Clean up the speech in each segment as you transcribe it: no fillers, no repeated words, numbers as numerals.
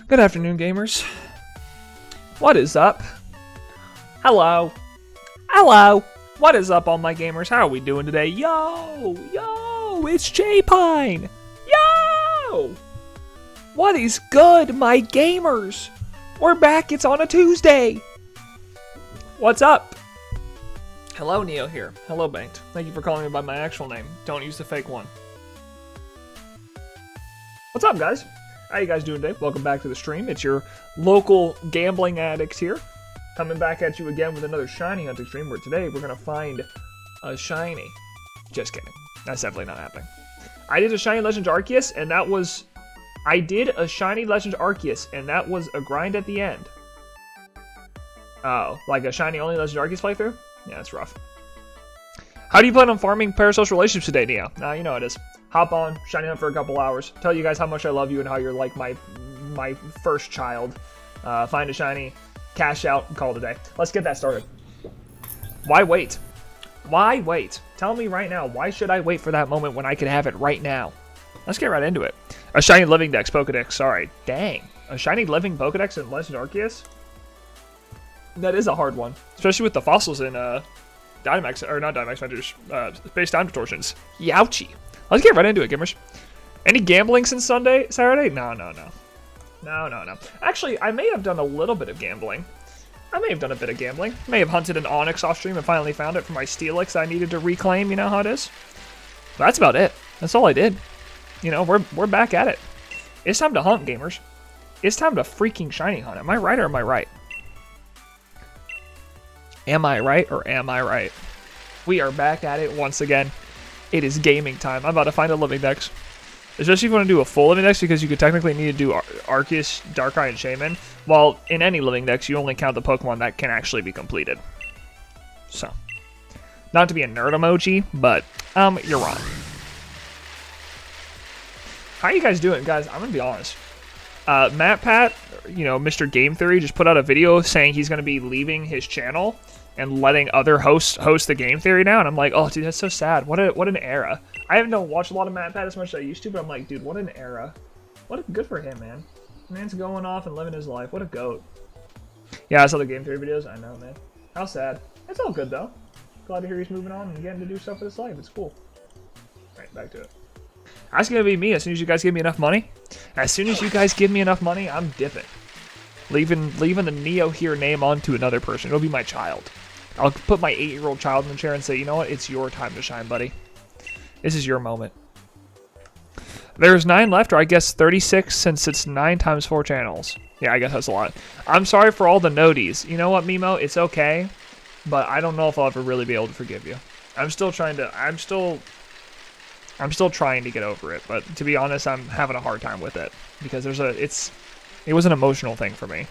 Good afternoon, gamers. What is up? Hello. Hello. What is up, all my gamers? How are we doing today? Yo! It's J-Pine! Yo! What is good, my gamers? We're back. It's on a Tuesday. What's up? Hello, NeoHere. Hello, Banked. Thank you for calling me by my actual name. Don't use the fake one. What's up, guys? How you guys doing today? Welcome back to the stream. It's your local gambling addicts here, coming back at you again with another shiny hunting stream, where today we're gonna find a shiny. Just kidding. That's definitely not happening. I did a shiny Legends Arceus, and that was... I did a shiny Legends Arceus, and that was a grind at the end. Oh, like a shiny only Legends Arceus playthrough? Yeah, that's rough. How do you plan on farming parasocial relationships today, Neo? You know it is. Hop on, shiny hunt for a couple hours, tell you guys how much I love you and how you're like my first child. Find a shiny, cash out, and call it a day. Let's get that started. Why wait? Why wait? Tell me right now, why should I wait for that moment when I could have it right now? Let's get right into it. A shiny living dex, Pokedex, sorry. Dang. A shiny living Pokedex in Legend Arceus? That is a hard one. Especially with the fossils in Dynamax, or not Dynamax Ventures, Space Time Distortions. Youchie. Let's get right into it, gamers. Any gambling since Saturday? No. Actually, I may have done a little bit of gambling. May have hunted an Onyx off stream and finally found it for my Steelix I needed to reclaim, you know how it is? But that's about it. That's all I did. You know, we're back at it. It's time to hunt, gamers. It's time to freaking shiny hunt. Am I right or am I right? Am I right or am I right? We are back at it once again. It is gaming time. I'm about to find a living dex. Especially if you want to do a full living dex, because you could technically need to do Arceus, Darkrai, and Shaman. While in any living dex, you only count the Pokemon that can actually be completed. So, not to be a nerd emoji, but you're wrong. How are you guys doing, guys? I'm gonna be honest. Matt Pat, you know, Mr. Game Theory, just put out a video saying he's gonna be leaving his channel and letting other hosts host the Game Theory now, and I'm like, oh, dude, that's so sad. What an era. I haven't watched a lot of Matt Pat as much as I used to, but I'm like, dude, what an era. Good for him, man. Man's going off and living his life. What a goat. Yeah, I saw the Game Theory videos. I know, man. How sad. It's all good, though. Glad to hear he's moving on and getting to do stuff with his life. It's cool. Alright, back to it. That's gonna be me as soon as you guys give me enough money. As soon as you guys give me enough money, I'm dipping. Leaving the NeoHere name onto another person. It'll be my child. I'll put my 8-year-old child in the chair and say, you know what? It's your time to shine, buddy. This is your moment. There's 9 left, or I guess 36 since it's 9 times 4 channels. Yeah, I guess that's a lot. I'm sorry for all the noties. You know what, Mimo? It's okay, but I don't know if I'll ever really be able to forgive you. I'm still trying to get over it, but to be honest, I'm having a hard time with it because it was an emotional thing for me.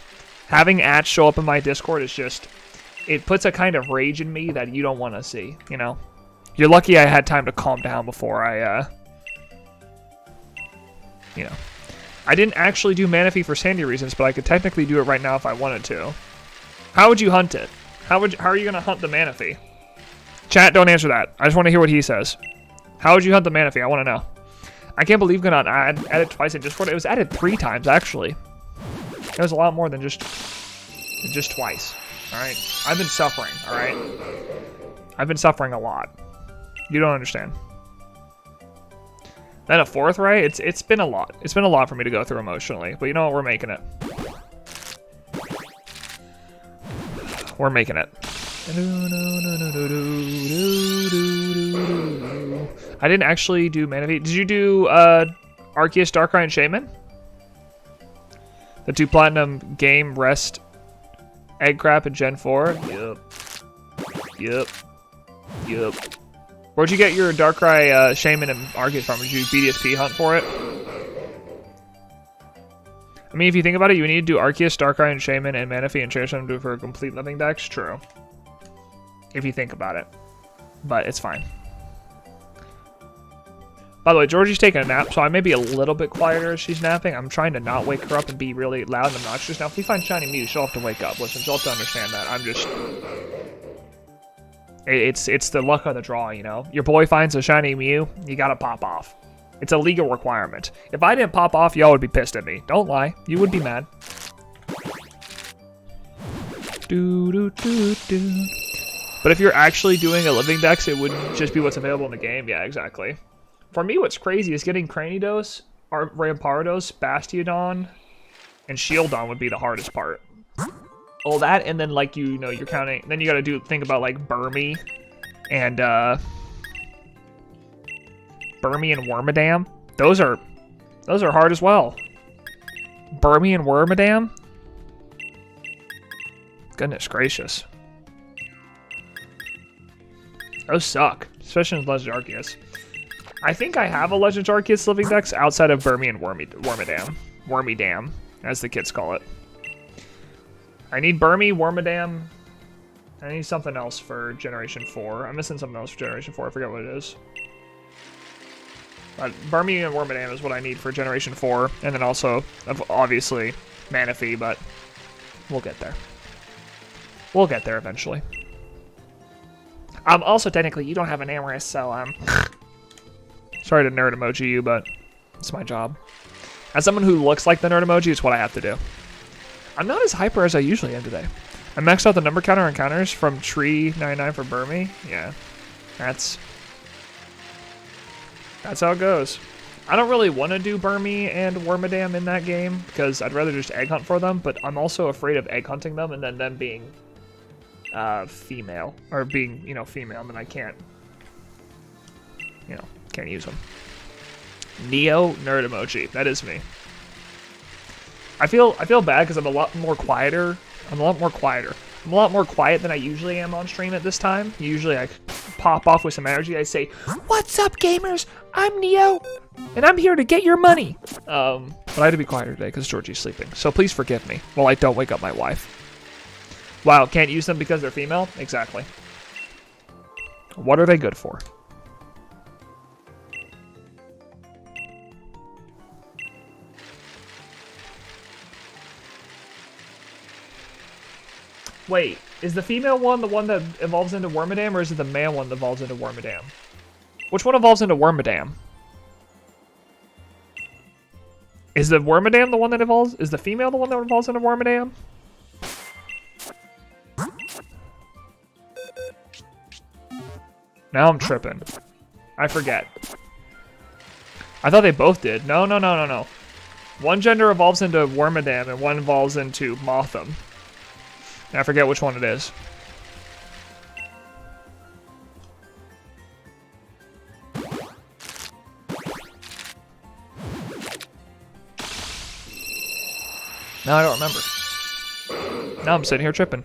Having ads show up in my Discord is just, it puts a kind of rage in me that you don't want to see, you know? You're lucky I had time to calm down before I, you know. I didn't actually do Manaphy for sandy reasons, but I could technically do it right now if I wanted to. How would you hunt it? How are you going to hunt the Manaphy? Chat, don't answer that. I just want to hear what he says. How would you hunt the Manaphy? I want to know. I can't believe gonna add it twice in Discord. It was added 3 times, actually. It was a lot more than just twice. Alright? I've been suffering, alright? I've been suffering a lot. You don't understand. Then a 4th, right? It's been a lot. It's been a lot for me to go through emotionally. But you know what? We're making it. We're making it. I didn't actually do Manaphy. Did you do Arceus, Darkrai, and Shaman? The 2 platinum game rest egg crap in Gen 4? Yep. Where'd you get your Darkrai, Shaman, and Arceus from? Did you BDSP hunt for it? I mean, if you think about it, you need to do Arceus, Darkrai, and Shaman, and Manaphy, and chase them for a complete living dex. True. If you think about it. But it's fine. By the way, Georgie's taking a nap, so I may be a little bit quieter as she's napping. I'm trying to not wake her up and be really loud and obnoxious. Now, if we find shiny Mew, she'll have to wake up. Listen, she'll have to understand that. I'm just... It's the luck of the draw, you know? Your boy finds a shiny Mew, you gotta pop off. It's a legal requirement. If I didn't pop off, y'all would be pissed at me. Don't lie. You would be mad. But if you're actually doing a living dex, it would just be what's available in the game. Yeah, exactly. For me, what's crazy is getting Cranidos, Rampardos, Bastiodon, and Shieldon would be the hardest part. All that, and then like you know you're counting. Then you got to think about like Burmy and Wormadam. Those are hard as well. Burmy and Wormadam. Goodness gracious. Those suck, especially in Legend Arceus. I think I have a Legend Arceus living dex outside of Burmy and Wormadam. Wormydam, as the kids call it. I need Burmy, Wormadam. I need something else for Generation 4. I'm missing something else for Generation 4. I forget what it is. But Burmy and Wormadam is what I need for Generation 4. And then also, obviously, Manaphy, but we'll get there. We'll get there eventually. Also, technically, you don't have an Amorous, so, sorry to nerd emoji you, but it's my job. As someone who looks like the nerd emoji, it's what I have to do. I'm not as hyper as I usually am today. I maxed out the number counter encounters from Tree 99 for Burmy. Yeah, that's how it goes. I don't really want to do Burmy and Wormadam in that game because I'd rather just egg hunt for them, but I'm also afraid of egg hunting them and then them being female, or being, you know, female, and then I can't, you know, can't use them. Neo nerd emoji, that is me. I feel bad because I'm a lot more quieter. I'm a lot more quiet than I usually am on stream at this time. Usually I pop off with some energy. I say, "What's up, gamers? I'm Neo, and I'm here to get your money." But I had to be quieter today because Georgie's sleeping. So please forgive me while I don't wake up my wife. Wow, can't use them because they're female? Exactly. What are they good for? Wait, is the female one the one that evolves into Wormadam, or is it the male one that evolves into Wormadam? Which one evolves into Wormadam? Is the Wormadam the one that evolves? Is the female the one that evolves into Wormadam? Now I'm tripping. I forget. I thought they both did. No. One gender evolves into Wormadam and one evolves into Motham. And I forget which one it is. No, I don't remember. Now I'm sitting here tripping.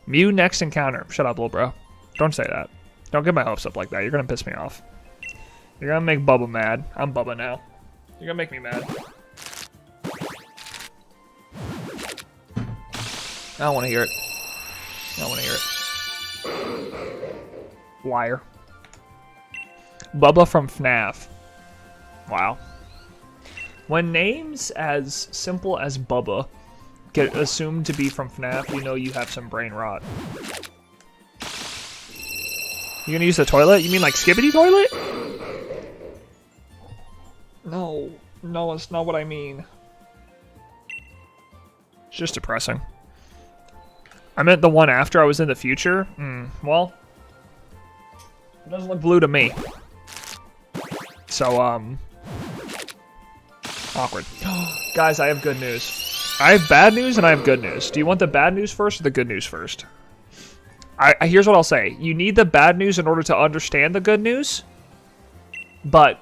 Mew next encounter. Shut up, little bro. Don't say that. Don't get my hopes up like that. You're gonna piss me off. You're gonna make Bubba mad. I'm Bubba now. You're gonna make me mad. I don't want to hear it. I don't want to hear it. Liar. Bubba from FNAF. Wow. When names as simple as Bubba get assumed to be from FNAF, you know you have some brain rot. You gonna use the toilet? You mean like Skibbity Toilet? No, that's not what I mean. It's just depressing. I meant the one after I was in the future. Well, it doesn't look blue to me. So, awkward. Guys, I have good news. I have bad news and I have good news. Do you want the bad news first or the good news first? Here's what I'll say. You need the bad news in order to understand the good news, but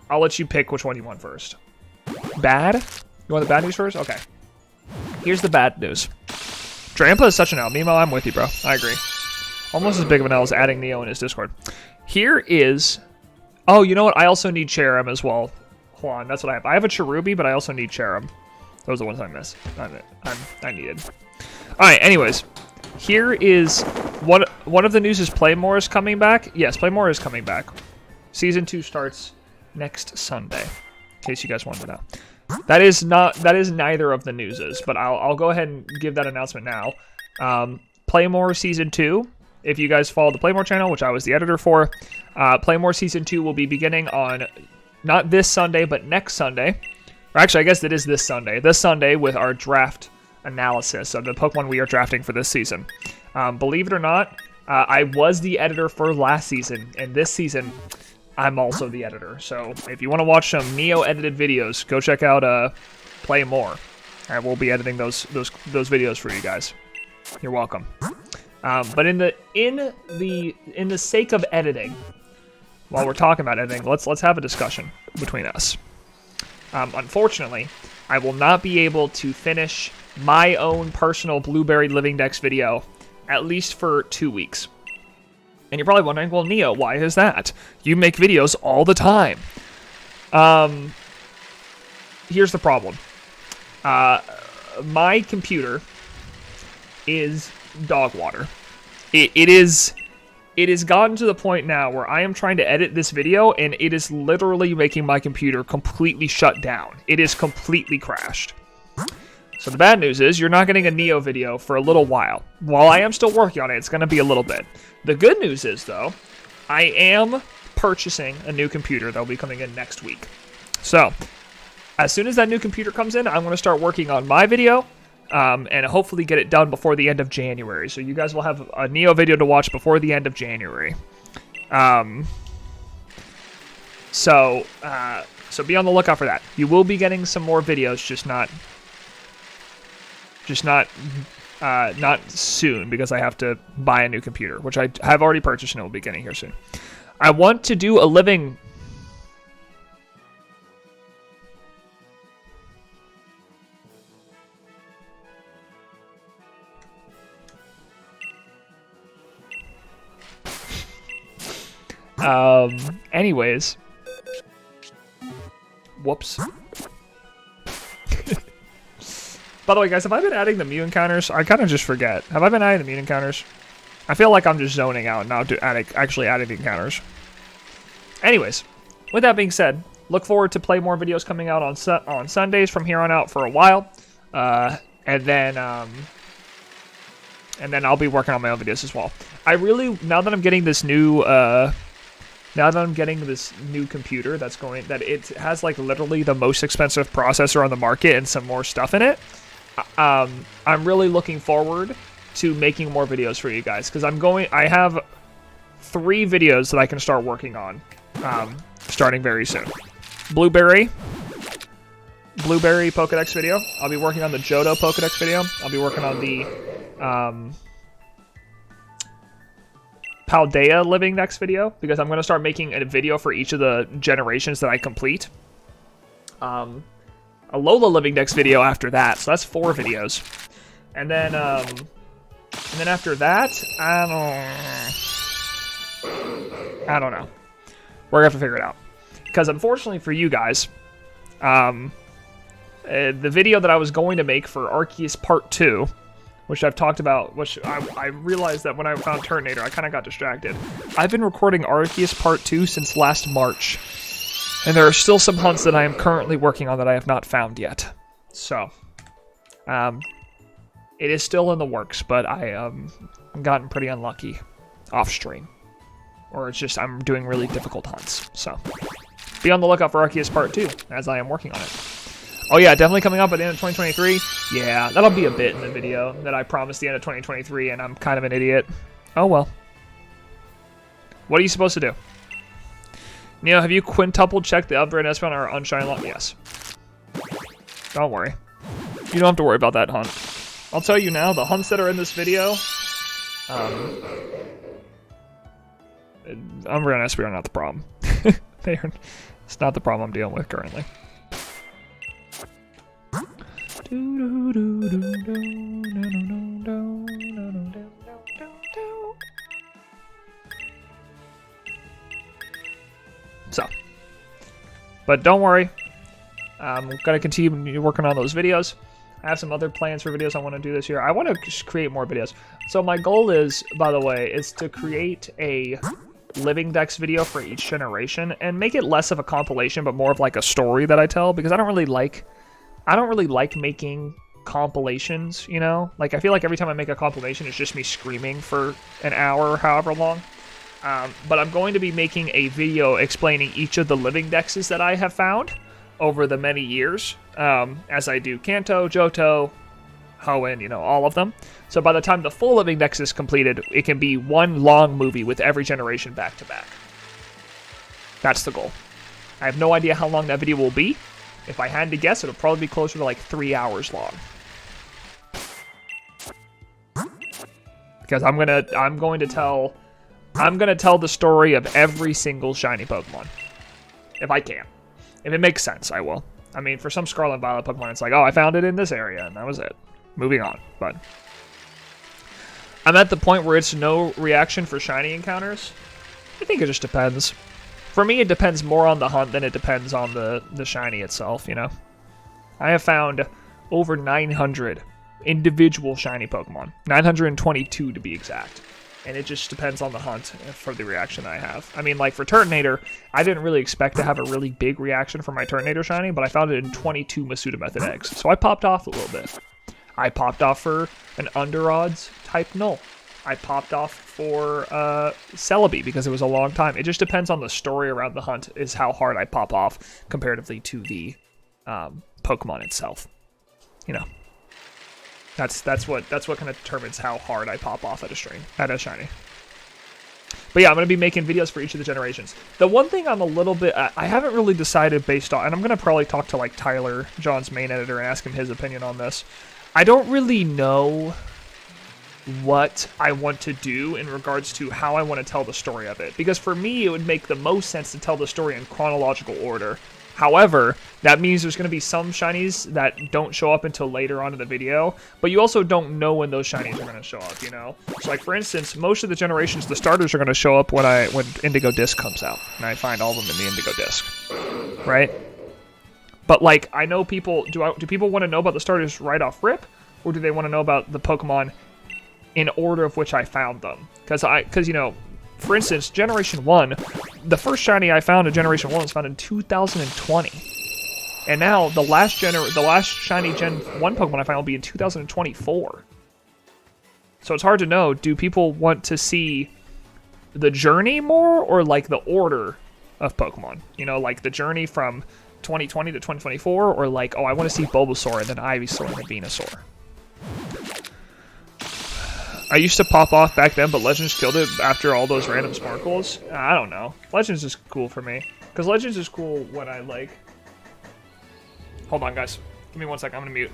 I'll let you pick which one you want first. Bad? You want the bad news first? Okay. Here's the bad news. Drampa is such an L. Mimo, I'm with you, bro. I agree. Almost as big of an L as adding Neo in his Discord. Here is... Oh, you know what? I also need Cherrim as well. Hold on, that's what I have. I have a Cherubi, but I also need Cherrim. Those are the ones I missed. I needed. Alright, anyways. Here is... One of the news is Playmore is coming back. Yes, Playmore is coming back. Season 2 starts next Sunday. In case you guys wanted to know. That is neither of the newses, but I'll go ahead and give that announcement now. Playmore Season 2, if you guys follow the Playmore channel, which I was the editor for, Playmore Season 2 will be beginning on not this Sunday, but next Sunday. Or actually, I guess it is this Sunday. This Sunday with our draft analysis of the Pokemon we are drafting for this season. Believe it or not, I was the editor for last season, and this season, I'm also the editor. So if you want to watch some Neo edited videos, go check out Play More. I will be editing those videos for you guys. You're welcome. But in the sake of editing, while we're talking about editing, let's have a discussion between us. Unfortunately, I will not be able to finish my own personal Blueberry Living Dex video at least for 2 weeks. And you're probably wondering, well, Neo, why is that? You make videos all the time. Here's the problem. My computer is dog water. It has gotten to the point now where I am trying to edit this video, and it is literally making my computer completely shut down. It is completely crashed. So the bad news is you're not getting a Neo video for a little while. While I am still working on it, it's going to be a little bit. The good news is, though, I am purchasing a new computer that will be coming in next week. So as soon as that new computer comes in, I'm going to start working on my video and hopefully get it done before the end of January. So you guys will have a Neo video to watch before the end of January. So be on the lookout for that. You will be getting some more videos, just not soon, because I have to buy a new computer, which I have already purchased and it will be getting here soon. I want to do a living... Anyways. Whoops. By the way, guys, have I been adding the Mew encounters? I kind of just forget. Have I been adding the Mew encounters? I feel like I'm just zoning out now to actually adding the encounters. Anyways, with that being said, look forward to Play More videos coming out on Sundays from here on out for a while. And then I'll be working on my own videos as well. Now that I'm getting this new computer that it has like literally the most expensive processor on the market and some more stuff in it, I'm really looking forward to making more videos for you guys, because I have 3 videos that I can start working on starting very soon. Blueberry Pokedex video. I'll be working on the Johto Pokedex video. I'll be working on the Paldea Living Dex video, because I'm going to start making a video for each of the generations that I complete. A Lola Living Dex video after that, so that's 4 videos. And then after that, I don't know. We're going to have to figure it out. Because unfortunately for you guys, the video that I was going to make for Arceus Part 2, which I've talked about, which I realized that when I found Turtonator, I kind of got distracted. I've been recording Arceus Part 2 since last March, and there are still some hunts that I am currently working on that I have not found yet. So, it is still in the works, but I've gotten pretty unlucky off stream. Or it's just I'm doing really difficult hunts. So, be on the lookout for Arceus Part 2, as I am working on it. Oh yeah, definitely coming up at the end of 2023. Yeah, that'll be a bit in the video that I promised the end of 2023, and I'm kind of an idiot. Oh well. What are you supposed to do? Neo, have you quintuple checked the Upgrade Espeon or Unshine Lock? Yes. Don't worry. You don't have to worry about that hunt. I'll tell you now, the hunts that are in this video, Umbreon and Espeon are not the problem. It's not the problem I'm dealing with currently. So, but don't worry, I'm going to continue working on those videos. I have some other plans for videos I want to do this year. I want to just create more videos. So my goal is, by the way, is to create a Living Dex video for each generation and make it less of a compilation, but more of like a story that I tell, because I don't really like making compilations, you know? Like, I feel like every time I make a compilation, it's just me screaming for an hour or however long. But I'm going to be making a video explaining each of the living dexes that I have found over the many years, as I do Kanto, Johto, Hoenn, all of them. So by the time the full living dex is completed, it can be one long movie with every generation back to back. That's the goal. I have no idea how long that video will be. If I had to guess, it'll probably be closer to like 3 hours long. Because I'm going to tell the story of every single shiny Pokemon. If I can. If it makes sense, I will. I mean, for some Scarlet and Violet Pokemon, it's like, oh, I found it in this area, and that was it. Moving on. But I'm at the point where it's no reaction for shiny encounters. I think it just depends. For me, it depends more on the hunt than it depends on the shiny itself, I have found over 900 individual shiny Pokemon. 922 to be exact. And it just depends on the hunt for the reaction I have. I mean, like for Turtonator, I didn't really expect to have a really big reaction for my Turtonator shiny, but I found it in 22 Masuda Method eggs. So I popped off a little bit. I popped off for an under odds type null. I popped off for Celebi because it was a long time. It just depends on the story around the hunt is how hard I pop off comparatively to the Pokemon itself. That's what kind of determines how hard I pop off at a shiny. But yeah, I'm going to be making videos for each of the generations. The one thing I'm a little bit, I haven't really decided based on, and I'm going to probably talk to like Tyler, John's main editor, and ask him his opinion on this. I don't really know what I want to do in regards to how I want to tell the story of it. Because for me, it would make the most sense to tell the story in chronological order. However, that means there's going to be some shinies that don't show up until later on in the video, but you also don't know when those shinies are going to show up, So like, for instance, most of the generations, the starters are going to show up when Indigo Disc comes out, and I find all of them in the Indigo Disc, right? But like, I know people, do people want to know about the starters right off rip, or do they want to know about the Pokemon in order of which I found them? Because for instance, Generation 1, the first shiny I found in Generation 1 was found in 2020. And now, the last shiny Gen 1 Pokemon I found will be in 2024. So it's hard to know, do people want to see the journey more, or like the order of Pokemon? Like the journey from 2020 to 2024, or like, oh, I want to see Bulbasaur, and then Ivysaur, and then Venusaur. I used to pop off back then, but Legends killed it after all those random sparkles. I don't know. Legends is cool for me. Because Legends is cool when I like... Hold on, guys. Give me 1 second. I'm going to mute.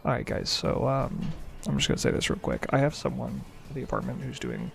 Alright guys, so I'm just going to say this real quick. I have someone at the apartment who's doing...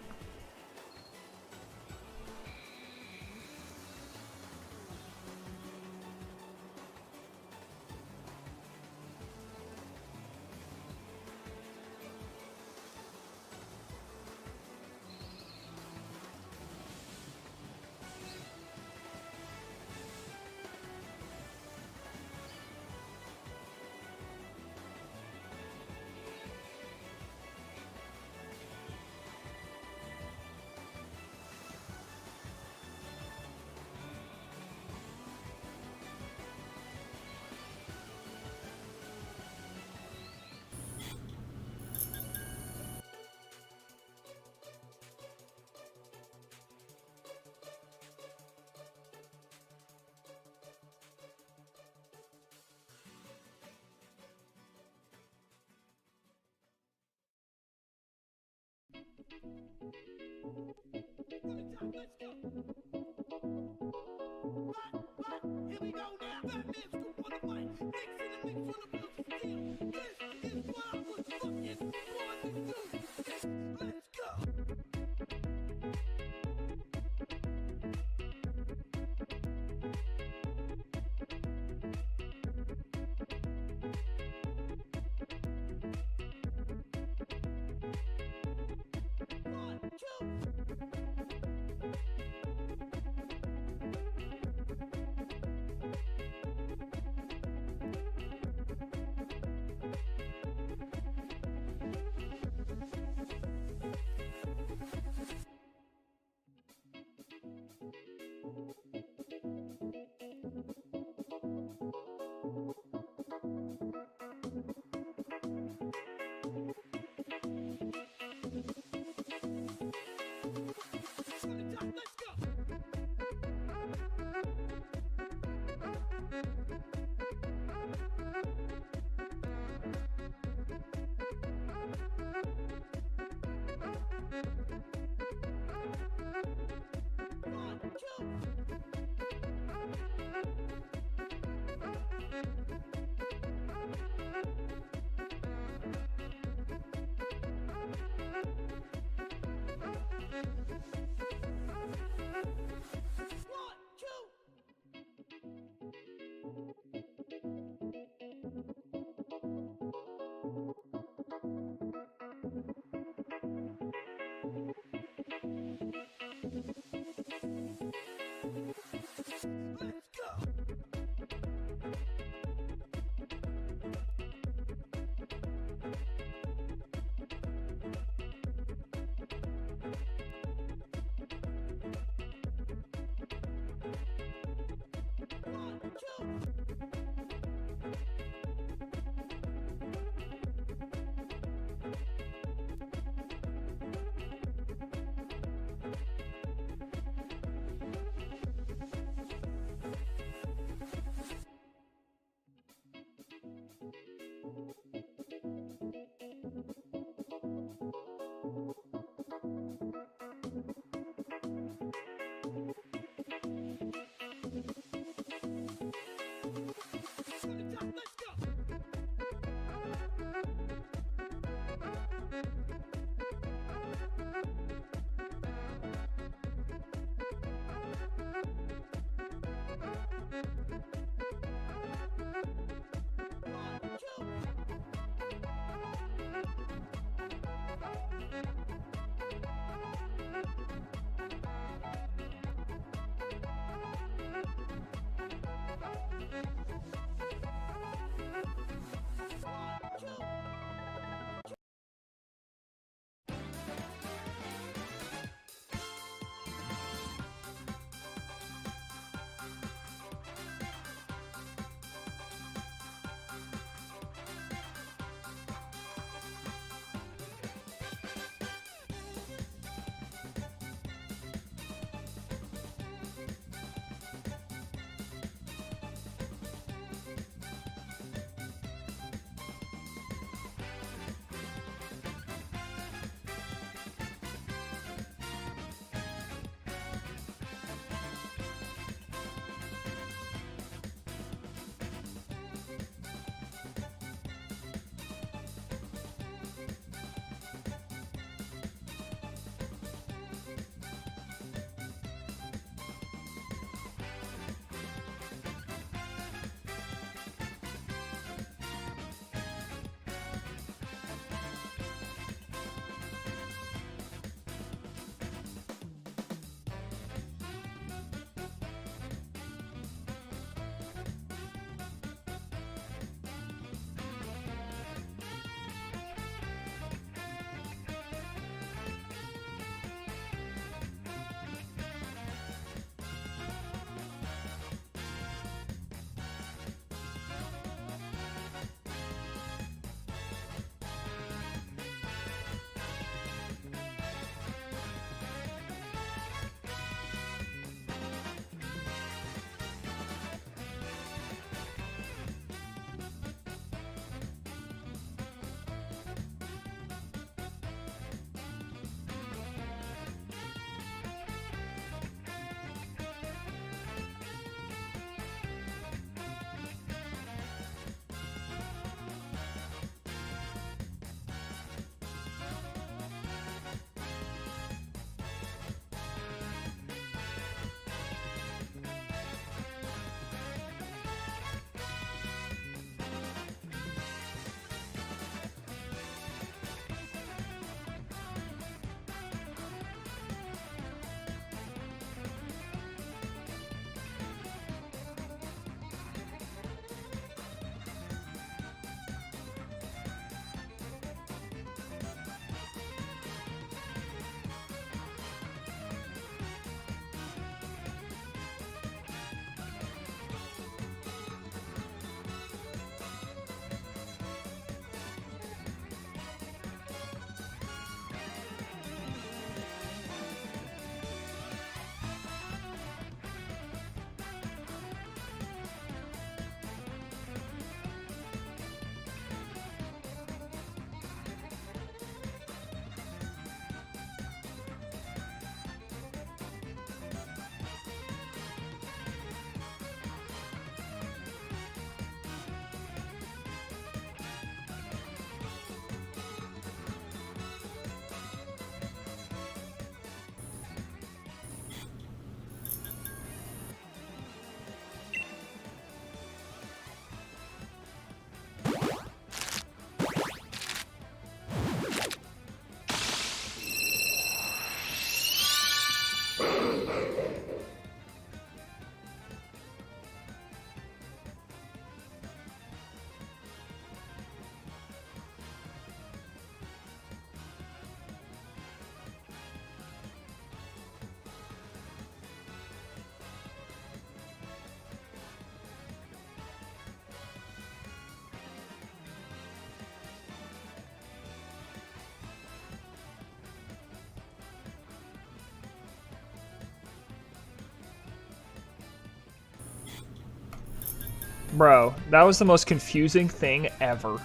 Bro, that was the most confusing thing ever.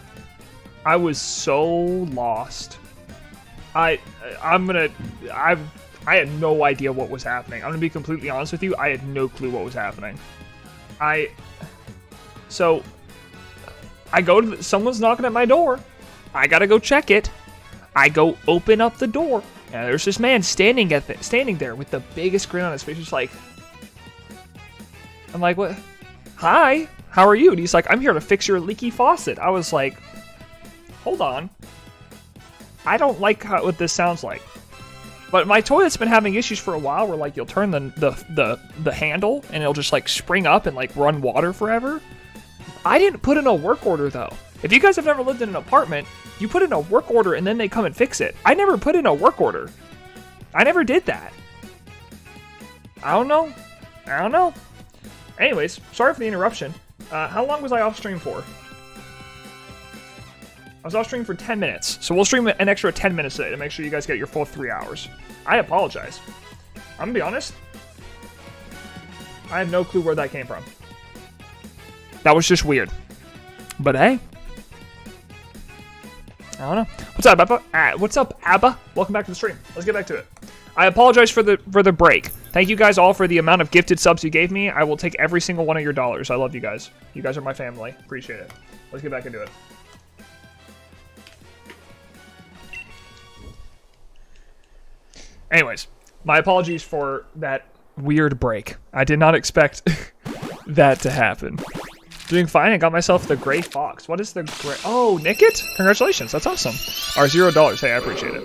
I was so lost. I had no idea what was happening. I'm gonna be completely honest with you. I had no clue what was happening. So I go to someone's knocking at my door. I gotta go check it. I go open up the door, and there's this man standing there with the biggest grin on his face. Just like, I'm like, what? Hi, how are you? And he's like, I'm here to fix your leaky faucet. I was like, hold on. I don't like what this sounds like. But my toilet's been having issues for a while where, like, you'll turn the handle and it'll just, like, spring up and, like, run water forever. I didn't put in a work order, though. If you guys have never lived in an apartment, you put in a work order and then they come and fix it. I never put in a work order. I never did that. I don't know. Anyways, sorry for the interruption. How long was I off stream for? I was off stream for 10 minutes, so we'll stream an extra 10 minutes today to make sure you guys get your full 3 hours. I apologize. I'm gonna be honest. I have no clue where that came from. That was just weird. But hey. I don't know. What's up, Abba? What's up, Abba? Welcome back to the stream. Let's get back to it. I apologize for the break. Thank you guys all for the amount of gifted subs you gave me. I will take every single one of your dollars. I love you guys. You guys are my family. Appreciate it. Let's get back into it. Anyways, my apologies for that weird break. I did not expect that to happen. Doing fine. I got myself the Gray Fox. What is the Gray... Oh, Nickit? Congratulations. That's awesome. Our $0. Hey, I appreciate it.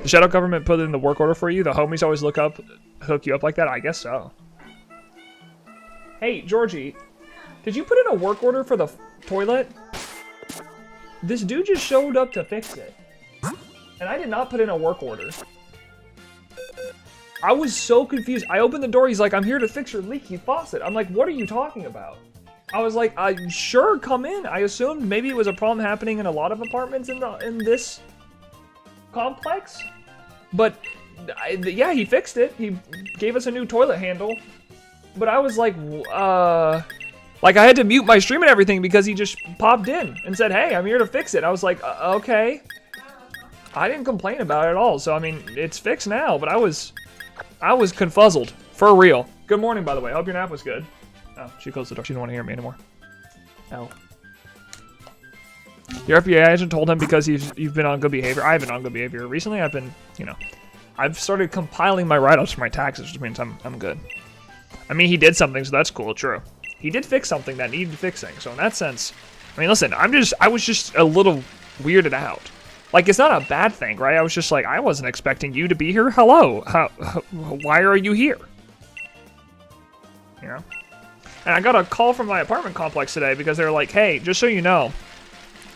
The shadow government put in the work order for you? The homies always hook you up like that? I guess so. Hey, Georgie. Did you put in a work order for the toilet? This dude just showed up to fix it. And I did not put in a work order. I was so confused. I opened the door. He's like, I'm here to fix your leaky faucet. I'm like, what are you talking about? I was like, sure, come in. I assumed maybe it was a problem happening in a lot of apartments in this complex. But, yeah, he fixed it. He gave us a new toilet handle. But I was like, I had to mute my stream and everything because he just popped in and said, hey, I'm here to fix it. I was like, okay. I didn't complain about it at all. So, I mean, it's fixed now. But I was confuzzled. For real. Good morning, by the way. Hope your nap was good. Oh, she closed the door. She didn't want to hear me anymore. Oh. Your FBI agent told him because you've been on good behavior. I've been on good behavior. Recently, I've been, I've started compiling my write-ups for my taxes, which means I'm good. I mean, he did something, so that's cool. True. He did fix something that needed fixing. So in that sense, I mean, listen, I was just a little weirded out. Like, it's not a bad thing, right? I was just like, I wasn't expecting you to be here. Hello. Why are you here? You know? And I got a call from my apartment complex today because they're like, hey, just so you know,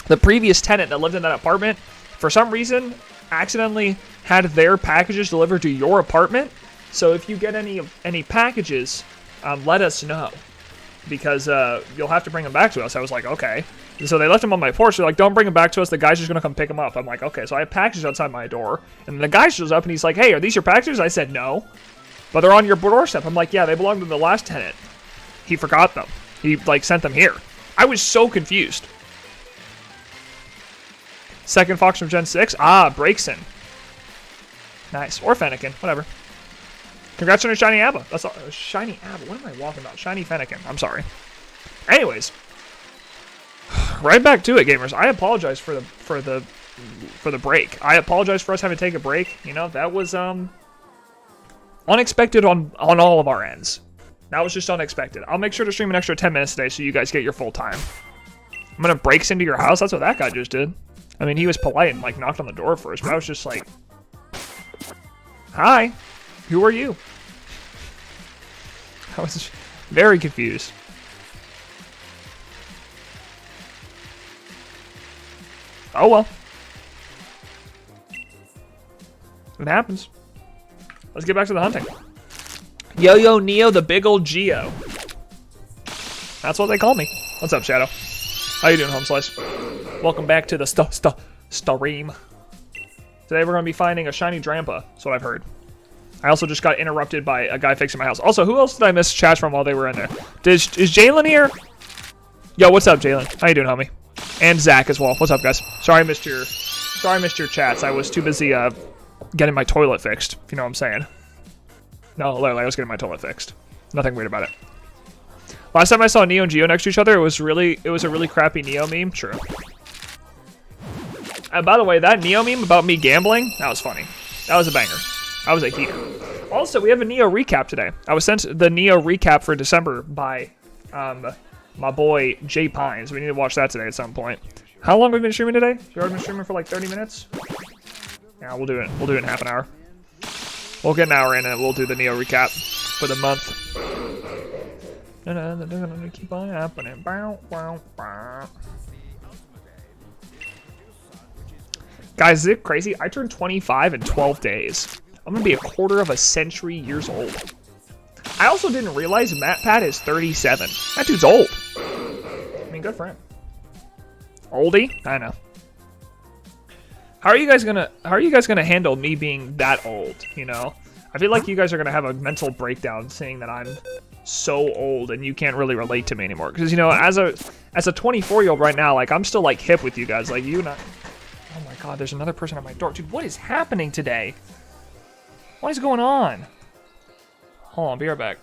the previous tenant that lived in that apartment, for some reason, accidentally had their packages delivered to your apartment. So if you get any packages, let us know. Because you'll have to bring them back to us. I was like, okay. So they left them on my porch. They're like, don't bring them back to us. The guy's just going to come pick them up. I'm like, okay. So I have packages outside my door. And the guy shows up and he's like, hey, are these your packages? I said, no. But they're on your doorstep. I'm like, yeah, they belong to the last tenant. He forgot them. He, sent them here. I was so confused. Second Fox from Gen 6. Ah, Breakson. Nice. Or Fennekin. Whatever. Congrats on your Shiny Abba. That's all. Shiny Abba. What am I walking about? Shiny Fennekin. I'm sorry. Anyways. Right back to it, gamers. I apologize for the break. I apologize for us having to take a break. That was unexpected on all of our ends. That was just unexpected. I'll make sure to stream an extra 10 minutes today so you guys get your full time. I'm gonna breaks into your house. That's what that guy just did. I mean, he was polite and knocked on the door first, but I was just like, hi, who are you? I was very confused. Oh well. It happens. Let's get back to the hunting. Yo, Neo, the big old Geo. That's what they call me. What's up, Shadow? How you doing, Home Slice? Welcome back to the stream. Today we're going to be finding a shiny Drampa. That's what I've heard. I also just got interrupted by a guy fixing my house. Also, who else did I miss chats from while they were in there? Is Jalen here? Yo, what's up, Jalen? How you doing, homie? And Zach as well. What's up, guys? Sorry I missed your chats. I was too busy getting my toilet fixed, if you know what I'm saying. No, literally, I was getting my toilet fixed. Nothing weird about it. Last time I saw Neo and Geo next to each other, it was a really crappy Neo meme. True. And by the way, that Neo meme about me gambling, that was funny. That was a banger. That was a heater. Also, we have a Neo recap today. I was sent the Neo recap for December by my boy Jay Pines. We need to watch that today at some point. How long have we been streaming today? We've already been streaming for like 30 minutes. Yeah, we'll do it. We'll do it in half an hour. We'll get an hour in and we'll do the Neo recap for the month. Keep on happening. Guys, is it crazy? I turned 25 in 12 days. I'm gonna be a quarter of a century years old. I also didn't realize MatPat is 37. That dude's old. I mean, good for him. Oldie? I know. How are you guys gonna handle me being that old, you know? I feel like you guys are gonna have a mental breakdown seeing that I'm so old and you can't really relate to me anymore. Because, you know, as a 24-year-old right now, like, I'm still like hip with you guys. Like, you and I... Oh my god, there's another person at my door. Dude, what is happening today? What is going on? Hold on, be right back.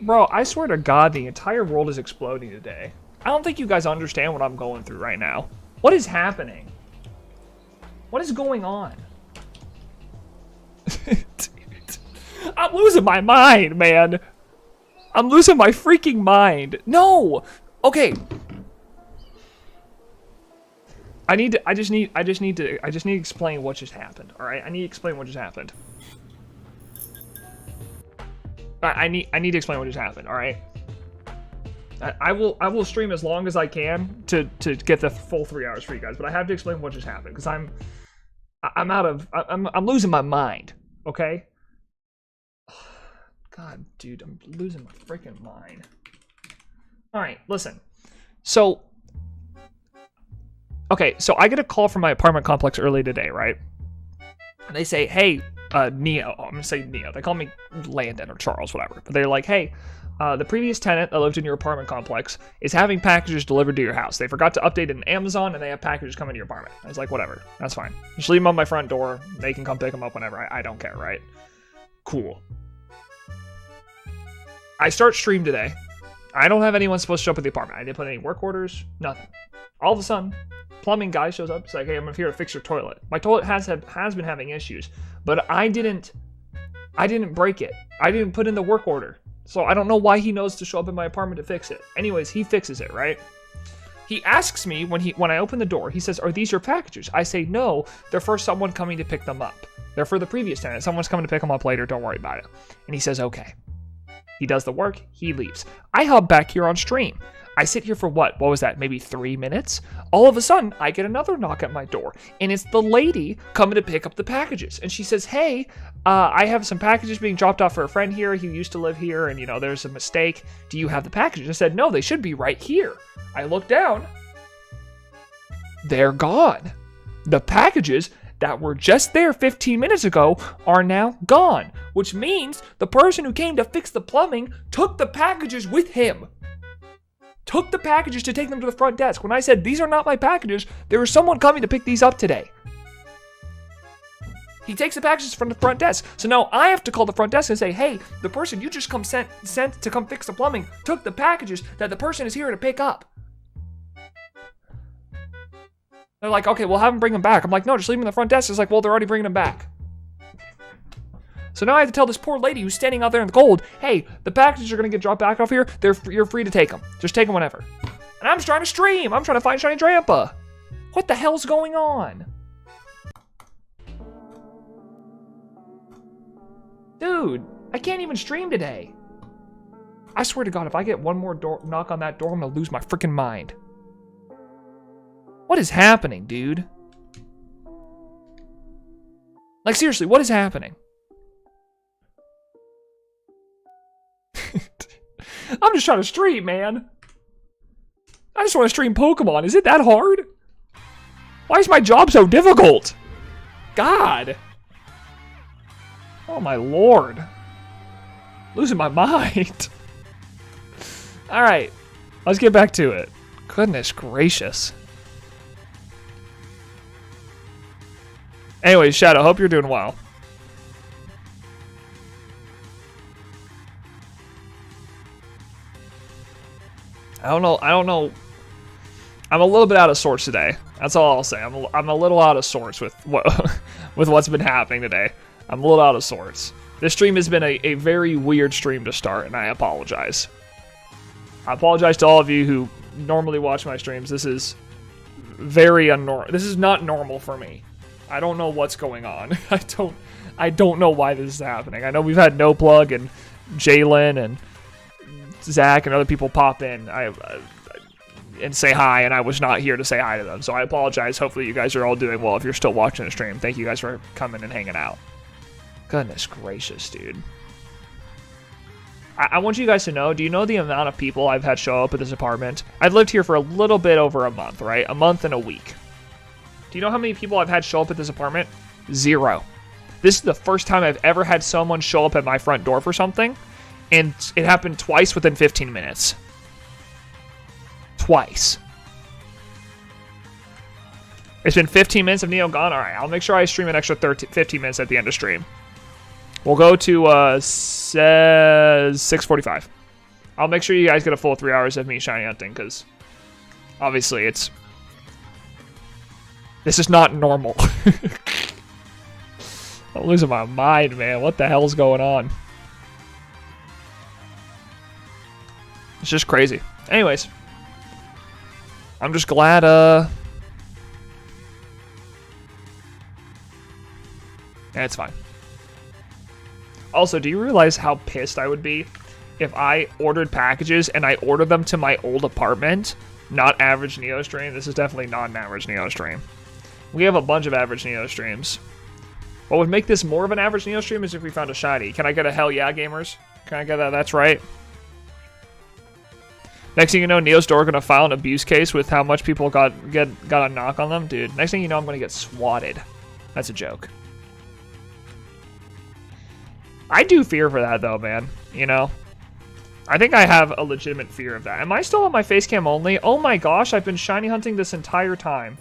Bro, I swear to God, the entire world is exploding today. I don't think you guys understand what I'm going through right now. What is happening? What is going on? I'm losing my mind, man. I'm losing my freaking mind. No! Okay. I just need to explain what just happened. All right, I need to explain what just happened. I need to explain what just happened. All right. I will stream as long as I can to get the full 3 hours for you guys, but I have to explain what just happened because I'm losing my mind. Okay. God, dude, I'm losing my freaking mind. All right, listen. So, okay, so I get a call from my apartment complex early today, right? And they say, hey, Neo. I'm gonna say Neo. They call me Landon or Charles, whatever. But they're like, hey, the previous tenant that lived in your apartment complex is having packages delivered to your house. They forgot to update it in Amazon, and they have packages coming to your apartment. I was like, whatever, that's fine. Just leave them on my front door. They can come pick them up whenever. I don't care, right? Cool. I start stream today. I don't have anyone supposed to show up at the apartment. I didn't put any work orders, nothing. All of a sudden, plumbing guy shows up. It's like, hey, I'm here to fix your toilet. My toilet has been having issues, but I didn't break it. I didn't put in the work order. So I don't know why he knows to show up in my apartment to fix it. Anyways, he fixes it, right? He asks me when I open the door, he says, are these your packages? I say, no, they're for someone coming to pick them up. They're for the previous tenant. Someone's coming to pick them up later. Don't worry about it. And he says, okay. He does the work. He leaves. I hop back here on stream. I sit here for what was that? Maybe 3 minutes? All of a sudden, I get another knock at my door, and it's the lady coming to pick up the packages. And she says, hey, I have some packages being dropped off for a friend here who used to live here, and, there's a mistake. Do you have the packages? I said, no, they should be right here. I look down. They're gone. The packages that were just there 15 minutes ago are now gone, which means the person who came to fix the plumbing took the packages with him. Took the packages to take them to the front desk. When I said, these are not my packages, there was someone coming to pick these up today. He takes the packages from the front desk. So now I have to call the front desk and say, hey, the person you just sent to come fix the plumbing took the packages that the person is here to pick up. They're like, okay, we'll have them bring them back. I'm like, no, just leave them in the front desk. It's like, well, they're already bringing them back. So now I have to tell this poor lady who's standing out there in the cold, hey, the packages are going to get dropped back off here. You're free to take them. Just take them whenever. And I'm just trying to stream. I'm trying to find Shiny Drampa. What the hell's going on? Dude, I can't even stream today. I swear to God, if I get one more knock on that door, I'm going to lose my freaking mind. What is happening, dude? Like, seriously, what is happening? I'm just trying to stream, man. I just want to stream Pokemon. Is it that hard? Why is my job so difficult? God. Oh, my Lord. Losing my mind. All right. Let's get back to it. Goodness gracious. Anyways, Shadow, hope you're doing well. I don't know. I'm a little bit out of sorts today. That's all I'll say. I'm a little out of sorts with what's been happening today. I'm a little out of sorts. This stream has been a very weird stream to start, and I apologize. I apologize to all of you who normally watch my streams. This is very unnormal. This is not normal for me. I don't know what's going on. I don't know why this is happening. I know we've had No Plug and Jalen and Zach and other people pop in and say hi, and I was not here to say hi to them. So I apologize. Hopefully you guys are all doing well if you're still watching the stream. Thank you guys for coming and hanging out. Goodness gracious, dude. I want you guys to know, do you know the amount of people I've had show up at this apartment? I've lived here for a little bit over a month, right? A month and a week. Do you know how many people I've had show up at this apartment? 0. This is the first time I've ever had someone show up at my front door for something, and it happened twice within 15 minutes. Twice. It's been 15 minutes of Neo gone. All right, I'll make sure I stream an extra 15 minutes at the end of stream. We'll go to 6:45. I'll make sure you guys get a full 3 hours of me shiny hunting, because obviously this is not normal. I'm losing my mind, man. What the hell's going on? It's just crazy. Anyways, I'm just glad Yeah, it's fine. Also, do you realize how pissed I would be if I ordered packages and I ordered them to my old apartment? Not average Neo stream. This is definitely not an average Neo stream. We have a bunch of average Neo streams. What would make this more of an average Neo stream is if we found a shiny. Can I get a hell yeah, gamers? Can I get that? That's right. Next thing you know, Neo's door gonna file an abuse case with how much people got a knock on them. Dude, next thing you know, I'm gonna get swatted. That's a joke. I do fear for that though, man. You know? I think I have a legitimate fear of that. Am I still on my face cam only? Oh my gosh, I've been shiny hunting this entire time.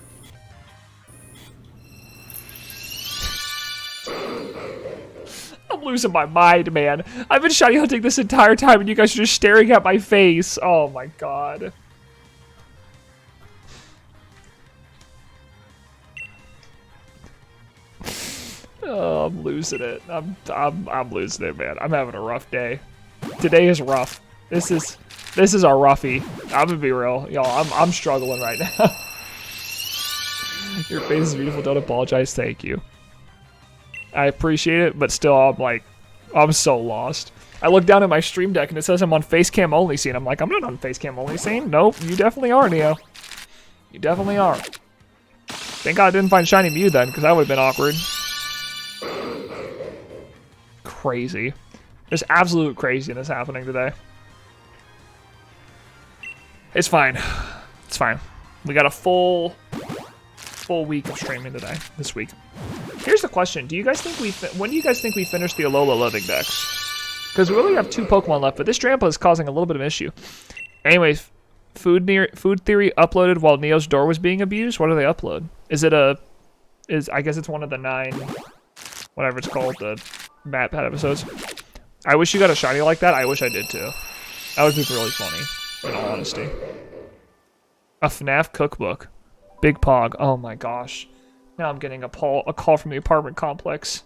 I'm losing my mind, man. I've been shiny hunting this entire time and you guys are just staring at my face. Oh my god. Oh, I'm losing it. I'm losing it, man. I'm having a rough day. Today is rough. This is our roughie. I'm gonna be real, y'all. I'm struggling right now. Your face is beautiful. Don't apologize. Thank you. I appreciate it, but still, I'm so lost. I look down at my stream deck and it says I'm on Facecam only scene. I'm like, I'm not on Facecam only scene. Nope, you definitely are, Neo. You definitely are. Thank God I didn't find Shiny Mew then, because that would have been awkward. Crazy. There's absolute craziness happening today. It's fine. It's fine. We got a full week of streaming today, this week. Here's the question: do you guys think when do you guys think we finish the Alola living decks? Because we only have 2 Pokemon left, but this Drampa is causing a little bit of an issue. Anyways, Food Theory uploaded while Neo's door was being abused. What do they upload? I guess it's one of the 9, whatever it's called, the Matt Pat episodes. I wish you got a shiny like that. I wish I did too. That would be really funny, in all honesty. A FNAF cookbook. Big Pog. Oh my gosh. Now I'm getting a call from the apartment complex.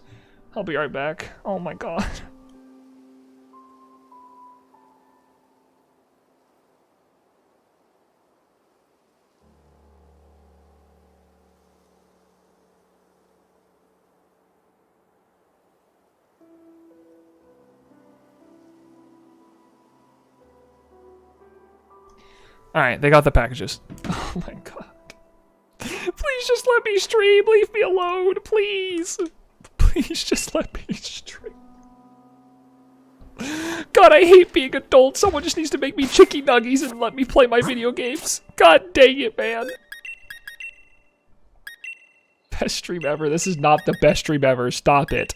I'll be right back. Oh my god. Alright, they got the packages. Oh my god. Please just let me stream. Leave me alone, please. Please just let me stream. God, I hate being adult. Someone just needs to make me chicky nuggies and let me play my video games. God dang it, man. Best stream ever. This is not the best stream ever. Stop it.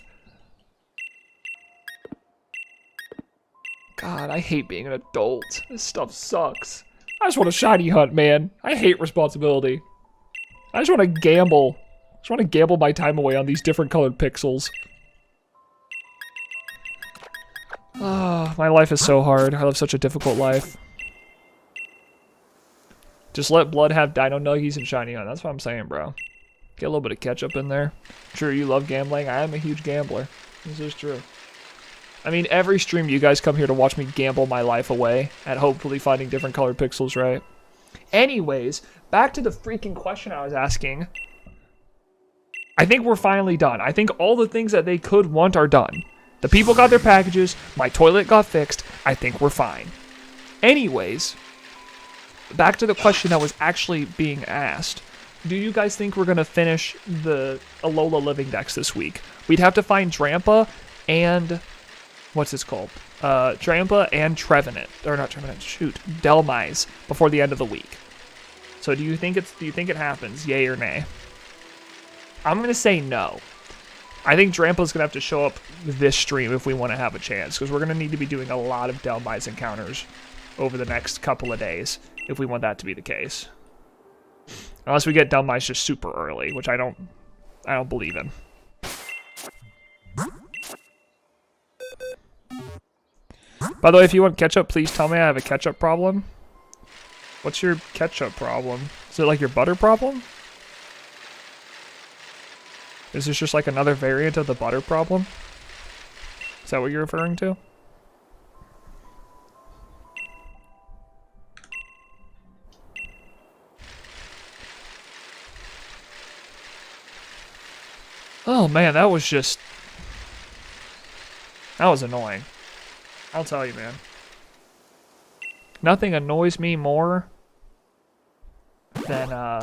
God, I hate being an adult. This stuff sucks. I just want to shiny hunt, man. I hate responsibility. I just want to gamble. I just want to gamble my time away on these different colored pixels. Ah, my life is so hard. I live such a difficult life. Just let Blood have Dino Nuggies and Shiny Hunt. That's what I'm saying, bro. Get a little bit of ketchup in there. Sure, you love gambling. I am a huge gambler. This is true. I mean, every stream you guys come here to watch me gamble my life away at hopefully finding different colored pixels, right? Anyways, back to the freaking question I was asking. I think we're finally done. I think all the things that they could want are done. The people got their packages. My toilet got fixed. I think we're fine. Anyways, back to the question that was actually being asked. Do you guys think we're going to finish the Alola living decks this week? We'd have to find Drampa and... what's this called? Drampa and Trevenant. Or not Trevenant, shoot. Delmise before the end of the week. So do you think it happens? Yay or nay? I'm going to say no. I think Drampa's going to have to show up this stream if we want to have a chance. Because we're going to need to be doing a lot of Delmise encounters over the next couple of days if we want that to be the case. Unless we get Delmise just super early, which I don't believe in. By the way, if you want ketchup, please tell me. I have a ketchup problem. What's your ketchup problem? Is it like your butter problem? Is this just like another variant of the butter problem? Is that what you're referring to? Oh man, that was annoying. I'll tell you, man. Nothing annoys me more than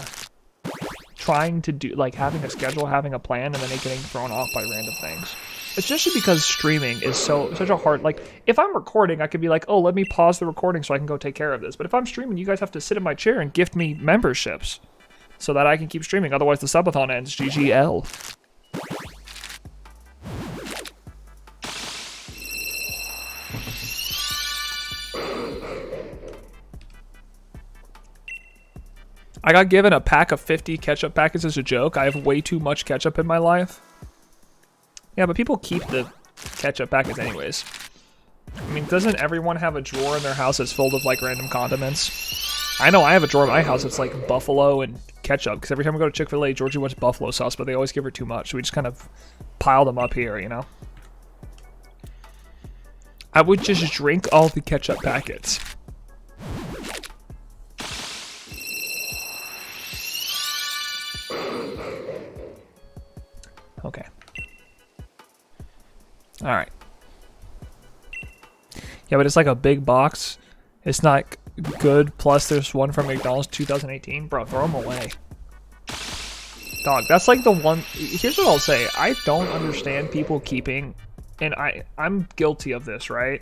trying to do, like, having a schedule, having a plan, and then it getting thrown off by random things. Especially because streaming is such a hard, like, if I'm recording, I could be like, oh, let me pause the recording so I can go take care of this. But if I'm streaming, you guys have to sit in my chair and gift me memberships so that I can keep streaming. Otherwise, the subathon ends. GGL. I got given a pack of 50 ketchup packets as a joke. I have way too much ketchup in my life. Yeah, but people keep the ketchup packets anyways. I mean, doesn't everyone have a drawer in their house that's filled with, like, random condiments? I know I have a drawer in my house that's, like, buffalo and ketchup, because every time we go to Chick-fil-A, Georgie wants buffalo sauce, but they always give her too much, so we just kind of pile them up here, you know? I would just drink all the ketchup packets. Okay. Alright. Yeah, but it's like a big box. It's not good. Plus, there's one from McDonald's 2018. Bro, throw them away. Dog, that's like the one... Here's what I'll say. I don't understand people keeping... And I'm guilty of this, right?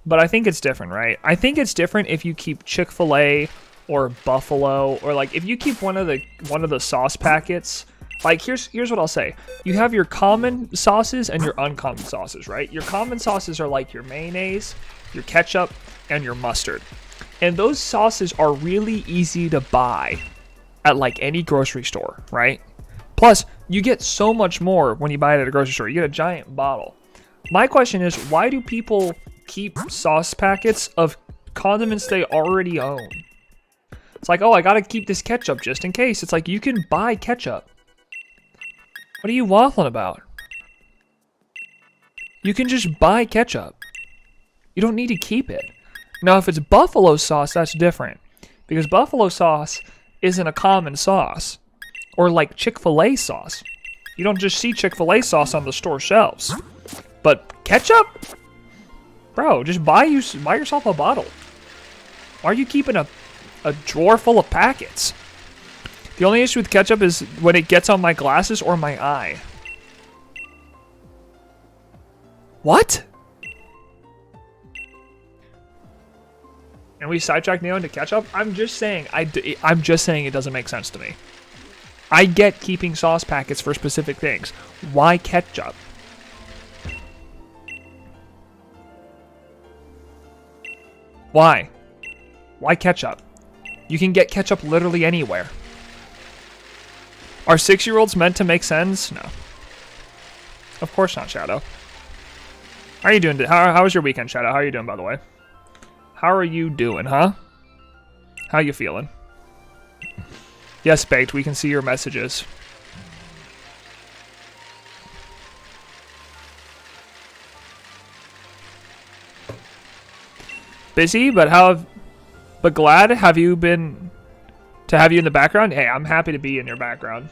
But I think it's different, right? I think it's different if you keep Chick-fil-A or Buffalo, or like if you keep one of the sauce packets... Like, here's what I'll say. You have your common sauces and your uncommon sauces, right? Your common sauces are like your mayonnaise, your ketchup, and your mustard. And those sauces are really easy to buy at, like, any grocery store, right? Plus, you get so much more when you buy it at a grocery store. You get a giant bottle. My question is, why do people keep sauce packets of condiments they already own? It's like, oh, I gotta keep this ketchup just in case. It's like, you can buy ketchup. What are you waffling about? You can just buy ketchup. You don't need to keep it. Now, if it's buffalo sauce, that's different. Because buffalo sauce isn't a common sauce. Or like Chick-fil-A sauce. You don't just see Chick-fil-A sauce on the store shelves. But ketchup? Bro, just buy yourself a bottle. Why are you keeping a drawer full of packets? The only issue with ketchup is when it gets on my glasses or my eye. What? And we sidetracked Neo into ketchup? I'm just saying it doesn't make sense to me. I get keeping sauce packets for specific things. Why ketchup? Why? Why ketchup? You can get ketchup literally anywhere. Are 6-year-olds meant to make sense? No. Of course not, Shadow. How are you doing? How was your weekend, Shadow? How are you doing, by the way? How are you doing, huh? How you feeling? Yes, Baked, we can see your messages. Busy, but glad have you been to have you in the background? Hey, I'm happy to be in your background.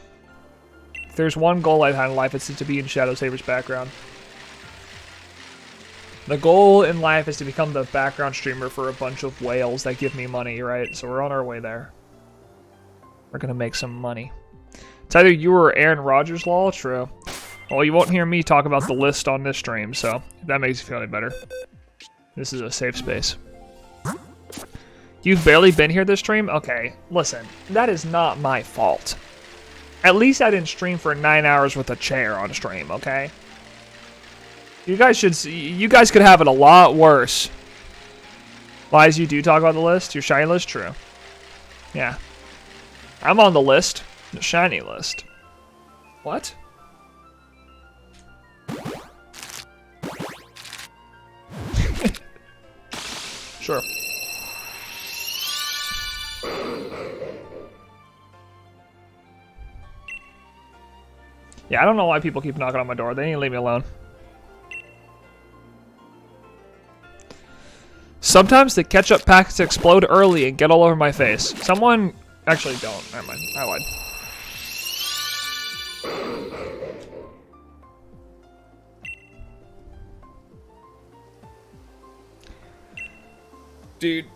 If there's one goal I've had in life, it's to be in Shadow Saber's background. The goal in life is to become the background streamer for a bunch of whales that give me money, right? So we're on our way there. We're gonna make some money. It's either you or Aaron Rodgers, lol. True. Well, you won't hear me talk about the list on this stream, so if that makes you feel any better. This is a safe space. You've barely been here this stream? Okay, listen, that is not my fault. At least I didn't stream for 9 hours with a chair on stream, okay? You guys could have it a lot worse. Lies, you do talk about the list? Your shiny list? True. Yeah. I'm on the list. The shiny list. What? Sure. Yeah, I don't know why people keep knocking on my door. They need to leave me alone. Sometimes the ketchup packets explode early and get all over my face. Someone... Actually, don't. Never mind. I lied. Dude.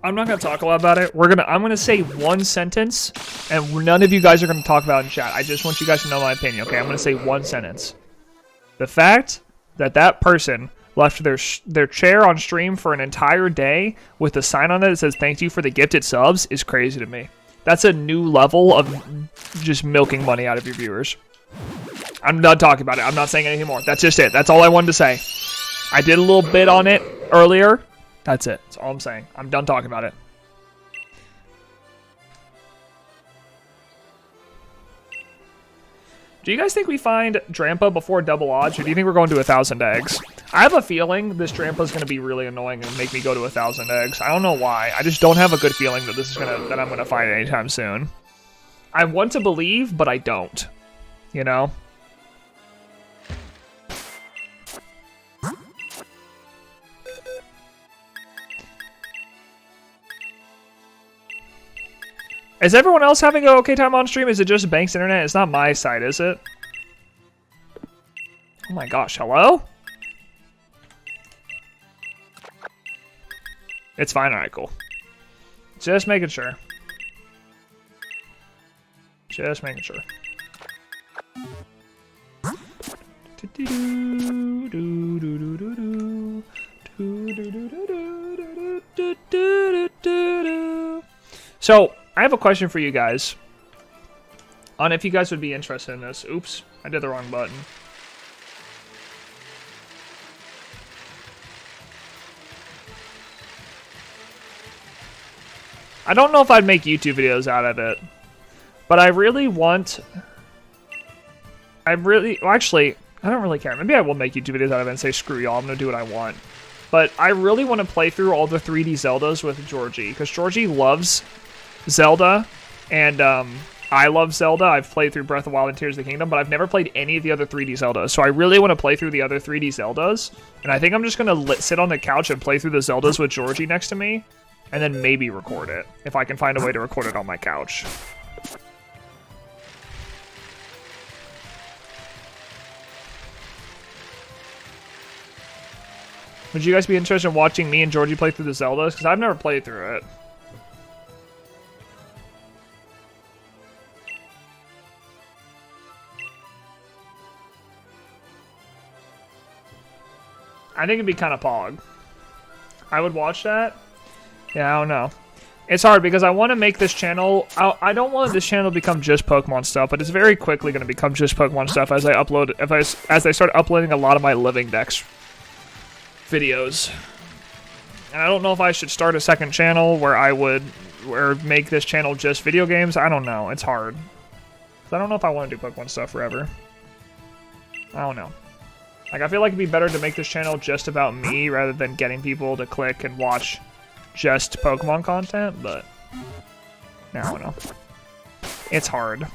I'm not gonna talk a lot about it. I'm gonna say one sentence, and none of you guys are gonna talk about it in chat. I just want you guys to know my opinion, okay? I'm gonna say one sentence. The fact that that person left their chair on stream for an entire day with a sign on it that says "Thank you for the gifted subs" is crazy to me. That's a new level of just milking money out of your viewers. I'm not talking about it. I'm not saying anything more. That's just it. That's all I wanted to say. I did a little bit on it earlier. That's it. That's all I'm saying. I'm done talking about it. Do you guys think we find Drampa before double odds, or do you think we're going to 1,000 eggs? I have a feeling this Drampa is going to be really annoying and make me go to 1,000 eggs. I don't know why. I just don't have a good feeling that I'm gonna find it anytime soon. I want to believe, but I don't. You know? Is everyone else having an okay time on stream? Is it just Bank's internet? It's not my side, is it? Oh my gosh, hello? It's fine, alright, cool. Just making sure. Just making sure. So, I have a question for you guys on if you guys would be interested in this. Oops, I did the wrong button. I don't know if I'd make YouTube videos out of it, but I really want... well, actually, I don't really care. Maybe I will make YouTube videos out of it and say, screw y'all, I'm going to do what I want. But I really want to play through all the 3D Zeldas with Georgie, because Georgie loves Zelda, and I love Zelda. I've played through Breath of the Wild and Tears of the Kingdom, but I've never played any of the other 3D Zeldas. So I really want to play through the other 3D Zeldas, and I think I'm just going to sit on the couch and play through the Zeldas with Georgie next to me, and then maybe record it, if I can find a way to record it on my couch. Would you guys be interested in watching me and Georgie play through the Zeldas? Because I've never played through it. I think it'd be kind of pog. I would watch that. Yeah, I don't know. It's hard because I want to make this channel... I don't want this channel to become just Pokemon stuff, but it's very quickly going to become just Pokemon stuff as I upload... as I start uploading a lot of my Living Dex videos. And I don't know if I should start a second channel where I would... or make this channel just video games. I don't know. It's hard. 'Cause I don't know if I want to do Pokemon stuff forever. I don't know. Like, I feel like it'd be better to make this channel just about me rather than getting people to click and watch just Pokemon content, but I don't know. It's hard.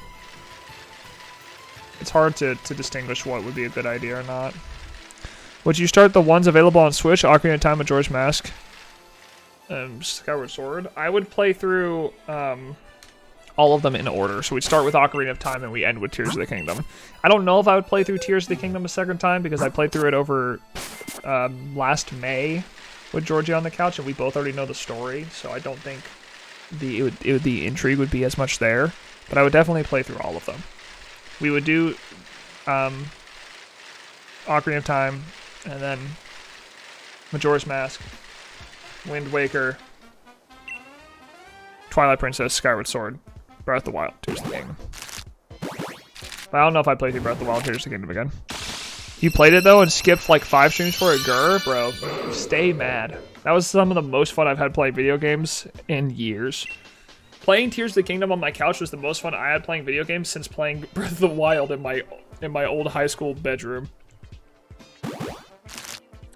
It's hard to distinguish what would be a good idea or not. Would you start the ones available on Switch, Ocarina of Time, Majora's Mask, Skyward Sword? I would play through all of them in order. So we'd start with Ocarina of Time and we end with Tears of the Kingdom. I don't know if I would play through Tears of the Kingdom a second time because I played through it over last May with Georgie on the couch and we both already know the story. So I don't think the intrigue would be as much there. But I would definitely play through all of them. We would do Ocarina of Time and then Majora's Mask, Wind Waker, Twilight Princess, Skyward Sword, Breath of the Wild, Tears of the Kingdom. But I don't know if I play through Breath of the Wild, Tears of the Kingdom again. You played it though and skipped like 5 streams for it? Grr, bro. Stay mad. That was some of the most fun I've had playing video games in years. Playing Tears of the Kingdom on my couch was the most fun I had playing video games since playing Breath of the Wild in my old high school bedroom.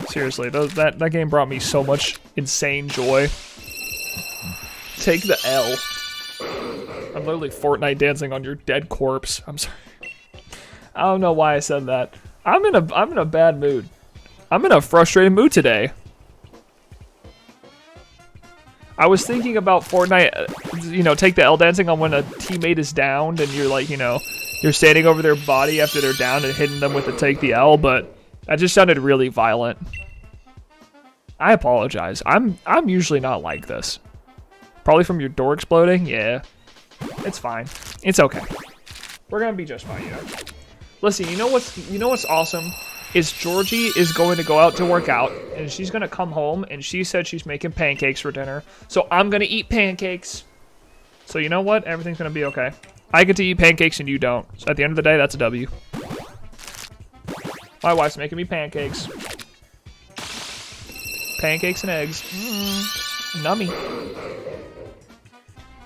Seriously, that game brought me so much insane joy. Take the L. I'm literally Fortnite dancing on your dead corpse. I'm sorry. I don't know why I said that. I'm in a bad mood. I'm in a frustrated mood today. I was thinking about Fortnite, you know, take the L dancing on when a teammate is downed and you're like, you know, you're standing over their body after they're down and hitting them with the take the L, but that just sounded really violent. I apologize. I'm usually not like this. Probably from your door exploding. Yeah, it's fine. It's okay. We're gonna be just fine, you know. Listen, you know what's awesome is Georgie is going to go out to work out, and she's gonna come home, and she said she's making pancakes for dinner. So I'm gonna eat pancakes. So you know what? Everything's gonna be okay. I get to eat pancakes and you don't. So at the end of the day, that's a W. My wife's making me pancakes. Pancakes and eggs. Nummy.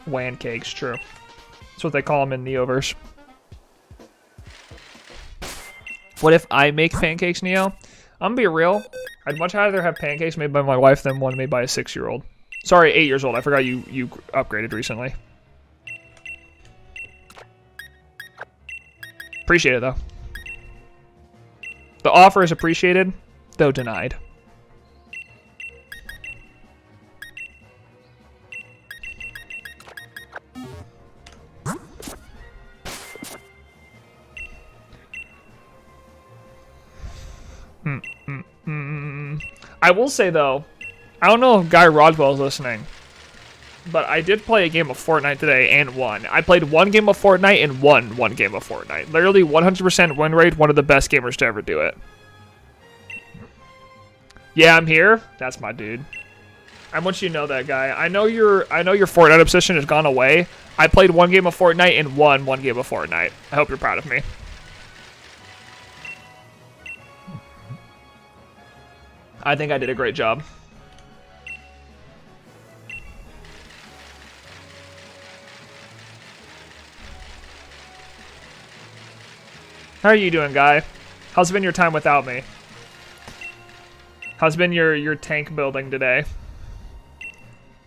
Wan cakes, true. That's what they call them in NeoVerse. What if I make pancakes, Neo? I'm gonna be real. I'd much rather have pancakes made by my wife than one made by a 6-year-old. Sorry, 8 years old. I forgot you upgraded recently. Appreciate it, though. The offer is appreciated, though denied. I will say, though, I don't know if Guy Rodwell's listening, but I did play a game of Fortnite today and won. I played one game of Fortnite and won one game of Fortnite. Literally 100% win rate, one of the best gamers to ever do it. Yeah, I'm here. That's my dude. I want you to know that, guy. I know your Fortnite obsession has gone away. I played one game of Fortnite and won one game of Fortnite. I hope you're proud of me. I think I did a great job. How are you doing, guy? How's been your time without me? How's been your tank building today?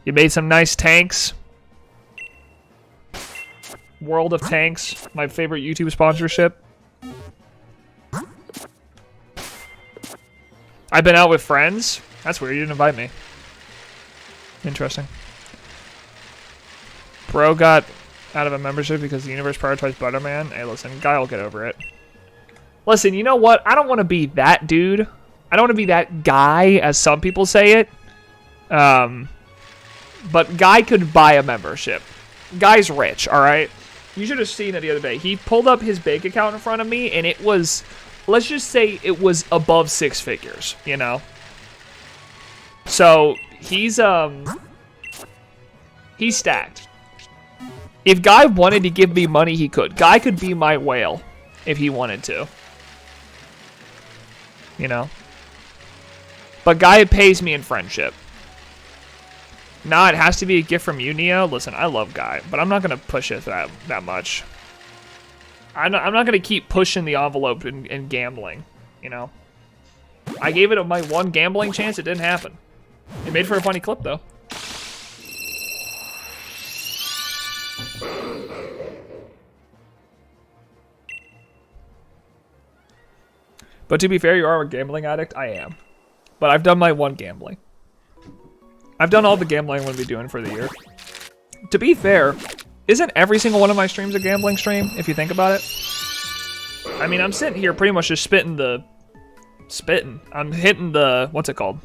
You made some nice tanks. World of Tanks, my favorite YouTube sponsorship. I've been out with friends. That's weird, you didn't invite me. Interesting. Bro got out of a membership because the universe prioritized Butterman. Hey, listen, guy will get over it. Listen, you know what? I don't want to be that dude. I don't want to be that guy, as some people say it. But Guy could buy a membership. Guy's rich, alright? You should have seen it the other day. He pulled up his bank account in front of me, and it was... Let's just say it was above 6 figures, you know? So, he's stacked. If Guy wanted to give me money, he could. Guy could be my whale if he wanted to. You know? But Guy pays me in friendship. Nah, it has to be a gift from you, Neo. Listen, I love Guy, but I'm not going to push it that much. I'm not going to keep pushing the envelope and gambling, you know? I gave it my one gambling chance. It didn't happen. It made for a funny clip, though. But to be fair, you are a gambling addict. I am. But I've done my one gambling. I've done all the gambling I'm going to be doing for the year. To be fair, isn't every single one of my streams a gambling stream, if you think about it? I mean, I'm sitting here pretty much just spitting. I'm hitting the... What's it called?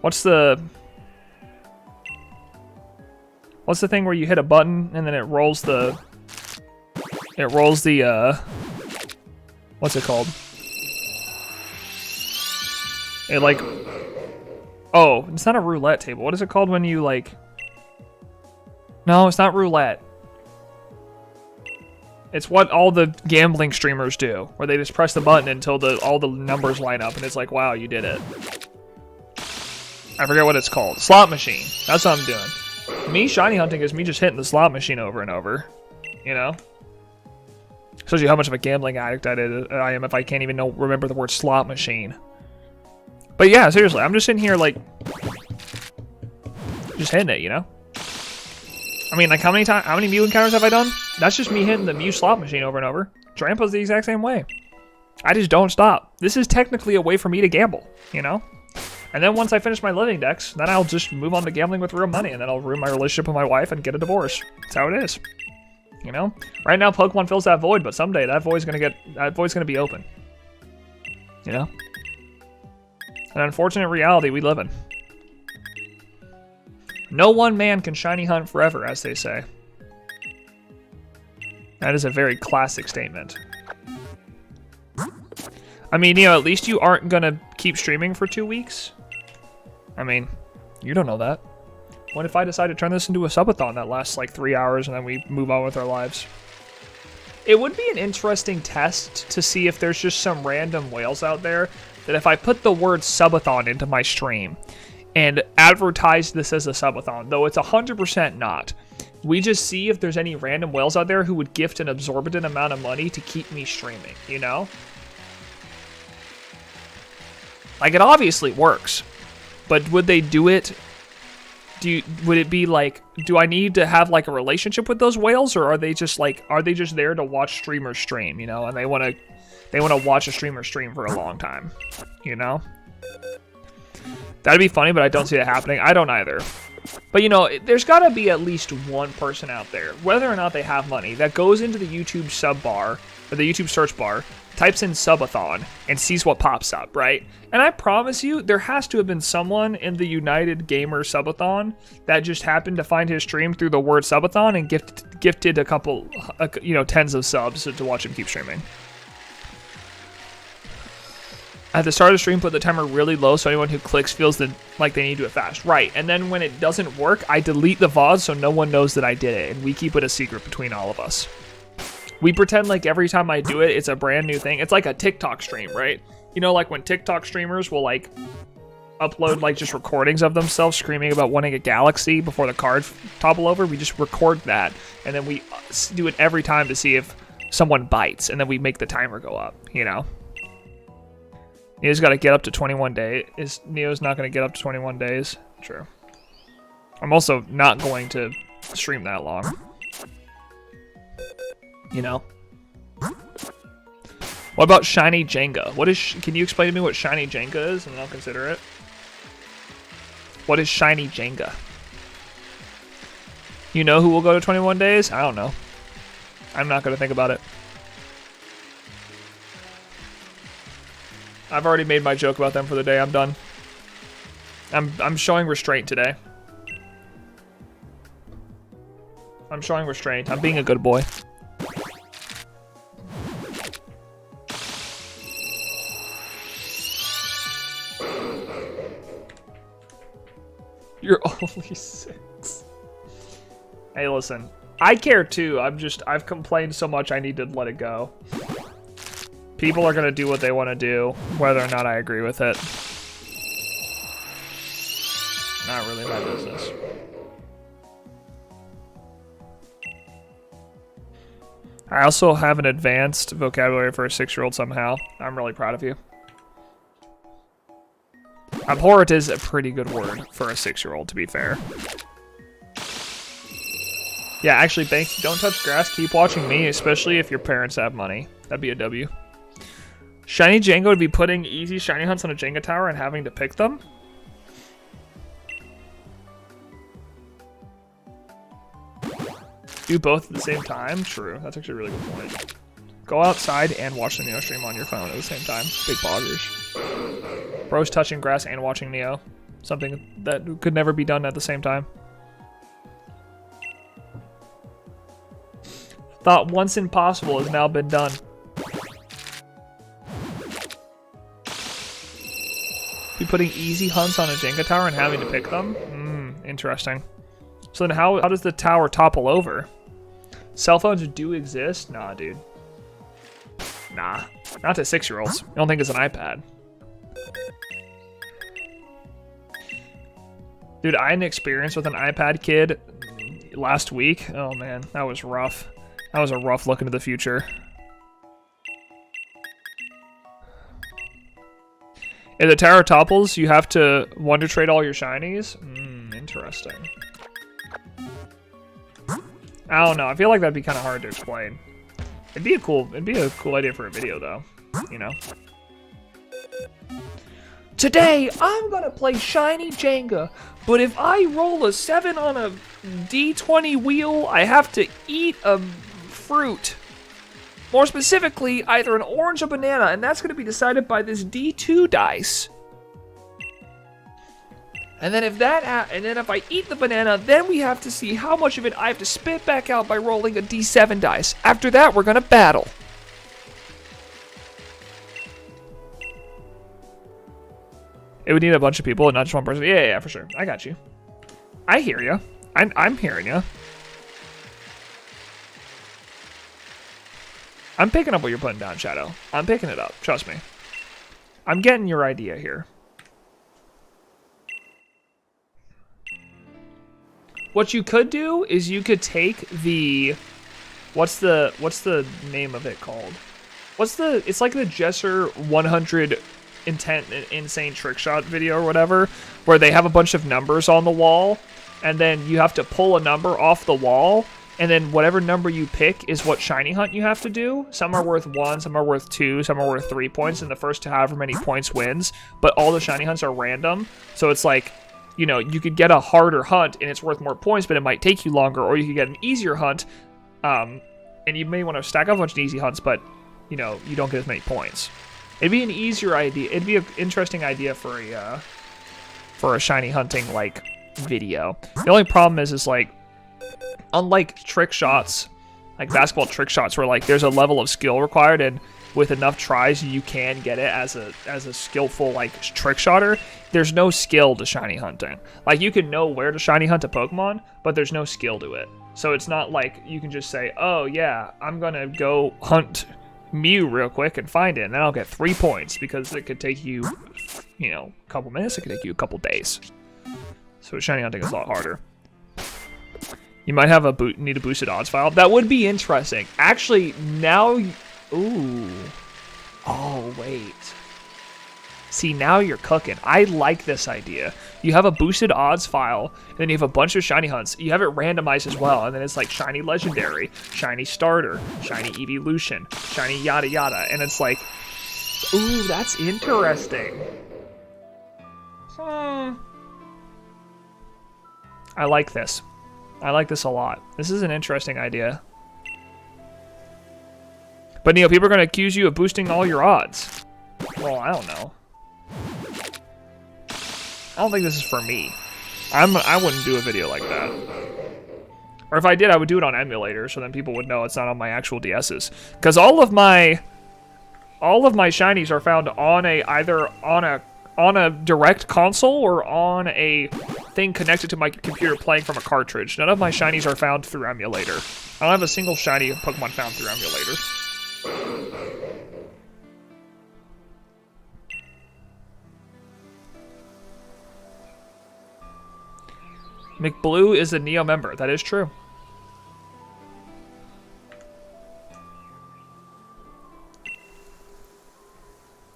What's the thing where you hit a button and then it rolls the... What's it called? It like... Oh, it's not a roulette table. What is it called when you like... No, it's not roulette. It's what all the gambling streamers do, where they just press the button until all the numbers line up, and it's like, wow, you did it. I forget what it's called. Slot machine. That's what I'm doing. Me shiny hunting is me just hitting the slot machine over and over. You know? Shows you how much of a gambling addict I am if I can't even remember the word slot machine. But yeah, seriously, I'm just sitting here like... just hitting it, you know? I mean, like, how many Mew encounters have I done? That's just me hitting the Mew slot machine over and over. Drampa's the exact same way. I just don't stop. This is technically a way for me to gamble, you know? And then once I finish my living decks, then I'll just move on to gambling with real money, and then I'll ruin my relationship with my wife and get a divorce. That's how it is. You know? Right now, Pokemon fills that void, but someday that void's gonna be open. You know? An unfortunate reality we live in. No one man can shiny hunt forever, as they say. That is a very classic statement. I mean, at least you aren't gonna keep streaming for 2 weeks. I mean, you don't know that. What if I decide to turn this into a subathon that lasts like 3 hours and then we move on with our lives? It would be an interesting test to see if there's just some random whales out there that if I put the word subathon into my stream and advertise this as a subathon, though it's 100% not, we just see if there's any random whales out there who would gift an exorbitant amount of money to keep me streaming, you know? Like, it obviously works, but would they do it? Would it be like, do I need to have like a relationship with those whales, or are they just there to watch streamers stream, you know, and they want to watch a streamer stream for a long time, you know? That'd be funny, but I don't see it happening. I don't either. But, there's got to be at least one person out there, whether or not they have money, that goes into the YouTube sub bar, or the YouTube search bar, types in subathon, and sees what pops up, right? And I promise you, there has to have been someone in the United Gamer subathon that just happened to find his stream through the word subathon and gifted a couple, tens of subs to watch him keep streaming. At the start of the stream, put the timer really low so anyone who clicks feels like they need to do it fast. Right, and then when it doesn't work, I delete the VOD so no one knows that I did it, and we keep it a secret between all of us. We pretend like every time I do it, it's a brand new thing. It's like a TikTok stream, right? Like when TikTok streamers will like upload like just recordings of themselves screaming about wanting a galaxy before the cards topple over. We just record that, and then we do it every time to see if someone bites, and then we make the timer go up, Neo's got to get up to 21 days. Neo's not going to get up to 21 days? True. I'm also not going to stream that long. What about shiny Jenga? Can you explain to me what shiny Jenga is, and then I'll consider it? What is shiny Jenga? You know who will go to 21 days? I don't know. I'm not going to think about it. I've already made my joke about them for the day. I'm done. I'm showing restraint today. I'm showing restraint. I'm being a good boy. You're only 6. Hey, listen. I care too. I've complained so much I need to let it go. People are gonna do what they want to do, whether or not I agree with it. Not really my business. I also have an advanced vocabulary for a 6-year-old somehow. I'm really proud of you. Abhorrent is a pretty good word for a 6-year-old, to be fair. Yeah, actually, Banks, don't touch grass. Keep watching me, especially if your parents have money. That'd be a W. Shiny Jenga would be putting easy shiny hunts on a Jenga tower and having to pick them? Do both at the same time? True. That's actually a really good point. Go outside and watch the Neo stream on your phone at the same time. Big poggers. Bros touching grass and watching Neo. Something that could never be done at the same time. Thought once impossible has now been done. Be putting easy hunts on a Jenga tower and having to pick them? Interesting. So then how does the tower topple over? Cell phones do exist? Nah, dude. Nah. Not to 6-year-olds. I don't think it's an iPad. Dude, I had an experience with an iPad kid last week. Oh man, that was rough. That was a rough look into the future. If the tower topples, you have to Wonder Trade all your shinies? Interesting. I don't know. I feel like that'd be kind of hard to explain. It'd be a cool idea for a video, though. Today, I'm gonna play Shiny Jenga, but if I roll a 7 on a D20 wheel, I have to eat a fruit. More specifically, either an orange or banana, and that's gonna be decided by this D2 dice. And then if I eat the banana, then we have to see how much of it I have to spit back out by rolling a D7 dice. After that, we're gonna battle. It would need a bunch of people and not just one person. Yeah, for sure. I got you. I hear you. I'm hearing you. I'm picking up what you're putting down, Shadow. I'm picking it up. Trust me. I'm getting your idea here. What you could do is you could take the... What's the name of it called? It's like the Jesser 100 insane trick shot video or whatever, where they have a bunch of numbers on the wall, and then you have to pull a number off the wall, and then whatever number you pick is what shiny hunt you have to do. Some are worth 1, some are worth 2, some are worth 3 points, and the first to however many points wins. But all the shiny hunts are random, so it's like, you know, you could get a harder hunt and it's worth more points, but it might take you longer, or you could get an easier hunt, and you may want to stack up a bunch of easy hunts, but, you know, you don't get as many points. It'd be an easier idea. It'd be an interesting idea for a shiny hunting, like, video. The only problem is like, unlike trick shots, like basketball trick shots, where like there's a level of skill required, and with enough tries you can get it as a skillful like trick shotter. There's no skill to shiny hunting. Like, you can know where to shiny hunt a Pokemon, but there's no skill to it. So it's not like you can just say, oh yeah, I'm gonna go hunt Mew real quick and find it, and then I'll get 3 points, because it could take you, you know, a couple minutes. It could take you a couple days. So shiny hunting is a lot harder. You might have need a boosted odds file. That would be interesting. Actually, now... Ooh. Oh, wait. See, now you're cooking. I like this idea. You have a boosted odds file, and then you have a bunch of shiny hunts. You have it randomized as well, and then it's like shiny legendary, shiny starter, shiny evolution, shiny yada yada, and it's like, ooh, that's interesting. I like this. I like this a lot. This is an interesting idea. But, Neo, people are going to accuse you of boosting all your odds. Well, I don't know. I don't think this is for me. I wouldn't do a video like that. Or if I did, I would do it on emulator, so then people would know it's not on my actual DSs. Because all of my shinies are found on either on a direct console or on a thing connected to my computer playing from a cartridge. None of my shinies are found through emulator. I don't have a single shiny Pokemon found through emulator. McBlue is a Neo member. That is true.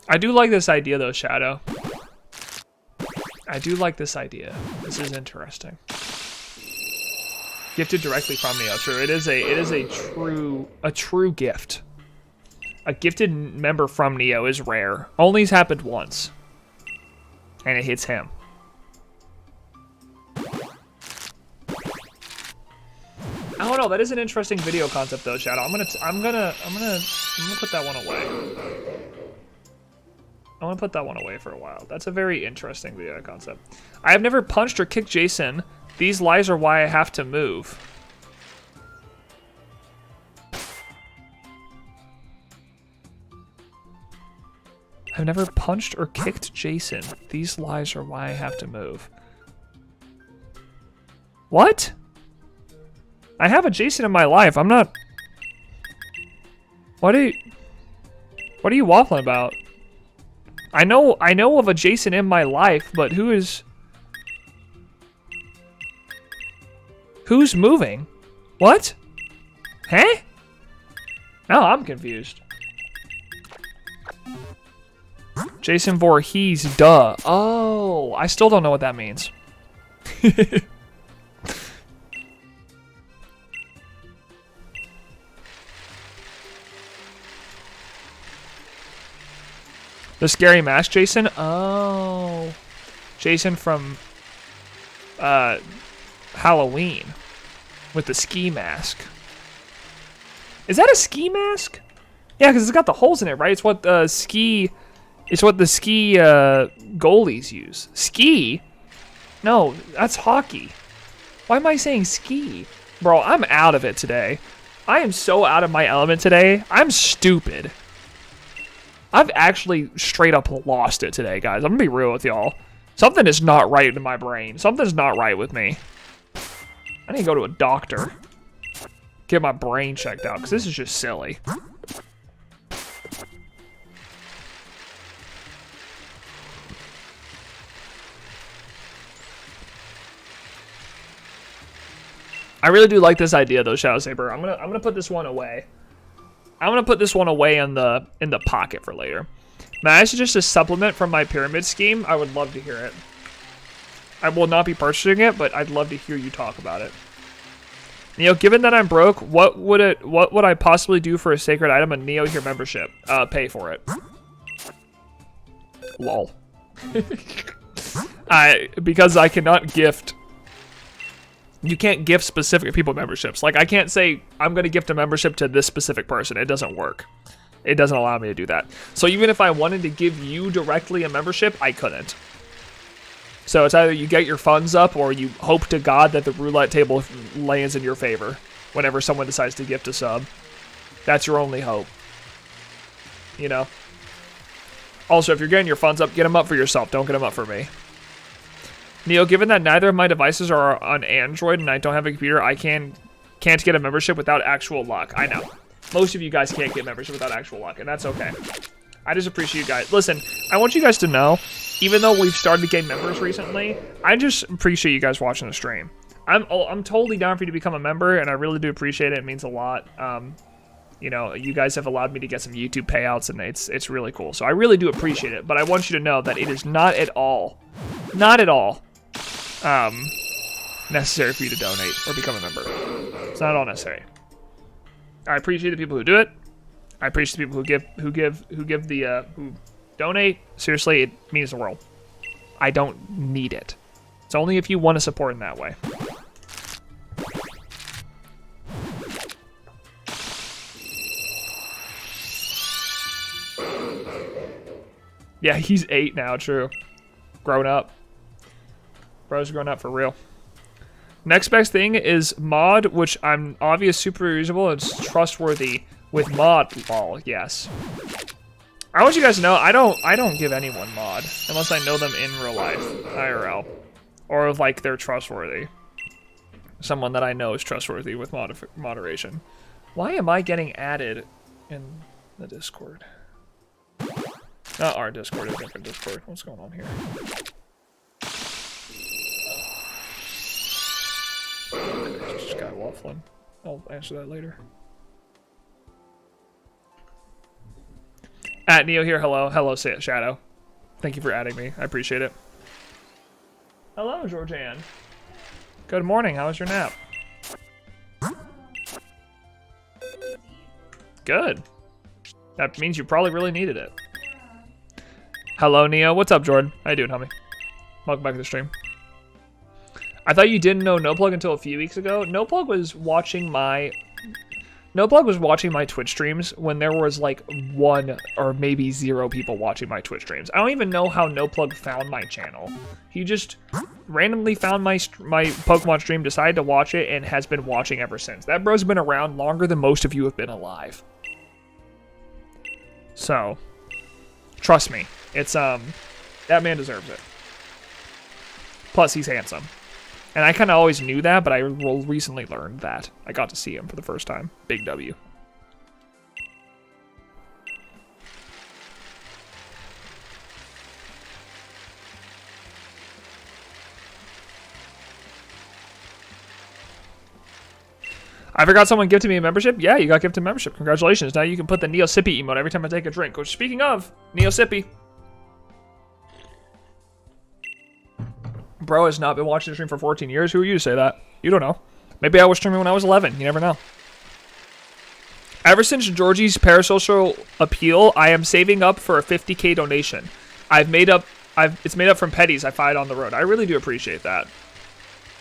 I do like this idea though, Shadow. I do like this idea. This is interesting. Gifted directly from Neo. True. It is a true gift. A gifted member from Neo is rare. Only's happened once. And it hits him. I don't know. That is an interesting video concept though, Shadow. I'm gonna put that one away. I want to put that one away for a while. That's a very interesting video concept. I have never punched or kicked Jason. These lies are why I have to move. I've never punched or kicked Jason. These lies are why I have to move. What? I have a Jason in my life. I'm not... What are you waffling about? I know of a Jason in my life, but who's moving? What? Huh? Now I'm confused. Jason Voorhees, duh. Oh, I still don't know what that means. The scary mask Jason? Oh. Jason from Halloween with the ski mask. Is that a ski mask? Yeah, because it's got the holes in it, right? It's what the ski goalies use. Ski? No, that's hockey. Why am I saying ski? Bro, I'm out of it today. I am so out of my element today. I'm stupid. I've actually straight up lost it today, guys. I'm gonna be real with y'all. Something is not right in my brain. Something's not right with me. I need to go to a doctor. Get my brain checked out, because this is just silly. I really do like this idea though, Shadow Saber. I'm gonna put this one away. I'm gonna put this one away in the pocket for later. Now, I suggest a supplement from my pyramid scheme. I would love to hear it. I will not be purchasing it, but I'd love to hear you talk about it. Given that I'm broke, what would I possibly do for a sacred item, a NeoHere membership? Pay for it. Lol. Because I cannot gift. You can't gift specific people memberships. Like, I can't say, I'm going to gift a membership to this specific person. It doesn't work. It doesn't allow me to do that. So even if I wanted to give you directly a membership, I couldn't. So it's either you get your funds up or you hope to God that the roulette table lands in your favor whenever someone decides to gift a sub. That's your only hope. You know? Also, if you're getting your funds up, get them up for yourself. Don't get them up for me. Neo, given that neither of my devices are on Android and I don't have a computer, I can't get a membership without actual luck. I know. Most of you guys can't get membership without actual luck, and that's okay. I just appreciate you guys. Listen, I want you guys to know, even though we've started to gain members recently, I just appreciate you guys watching the stream. I'm totally down for you to become a member, and I really do appreciate it. It means a lot. You know, you guys have allowed me to get some YouTube payouts, and it's really cool. So I really do appreciate it, but I want you to know that it is not at all necessary for you to donate or become a member. It's not at all necessary. I appreciate the people who do it. I appreciate the people who donate. Seriously, it means the world. I don't need it. It's only if you want to support in that way. Yeah, he's 8 now, true. Grown up. Bro's grown up for real. Next best thing is mod, which I'm obvious super reusable and it's trustworthy with mod. Lol, yes. I want you guys to know I don't give anyone mod unless I know them in real life, IRL, or if like they're trustworthy. Someone that I know is trustworthy with moderation. Why am I getting added in the Discord? Not our Discord, a different Discord. What's going on here? Just got waffling. I'll answer that later. At NeoHere, hello. Hello, Shadow. Thank you for adding me. I appreciate it. Hello, Georgianne. Good morning. How was your nap? Good. That means you probably really needed it. Hello, Neo. What's up, Jordan? How you doing, homie? Welcome back to the stream. I thought you didn't know NoPlug until a few weeks ago. NoPlug was watching my Twitch streams when there was like 1 or maybe 0 people watching my Twitch streams. I don't even know how NoPlug found my channel. He just randomly found my Pokemon stream, decided to watch it, and has been watching ever since. That bro's been around longer than most of you have been alive. So, trust me, it's that man deserves it. Plus, he's handsome. And I kind of always knew that, but I recently learned that. I got to see him for the first time. Big W. I forgot someone gifted me a membership. Yeah, you got gifted membership. Congratulations. Now you can put the Neo Sippy emote every time I take a drink. Which, speaking of, Neo Sippy. Bro has not been watching the stream for 14 years. Who are you to say that? You don't know. Maybe I was streaming when I was 11. You never know. Ever since Georgie's parasocial appeal, I am saving up for a 50K donation. It's made up from petties I find on the road. I really do appreciate that.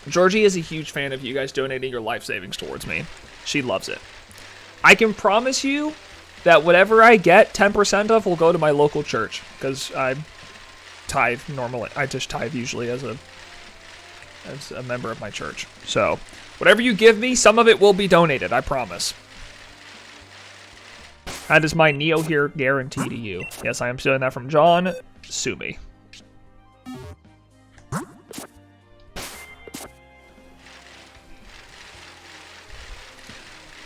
Georgie is a huge fan of you guys donating your life savings towards me. She loves it. I can promise you that whatever I get, 10% of will go to my local church. Because I tithe normally. I just tithe usually as a as a member of my church. So whatever you give me, some of it will be donated, I promise. That is my NeoHere guarantee to you. Yes, I am stealing that from John. Sue me.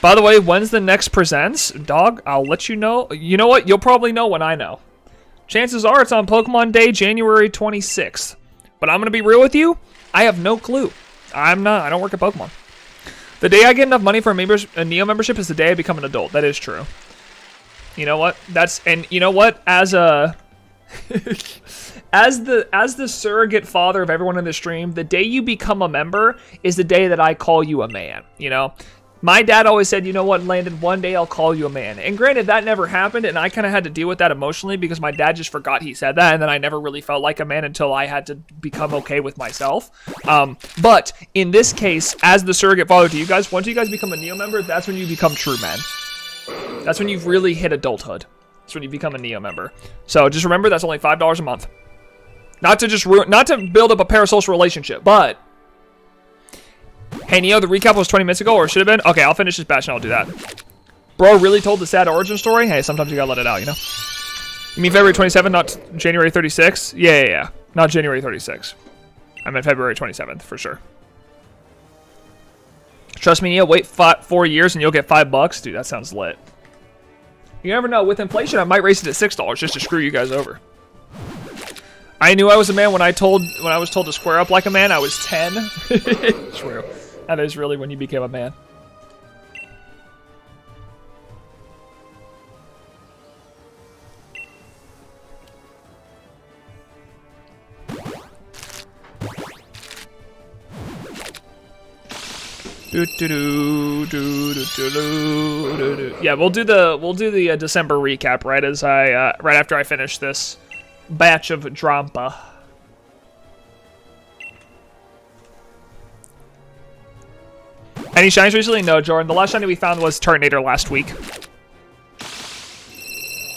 By the way, when's the next presents? Dog, I'll let you know. You know what? You'll probably know when I know. Chances are it's on Pokemon Day, January 26th. But I'm going to be real with you. I have no clue. I don't work at Pokemon. The day I get enough money for a Neo membership is the day I become an adult. That is true. You know what? And you know what? As a as the surrogate father of everyone in the stream, the day you become a member is the day that I call you a man, you know? My dad always said, you know what, Landon, one day I'll call you a man. And granted, that never happened, and I kind of had to deal with that emotionally because my dad just forgot he said that, and then I never really felt like a man until I had to become okay with myself. But in this case, as the surrogate father to you guys, once you guys become a Neo member, that's when you become true men. That's when you've really hit adulthood. That's when you become a Neo member. So just remember, that's only $5 a month. Not to build up a parasocial relationship, but... Hey, Neo, the recap was 20 minutes ago, or should have been? Okay, I'll finish this batch and I'll do that. Bro really told the sad origin story? Hey, sometimes you gotta let it out, you know? You mean February 27th, not January 36th? Yeah. Not January 36th. I meant February 27th, for sure. Trust me, Neo, wait 4 years and you'll get $5. Dude, that sounds lit. You never know. With inflation, I might raise it to $6 just to screw you guys over. I knew I was a man when I was told to square up like a man. I was 10. True. That is really when you became a man. Yeah, we'll do the December recap right after I finish this batch of Drampa. Any shinies recently? No, Jordan. The last shiny we found was Turtonator last week,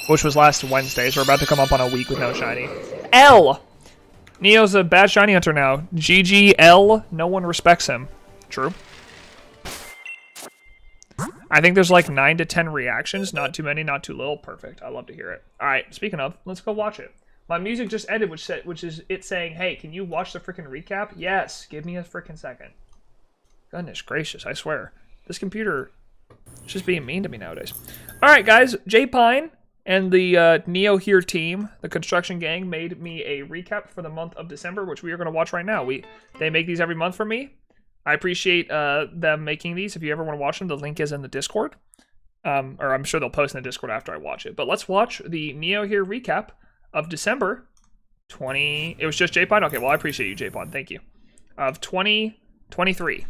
which was last Wednesday, so we're about to come up on a week with no shiny. L! Neo's a bad shiny hunter now. GGL, no one respects him. True. I think there's like 9 to 10 reactions. Not too many, not too little. Perfect. I love to hear it. All right, speaking of, let's go watch it. My music just ended, which is it saying, hey, can you watch the freaking recap? Yes, give me a freaking second. Goodness gracious, I swear. This computer is just being mean to me nowadays. All right, guys. J Pine and the NeoHere team, the construction gang, made me a recap for the month of December, which we are going to watch right now. They make these every month for me. I appreciate them making these. If you ever want to watch them, the link is in the Discord. Or I'm sure they'll post in the Discord after I watch it. But let's watch the NeoHere recap of December 20... It was just J Pine? Okay, well, I appreciate you, J Pine. Thank you. Of 2023.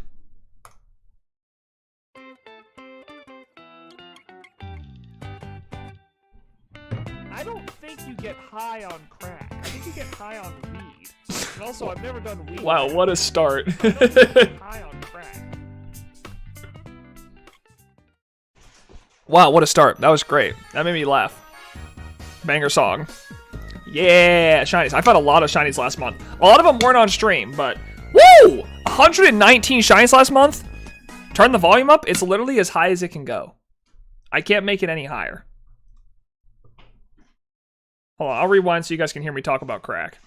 I don't think you get high on crack. I think you get high on weed. And also, I've never done weed. Wow, what a start. High on crack. Wow, what a start. That was great. That made me laugh. Banger song. Yeah, shinies. I found a lot of shinies last month. A lot of them weren't on stream, but... Woo! 119 shinies last month? Turn the volume up. It's literally as high as it can go. I can't make it any higher. Hold on, I'll rewind so you guys can hear me talk about crack.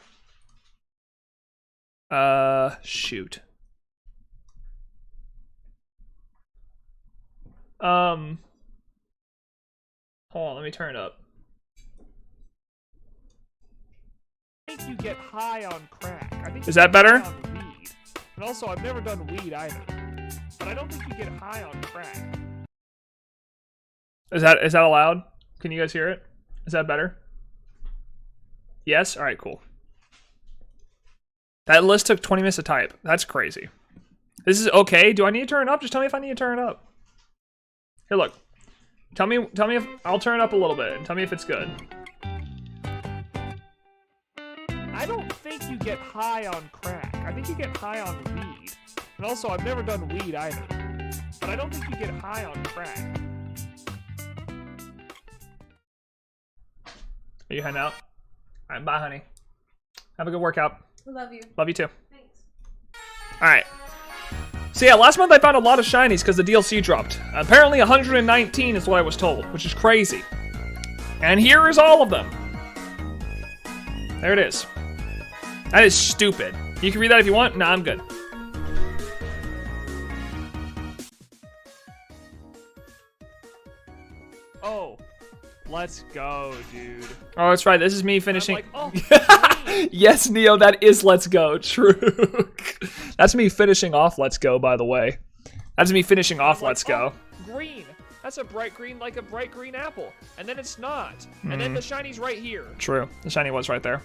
Shoot. Hold on, let me turn it up. I think you get high on crack. I think is that better? Weed. And also, I've never done weed either. But I don't think you get high on crack. Is that allowed? Can you guys hear it? Is that better? Yes? Alright, cool. That list took 20 minutes to type. That's crazy. This is okay. Do I need to turn it up? Just tell me if I need to turn it up. Here, look. Tell me if... I'll turn it up a little bit and tell me if it's good. I don't think you get high on crack. I think you get high on weed. And also, I've never done weed either. But I don't think you get high on crack. Are you heading out? Alright, bye, honey. Have a good workout. I love you. Love you too. Thanks. Alright. So yeah, last month I found a lot of shinies because the DLC dropped. Apparently 119 is what I was told, which is crazy. And here is all of them. There it is. That is stupid. You can read that if you want. Nah, I'm good. Oh, let's go, dude. Oh, that's right. This is me finishing. Like, oh, yes, Neo, that is let's go. True. That's me finishing off let's go, by the way. That's me finishing off let's go. Green. That's a bright green, like a bright green apple. And then it's not. And then the shiny's right here. True. The shiny was right there.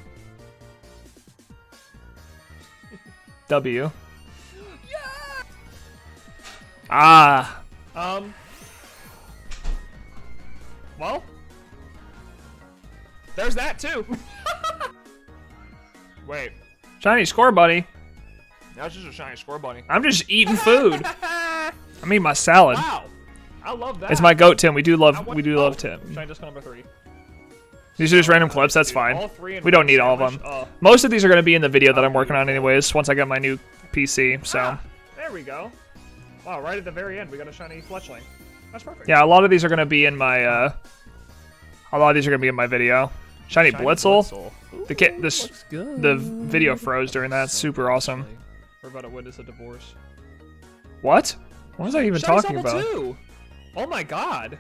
W. Yeah! Ah. Well. There's that too. Wait. Shiny score bunny. That's just a shiny score bunny. I'm just eating food. I'm eating my salad. Wow. I love that. It's my goat, Tim. We do love Tim. Shiny disco number 3. These are just random clips. That's fine. We don't need all of them. Most of these are going to be in the video that I'm working on anyways, once I get my new PC, so. There we go. Wow, right at the very end, we got a shiny fletchling. That's perfect. Yeah, a lot of these are going to be in my, video. Shiny Blitzel. Ooh, the video froze during that. Super awesome. We're about to witness a divorce. What? What was I even talking about? Oh my god.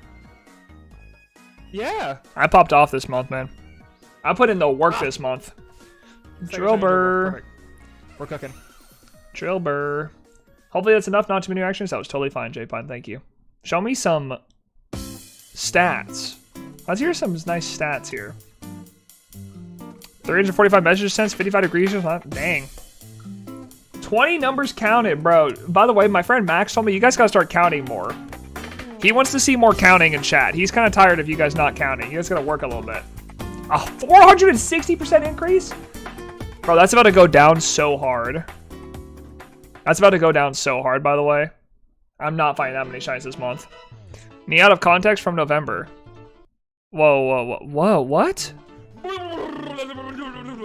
Yeah. I popped off this month, man. I put in the work this month. Drillbur. We're cooking. Drillbur. Hopefully that's enough. Not too many actions. That was totally fine, J-Pine. Thank you. Show me some stats. Let's hear some nice stats here. 345 messages sent, 55 degrees. Dang. 20 numbers counted, bro. By the way, my friend Max told me you guys gotta start counting more. He wants to see more counting in chat. He's kind of tired of you guys not counting. You guys gotta work a little bit. A 460% increase? Bro, that's about to go down so hard. That's about to go down so hard, by the way. I'm not finding that many shinies this month. Me out of context from November. Whoa, what?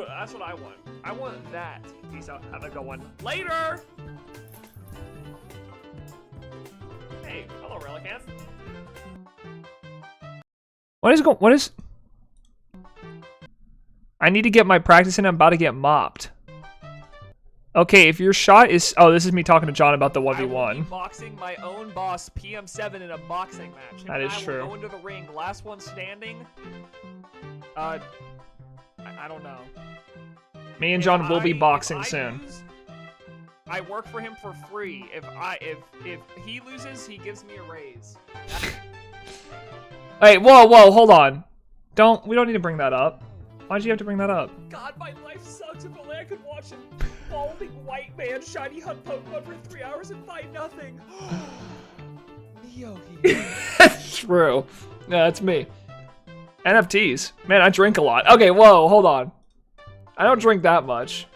That's what I want. I want that. Peace out. Have a good one. Later! Hey, hello, Relicanth. What is... I need to get my practice in. I'm about to get mopped. Okay, if your shot is... Oh, this is me talking to John about the 1v1. I will be boxing my own boss, PM7, in a boxing match. That is true. I will go into the ring. Last one standing. I don't know. Me and John will be boxing soon. I work for him for free. If he loses, he gives me a raise. Hey, whoa, hold on. We don't need to bring that up. Why'd you have to bring that up? God, my life sucks. If only I could watch a balding white man shiny hunt Pokemon for 3 hours and find nothing. NeoHere. True. Yeah, that's me. NFTs. Man, I drink a lot. Okay, whoa, hold on. I don't drink that much.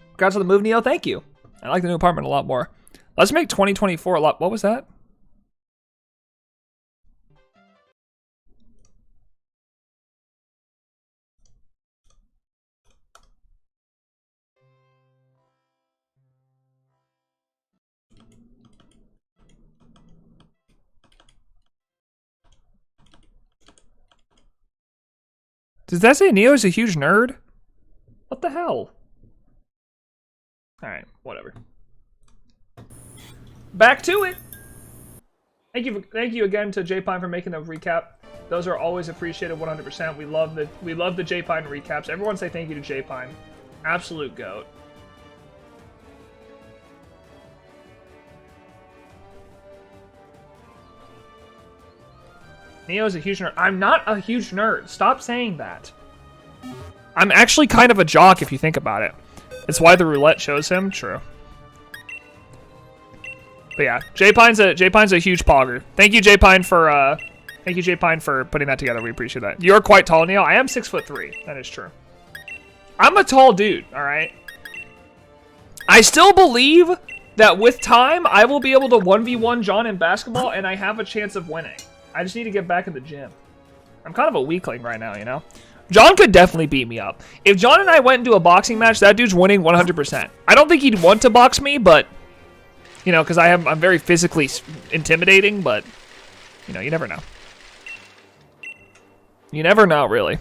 Congrats on the move, Neo. Thank you. I like the new apartment a lot more. Let's make 2024 a lot. What was that? Does that say Neo is a huge nerd? What the hell? Alright, whatever. Back to it! Thank you again to J-Pine for making the recap. Those are always appreciated 100%. We love the J-Pine recaps. Everyone say thank you to J-Pine. Absolute GOAT. Neo's a huge nerd. I'm not a huge nerd. Stop saying that. I'm actually kind of a jock if you think about it. It's why the roulette shows him. True. But yeah, J-Pine's a huge pogger. Thank you, J-Pine, for putting that together. We appreciate that. You're quite tall, Neo. I am 6'3". That is true. I'm a tall dude. All right. I still believe that with time I will be able to 1v1 John in basketball, and I have a chance of winning. I just need to get back in the gym. I'm kind of a weakling right now, you know? John could definitely beat me up. If John and I went into a boxing match, that dude's winning 100%. I don't think he'd want to box me, but, you know, because I'm very physically intimidating, but, you know, you never know. You never know, really.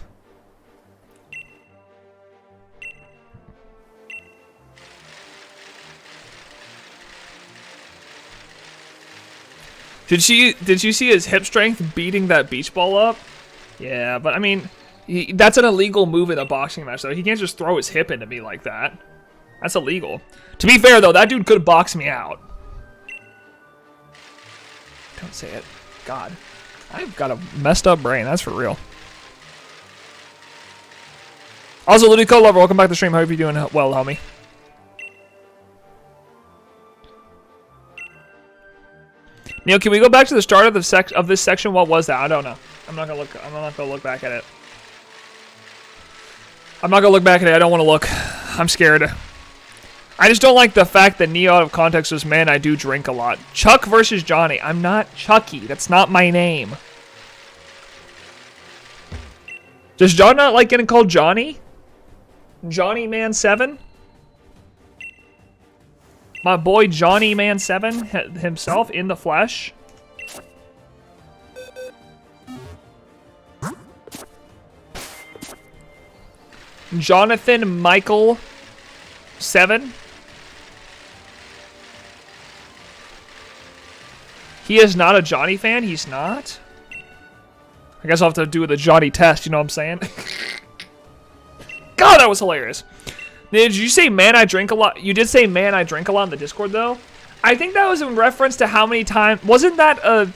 Did you see his hip strength beating that beach ball up? Yeah, but I mean, that's an illegal move in a boxing match, though. He can't just throw his hip into me like that. That's illegal. To be fair, though, that dude could box me out. Don't say it. God. I've got a messed up brain, that's for real. Also, Ludico Lover, welcome back to the stream. Hope you're doing well, homie. Neil, can we go back to the start of the this section? What was that? I don't know. I'm not gonna look back at it. I'm not gonna look back at it. I don't want to look. I'm scared. I just don't like the fact that Neo out of context was, man, I do drink a lot. Chuck versus Johnny. I'm not Chucky. That's not my name. Does John not like getting called Johnny? Johnny Man 7? My boy Johnny Man 7 himself in the flesh. Jonathan Michael 7. He is not a Johnny fan? He's not? I guess I'll have to do the Johnny test, you know what I'm saying? God, that was hilarious. Did you say, man, I drink a lot? You did say, man, I drink a lot in the Discord, though? I think that was in reference to how many times... Wasn't that a...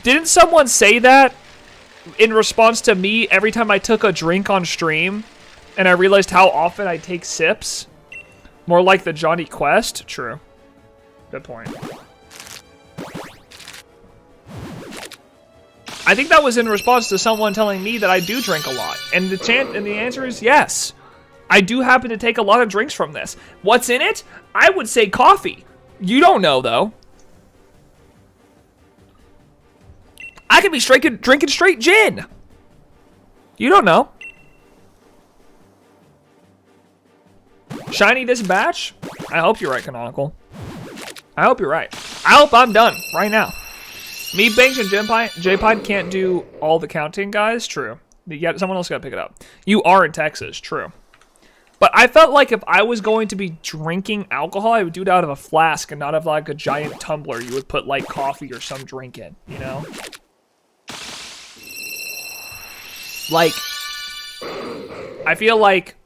Didn't someone say that in response to me every time I took a drink on stream and I realized how often I take sips? More like the Johnny Quest? True. Good point. I think that was in response to someone telling me that I do drink a lot. And the answer is yes. I do happen to take a lot of drinks from this. What's in it? I would say coffee. You don't know, though. I could be drinking straight gin. You don't know. Shiny this batch? I hope you're right, Canonical. I hope you're right. I hope I'm done right now. Me, Banks, and J-Pod can't do all the counting, guys. True. Someone else got to pick it up. You are in Texas. True. But I felt like if I was going to be drinking alcohol, I would do it out of a flask and not of like a giant tumbler you would put like coffee or some drink in, you know? Like, I feel like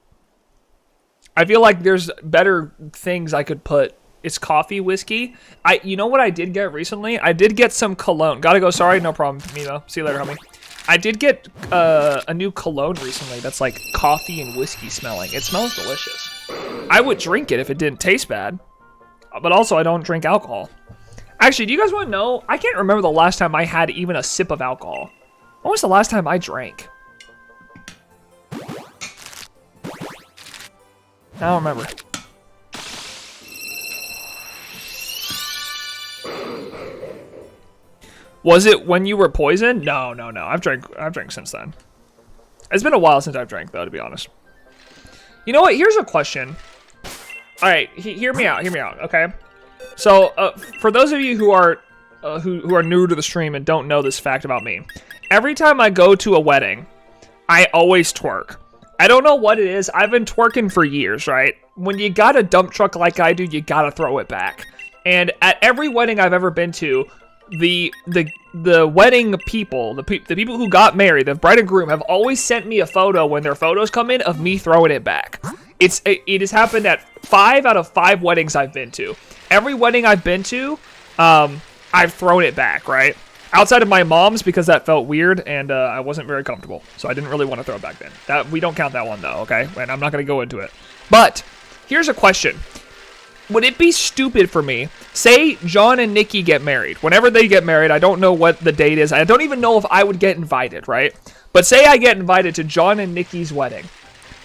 there's better things I could put. It's coffee, whiskey. You know what I did get recently? I did get some cologne. Gotta go, sorry, no problem, Mimo. See you later, homie. I did get a new cologne recently that's like coffee and whiskey smelling. It smells delicious. I would drink it if it didn't taste bad. But also, I don't drink alcohol. Actually, do you guys want to know? I can't remember the last time I had even a sip of alcohol. When was the last time I drank? I don't remember. Was it when you were poisoned? No. I've drank since then. It's been a while since I've drank, though, to be honest. You know what? Here's a question. All right, hear me out. Okay. So, for those of you who are new to the stream and don't know this fact about me, every time I go to a wedding, I always twerk. I don't know what it is. I've been twerking for years, right? When you got a dump truck like I do, you gotta throw it back. And at every wedding I've ever been to, the wedding people, the people who got married, the bride and groom, have always sent me a photo when their photos come in of me throwing it back. It has happened at 5 out of 5 weddings I've been to. Every wedding I've been to, I've thrown it back, right? Outside of my mom's, because that felt weird and I wasn't very comfortable, so I didn't really want to throw it back then. We don't count that one though, okay? And I'm not going to go into it. But here's a question. Would it be stupid for me, say John and Nikki get married. Whenever they get married, I don't know what the date is. I don't even know if I would get invited, right? But say I get invited to John and Nikki's wedding.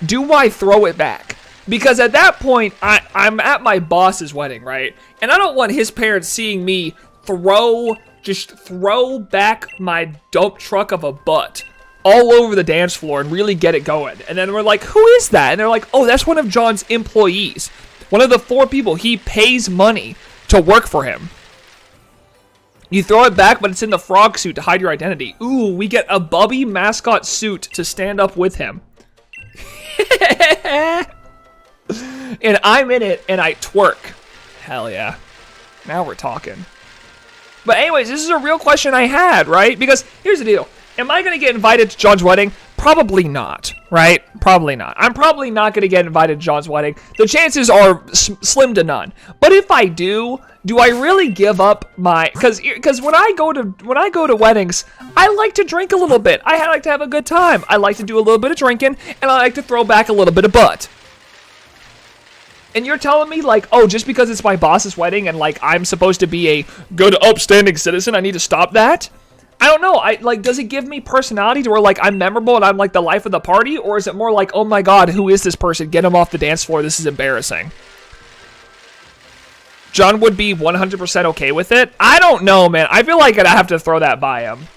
Do I throw it back? Because at that point, I'm at my boss's wedding, right? And I don't want his parents seeing me just throw back my dump truck of a butt all over the dance floor and really get it going. And then we're like, who is that? And they're like, oh, that's one of John's employees. One of the 4 people he pays money to work for him. You throw it back, but it's in the frog suit to hide your identity. Ooh, we get a Bubby mascot suit to stand up with him. And I'm in it, and I twerk. Hell yeah. Now we're talking. But anyways, this is a real question I had, right? Because here's the deal. Am I going to get invited to John's wedding? Probably not, right? Probably not. I'm probably not going to get invited to John's wedding. The chances are slim to none. But if I do I really give up my... Because when I go to weddings, I like to drink a little bit. I like to have a good time. I like to do a little bit of drinking, and I like to throw back a little bit of butt. And you're telling me, like, oh, just because it's my boss's wedding and, like, I'm supposed to be a good, upstanding citizen, I need to stop that? I don't know. Does it give me personality to where, like, I'm memorable and I'm, like, the life of the party? Or is it more like, oh, my God, who is this person? Get him off the dance floor. This is embarrassing. John would be 100% okay with it. I don't know, man. I feel like I'd have to throw that by him.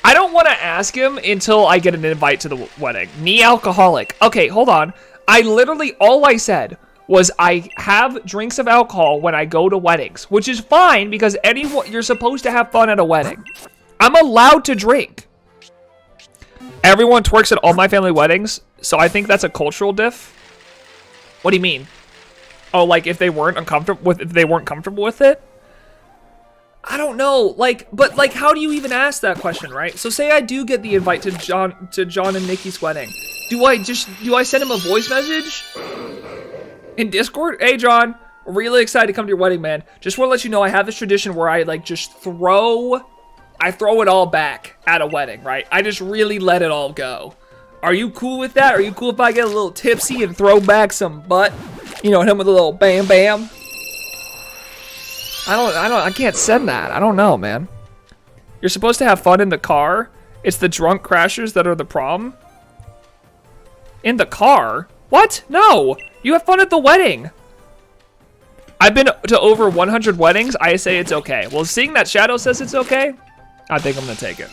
I don't want to ask him until I get an invite to the wedding. Alcoholic. Okay, hold on. All I said was I have drinks of alcohol when I go to weddings, which is fine because you're supposed to have fun at a wedding. I'm allowed to drink. Everyone twerks at all my family weddings, so I think that's a cultural diff. What do you mean? Oh, like if they weren't comfortable with it? I don't know. But how do you even ask that question, right? So say I do get the invite to John and Nikki's wedding. Do I send him a voice message in Discord? Hey, John, really excited to come to your wedding, man. Just want to let you know I have this tradition where I just throw it all back at a wedding, right? I just really let it all go. Are you cool with that? Are you cool if I get a little tipsy and throw back some butt? You know, hit him with a little bam bam. I can't send that. I don't know, man. You're supposed to have fun in the car. It's the drunk crashers that are the problem. In the car? What? No. You have fun at the wedding. I've been to over 100 weddings. I say it's okay. Well, seeing that Shadow says it's okay, I think I'm going to take it.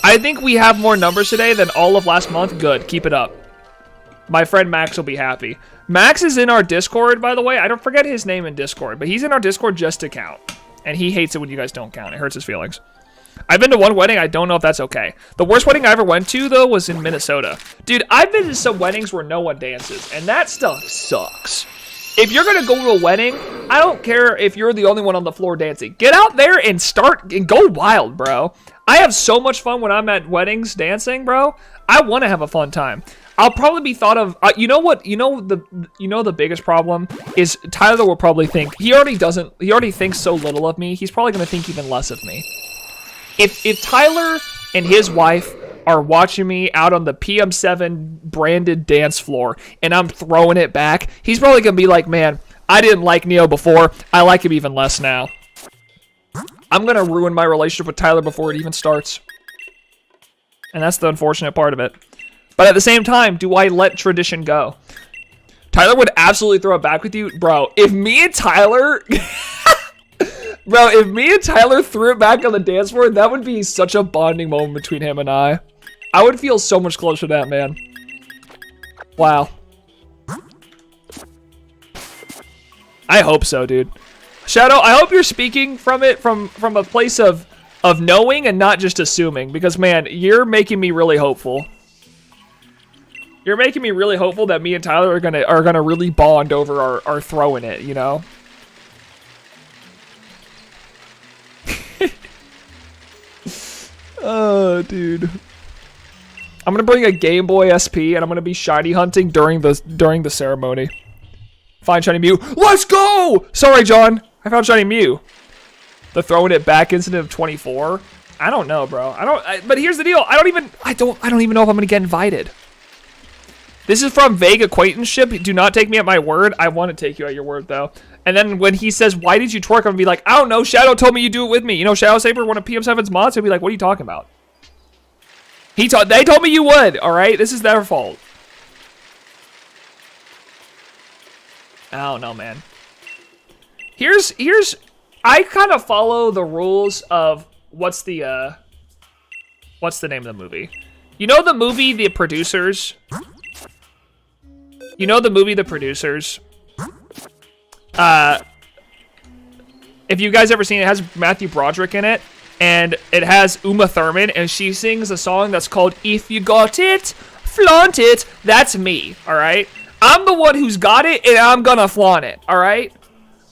I think we have more numbers today than all of last month. Good. Keep it up. My friend Max will be happy. Max is in our Discord, by the way. I don't forget his name in Discord, but he's in our Discord just to count. And he hates it when you guys don't count. It hurts his feelings. I've been to one wedding. I don't know if that's okay. The worst wedding I ever went to, though, was in Minnesota. Dude, I've been to some weddings where no one dances, and that stuff sucks. If you're going to go to a wedding, I don't care if you're the only one on the floor dancing. Get out there and go wild, bro. I have so much fun when I'm at weddings dancing, bro. I want to have a fun time. I'll probably be thought of, you know what, the biggest problem is Tyler will probably think, he already thinks so little of me, he's probably going to think even less of me. If Tyler and his wife are watching me out on the PM7 branded dance floor and I'm throwing it back, he's probably going to be like, man, I didn't like Neo before, I like him even less now. I'm going to ruin my relationship with Tyler before it even starts. And that's the unfortunate part of it. But at the same time, do I let tradition go? Tyler would absolutely throw it back with you. Bro, if me and Tyler... threw it back on the dance floor, that would be such a bonding moment between him and I. I would feel so much closer to that, man. Wow. I hope so, dude. Shadow, I hope you're speaking from it from a place of knowing and not just assuming. Because, man, you're making me really hopeful. You're making me really hopeful that me and Tyler are gonna really bond over our throwing it, you know? Oh, dude. I'm gonna bring a Game Boy SP and I'm gonna be shiny hunting during the ceremony. Find shiny Mew. Let's go! Sorry, John. I found shiny Mew. The throwing it back incident of 24. I don't know, bro. But here's the deal. I don't even know if I'm gonna get invited. This is from vague acquaintanceship. Do not take me at my word. I want to take you at your word, though. And then when he says, why did you twerk? I'm going to be like, I don't know. Shadow told me you do it with me. You know, Shadow Saber, one of PM7's mods, he'll be like, what are you talking about? They told me you would, all right? This is their fault. I don't know, man. I kind of follow the rules of what's the name of the movie? You know the movie The Producers? You know the movie The Producers? If you guys ever seen it, it has Matthew Broderick in it, and it has Uma Thurman, and she sings a song that's called If You Got It, Flaunt It. That's me, all right? I'm the one who's got it, and I'm gonna flaunt it, all right?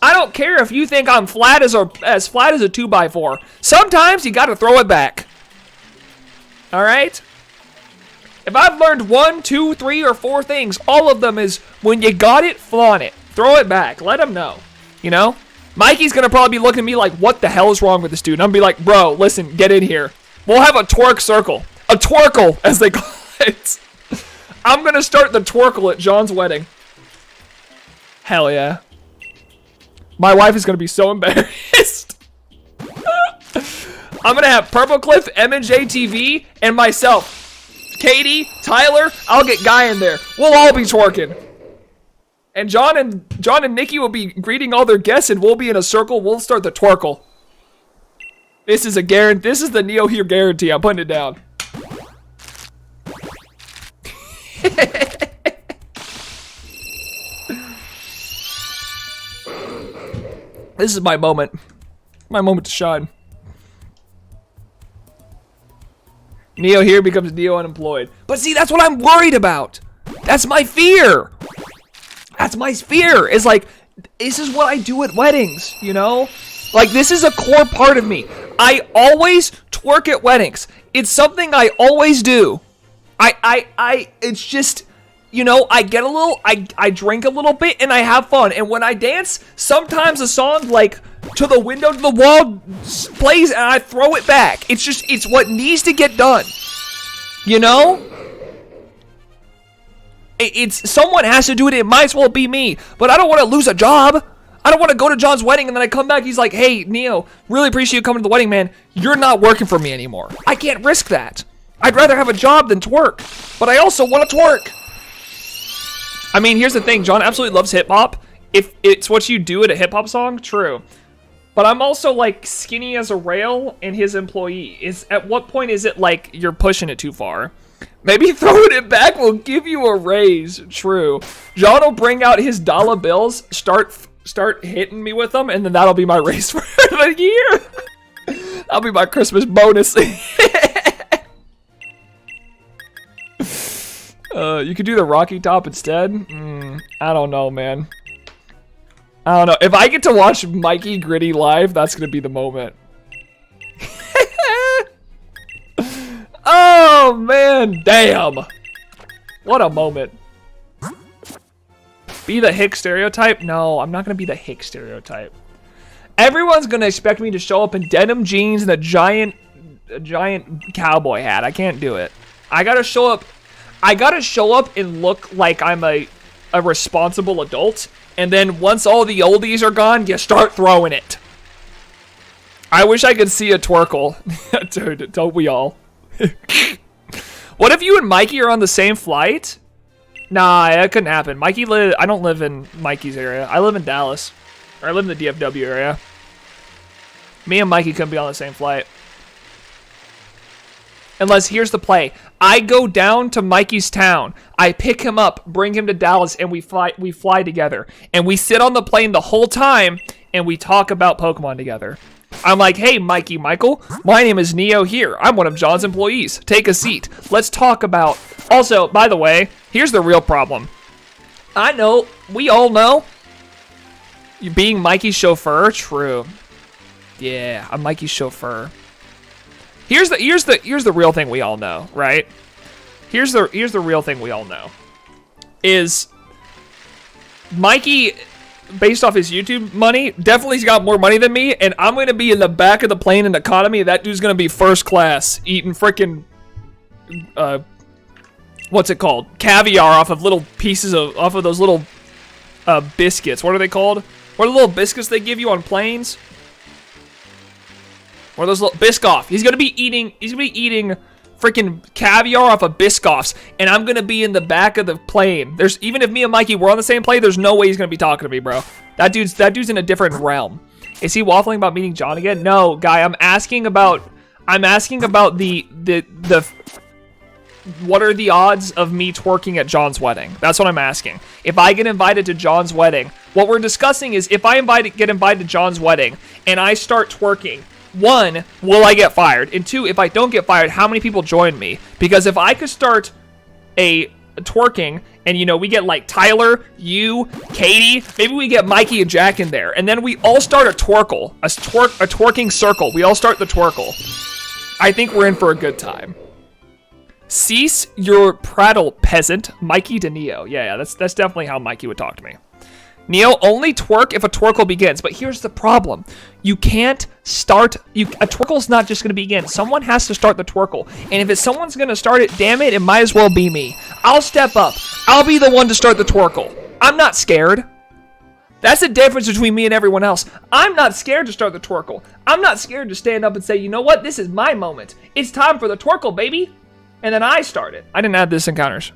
I don't care if you think I'm flat as flat as a 2x4. Sometimes you gotta throw it back. All right? If I've learned 1, 2, 3, or 4 things, all of them is when you got it, flaunt it. Throw it back. Let them know. You know? Mikey's gonna probably be looking at me like, what the hell is wrong with this dude? And I'm gonna be like, bro, listen, get in here. We'll have a twerk circle. A twerkle, as they call it. I'm gonna start the twerkle at John's wedding. Hell yeah. My wife is gonna be so embarrassed. I'm gonna have Purple Cliff, M&J TV, and myself. Katie, Tyler, I'll get Guy in there. We'll all be twerking. And John and Nikki will be greeting all their guests, and we'll be in a circle. We'll start the twerkle. This is a guarantee. This is the NeoHere guarantee. I'm putting it down. This is my moment. My moment to shine. NeoHere becomes Neo unemployed. But see, that's what I'm worried about. That's my fear. That's my fear. Is like, this is what I do at weddings, you know? Like, this is a core part of me. I always twerk at weddings. It's something I always do. It's just, you know, I get a little, I drink a little bit and I have fun. And when I dance, sometimes a song like To the Window to the Wall plays and I throw it back. It's just, it's what needs to get done. You know? It's, someone has to do it. It might as well be me. But I don't want to lose a job. I don't want to go to John's wedding and then I come back. He's like, hey, Neo, really appreciate you coming to the wedding, man. You're not working for me anymore. I can't risk that. I'd rather have a job than twerk. But I also want to twerk. I mean, here's the thing. John absolutely loves hip-hop. If it's what you do at a hip-hop song, true. But I'm also, like, skinny as a rail and his employee. At what point is it, like, you're pushing it too far? Maybe throwing it back will give you a raise. True. John will bring out his dollar bills, start hitting me with them, and then that'll be my raise for the year. That'll be my Christmas bonus. You could do the Rocky Top instead? I don't know, man. I don't know. If I get to watch Mikey Gritty live, that's going to be the moment. Oh, man. Damn. What a moment. Be the hick stereotype? No, I'm not going to be the hick stereotype. Everyone's going to expect me to show up in denim jeans and a giant cowboy hat. I can't do it. I got to show up and look like I'm a responsible adult. And then once all the oldies are gone, you start throwing it. I wish I could see a twerkle. Dude, don't we all? What if you and Mikey are on the same flight? Nah, that couldn't happen. I don't live in Mikey's area. I live in Dallas. Or I live in the DFW area. Me and Mikey couldn't be on the same flight. Unless, here's the play. I go down to Mikey's town. I pick him up, bring him to Dallas, and we fly together. And we sit on the plane the whole time, and we talk about Pokemon together. I'm like, hey, Mikey Michael, my name is NeoHere. I'm one of John's employees. Take a seat. Let's talk about... Also, by the way, here's the real problem. I know, we all know, you being Mikey's chauffeur, true. Yeah, I'm Mikey's chauffeur. Here's the real thing we all know, right? Here's the real thing we all know. Is Mikey, based off his YouTube money, definitely's got more money than me, and I'm gonna be in the back of the plane in economy, and that dude's gonna be first class, eating frickin' what's it called? Caviar off of little pieces off of those little biscuits. What are they called? What are the little biscuits they give you on planes? Or those little Biscoff. He's gonna be eating freaking caviar off of Biscoffs, and I'm gonna be in the back of the plane. Even if me and Mikey were on the same plane, there's no way he's gonna be talking to me, bro. That dude's in a different realm. Is he waffling about meeting John again? No, guy. I'm asking about the what are the odds of me twerking at John's wedding? That's what I'm asking. If I get invited to John's wedding, what we're discussing is if I get invited to John's wedding and I start twerking, 1, will I get fired? And 2, if I don't get fired, how many people join me? Because if I could start a twerking and, you know, we get like Tyler, you, Katie, maybe we get Mikey and Jack in there, and then we all start a twerkle, a twerking circle. We all start the twerkle. I think we're in for a good time. Cease your prattle, peasant. Mikey to Neo. Yeah, that's definitely how Mikey would talk to me. Neo, only twerk if a twerkle begins. But here's the problem. You can't start... a twerkle's not just going to begin. Someone has to start the twerkle. And if it's someone's going to start it, damn it might as well be me. I'll step up. I'll be the one to start the twerkle. I'm not scared. That's the difference between me and everyone else. I'm not scared to start the twerkle. I'm not scared to stand up and say, you know what? This is my moment. It's time for the twerkle, baby. And then I start it. I didn't add this encounters.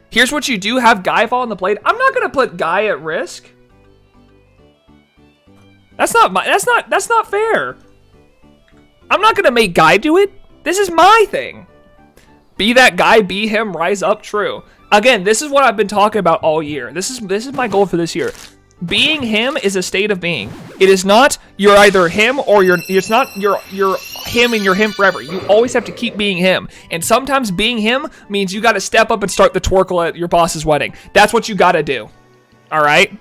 Here's what you do. Have Guy fall on the blade. I'm not going to put Guy at risk. That's not fair. I'm not going to make Guy do it. This is my thing. Be that guy, be him, rise up. True. Again, this is what I've been talking about all year. This is my goal for this year. Being him is a state of being. It is not you're either him or it's not you're him and you're him forever. You always have to keep being him. And sometimes being him means you got to step up and start the twerkle at your boss's wedding. That's what you got to do. All right?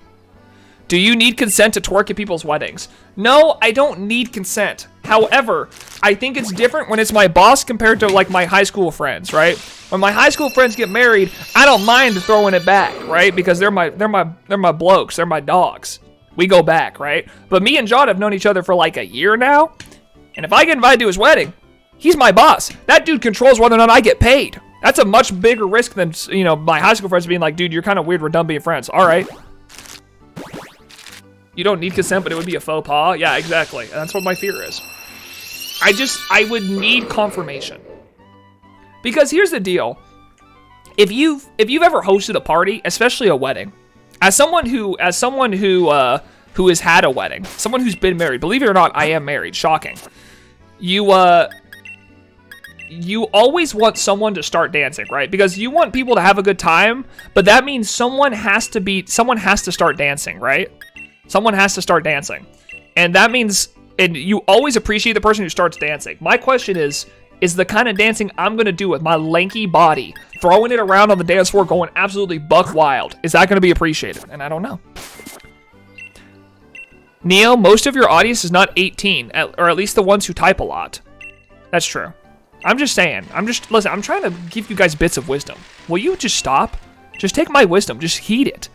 Do you need consent to twerk at people's weddings? No, I don't need consent. However, I think it's different when it's my boss compared to like my high school friends, right? When my high school friends get married, I don't mind throwing it back, right? Because they're my blokes, they're my dogs. We go back, right? But me and John have known each other for like a year now, and if I get invited to his wedding, he's my boss. That dude controls whether or not I get paid. That's a much bigger risk than, you know, my high school friends being like, dude, you're kind of weird, we're done being friends. All right. You don't need consent, but it would be a faux pas. Yeah, exactly. That's what my fear is. I would need confirmation. Because here's the deal. If you've ever hosted a party, especially a wedding, as someone who has had a wedding, someone who's been married, believe it or not, I am married. Shocking. You always want someone to start dancing, right? Because you want people to have a good time, but that means someone has to start dancing, right? Someone has to start dancing. And that means, and you always appreciate the person who starts dancing. My question is the kind of dancing I'm going to do with my lanky body, throwing it around on the dance floor, going absolutely buck wild, is that going to be appreciated? And I don't know. Neo, most of your audience is not 18, or at least the ones who type a lot. That's true. I'm just saying. Listen, I'm trying to give you guys bits of wisdom. Will you just stop? Just take my wisdom. Just heed it.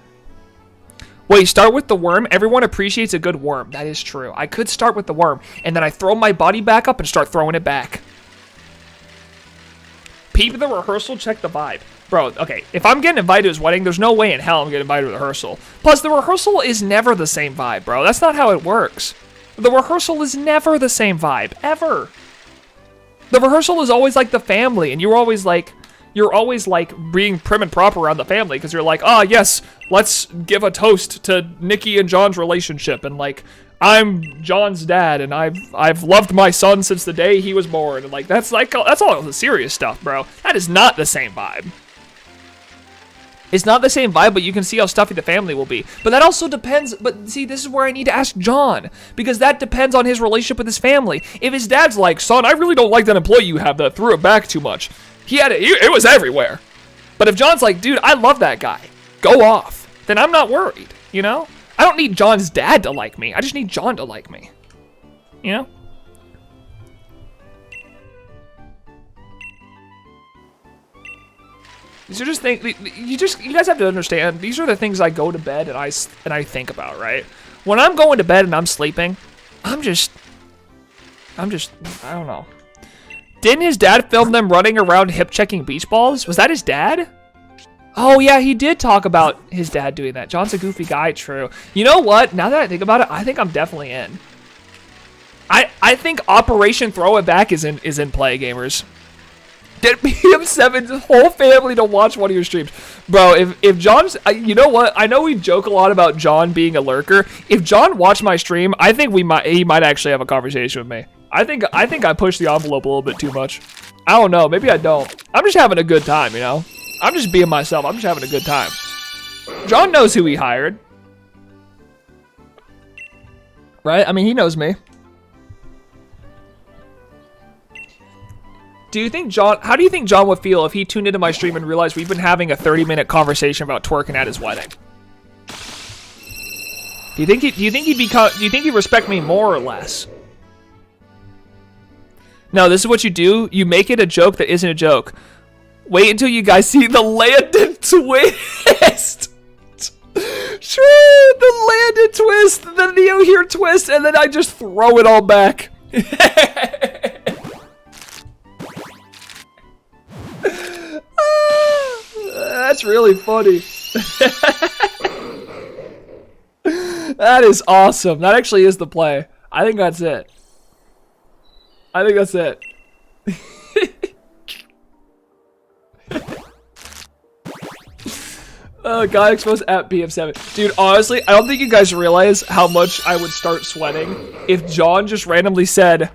Wait, start with the worm. Everyone appreciates a good worm. That is true. I could start with the worm, and then I throw my body back up and start throwing it back. Peep the rehearsal, check the vibe. Bro, okay, if I'm getting invited to his wedding, there's no way in hell I'm getting invited to the rehearsal. Plus, the rehearsal is never the same vibe, bro. That's not how it works. The rehearsal is never the same vibe, ever. The rehearsal is always like the family, and you're always like being prim and proper around the family because you're like, oh yes, let's give a toast to Nikki and John's relationship, and like, I'm John's dad, and I've loved my son since the day he was born, and like that's all the serious stuff, bro. That is not the same vibe. It's not the same vibe, but you can see how stuffy the family will be. But that also depends. But see, this is where I need to ask John, because that depends on his relationship with his family. If his dad's like, son, I really don't like that employee you have that threw it back too much. It was everywhere. But if John's like, dude, I love that guy, go off, then I'm not worried, you know? I don't need John's dad to like me. I just need John to like me, you know? These are just things, you guys have to understand, these are the things I go to bed and I think about, right? When I'm going to bed and I'm sleeping, I'm just, I don't know. Didn't his dad film them running around hip-checking beach balls? Was that his dad? Oh, yeah, he did talk about his dad doing that. John's a goofy guy, true. You know what? Now that I think about it, I think I'm definitely in. I think Operation Throw It Back is in play, gamers. Get PM7's whole family to watch one of your streams. Bro, if John's... you know what? I know we joke a lot about John being a lurker. If John watched my stream, I think he might actually have a conversation with me. I think I pushed the envelope a little bit too much. I don't know. Maybe I don't. I'm just having a good time, you know? I'm just being myself. I'm just having a good time. John knows who he hired. Right? I mean, he knows me. Do you think John, how do you think John would feel if he tuned into my stream and realized we've been having a 30-minute conversation about twerking at his wedding? Do you think he'd respect me more or less? No, this is what you do. You make it a joke that isn't a joke. Wait until you guys see the landed twist. True, the landed twist, the NeoHere twist, and then I just throw it all back. That's really funny. That is awesome. That actually is the play. I think that's it. I think that's it. Guy exposed at PM7. Dude, honestly, I don't think you guys realize how much I would start sweating if John just randomly said,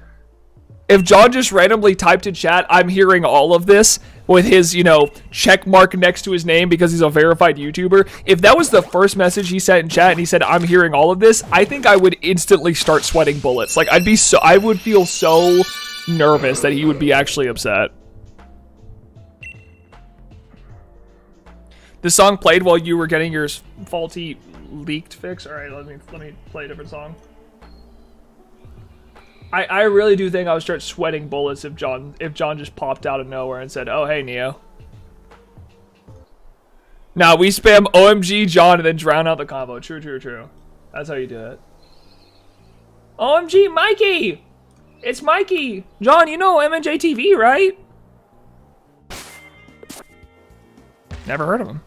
if John just randomly typed in chat, I'm hearing all of this, with his, you know, check mark next to his name because he's a verified YouTuber. If that was the first message he sent in chat and he said, I'm hearing all of this, I think I would instantly start sweating bullets. Like, I would feel so nervous that he would be actually upset. The song played while you were getting your faulty leaked fix. All right, let me play a different song. I really do think I would start sweating bullets if John just popped out of nowhere and said, "Oh, hey, Neo." Nah, we spam OMG John and then drown out the combo. True, true, true. That's how you do it. OMG Mikey! It's Mikey! John, you know MNJ TV, right? Never heard of him.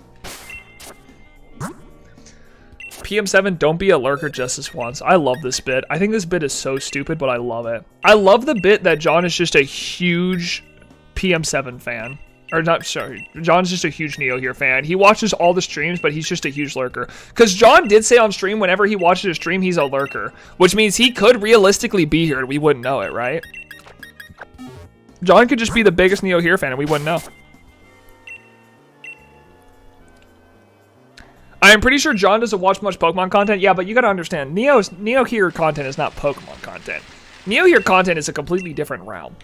PM7, don't be a lurker just this once. I love this bit. I think this bit is so stupid, but I love it. I love the bit that John is just a huge PM7 fan. Or not, sorry. John's just a huge NeoHere fan. He watches all the streams, but he's just a huge lurker. Because John did say on stream, whenever he watches a stream, he's a lurker. Which means he could realistically be here and we wouldn't know it, right? John could just be the biggest NeoHere fan and we wouldn't know. I'm pretty sure John doesn't watch much Pokemon content. Yeah, but you gotta understand, NeoHere content is not Pokemon content. NeoHere content is a completely different realm.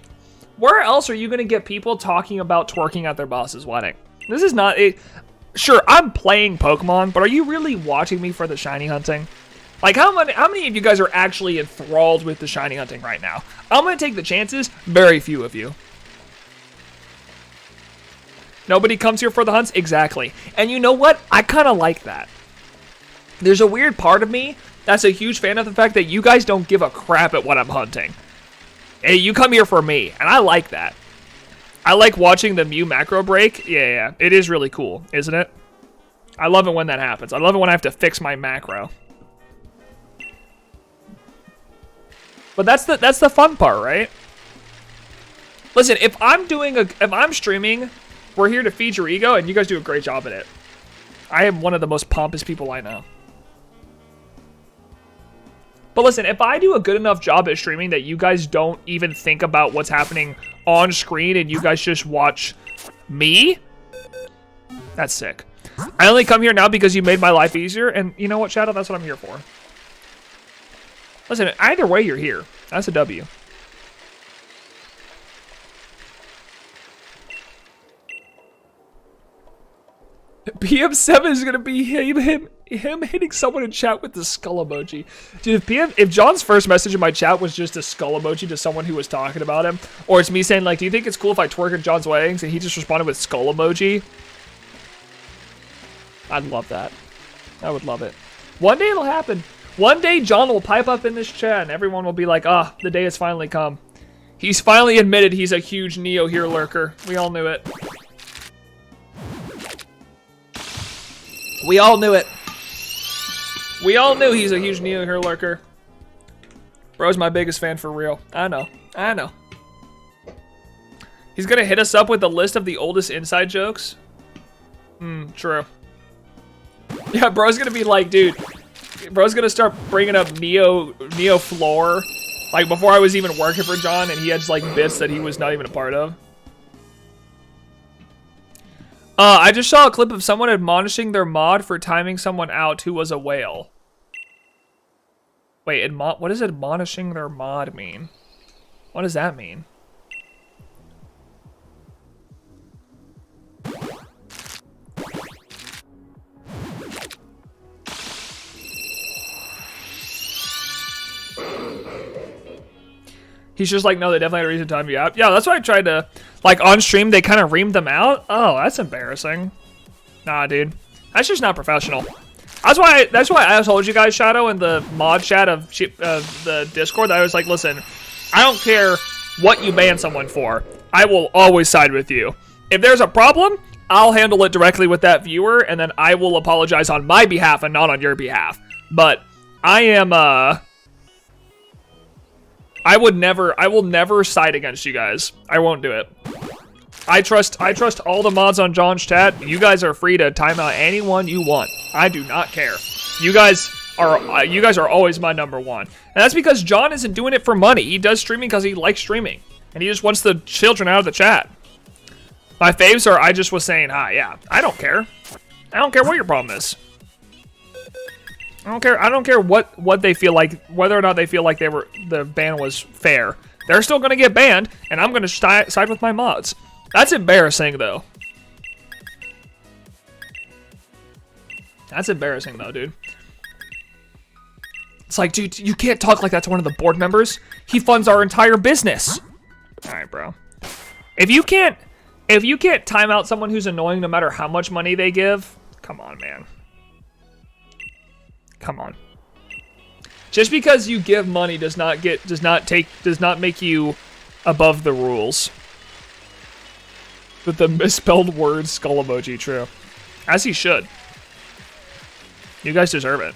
Where else are you gonna get people talking about twerking at their boss's wedding? This is not a... Sure, I'm playing Pokemon, but are you really watching me for the shiny hunting? Like, how many of you guys are actually enthralled with the shiny hunting right now? I'm gonna take the chances, very few of you. Nobody comes here for the hunts? Exactly. And you know what? I kind of like that. There's a weird part of me that's a huge fan of the fact that you guys don't give a crap at what I'm hunting. Hey, you come here for me, and I like that. I like watching the Mew macro break. Yeah, it is really cool, isn't it? I love it when that happens. I love it when I have to fix my macro. But that's the fun part, right? Listen, if I'm streaming, we're here to feed your ego, and you guys do a great job at it. I am one of the most pompous people I know. But listen, if I do a good enough job at streaming that you guys don't even think about what's happening on screen and you guys just watch me, that's sick. I only come here now because you made my life easier, and you know what, Shadow? That's what I'm here for. Listen, either way, you're here. That's a W. PM7 is gonna be him hitting someone in chat with the skull emoji. Dude, if John's first message in my chat was just a skull emoji to someone who was talking about him, or it's me saying like, do you think it's cool if I twerk at John's weddings, and he just responded with skull emoji, I'd love that. I would love it. One day it'll happen. One day John will pipe up in this chat and everyone will be like, ah, the day has finally come. He's finally admitted he's a huge NeoHere lurker. We all knew it. We all knew it. We all knew he's a huge NeoHere lurker. Bro's my biggest fan for real. I know. I know. He's gonna hit us up with a list of the oldest inside jokes. True. Yeah, bro's gonna be like, dude, bro's gonna start bringing up Neo Floor, like before I was even working for John, and he had just like bits that he was not even a part of. I just saw a clip of someone admonishing their mod for timing someone out who was a whale. Wait, what does admonishing their mod mean? What does that mean? He's just like, no, they definitely had a reason to time you out. Yeah, that's why I tried to, like, on stream, they kind of reamed them out. Oh, that's embarrassing. Nah, dude. That's just not professional. That's why I told you guys, Shadow, in the mod chat of the Discord, that I was like, listen, I don't care what you ban someone for. I will always side with you. If there's a problem, I'll handle it directly with that viewer, and then I will apologize on my behalf and not on your behalf. But I am, I will never side against you guys. I won't do it. I trust all the mods on John's chat. You guys are free to time out anyone you want. I do not care. You guys are always my number one. And that's because John isn't doing it for money. He does streaming because he likes streaming. And he just wants the children out of the chat. My faves are, I just was saying hi. Yeah, I don't care. I don't care what your problem is. I don't care what they feel like, whether or not they feel like the ban was fair. They're still gonna get banned, and I'm gonna side with my mods. That's embarrassing, though. That's embarrassing, though, dude. It's like, dude, you can't talk like that to one of the board members. He funds our entire business. All right, bro. If you can't time out someone who's annoying, no matter how much money they give, come on, man. Come on. Just because you give money does not make you above the rules. With the misspelled word skull emoji, true. As he should. You guys deserve it.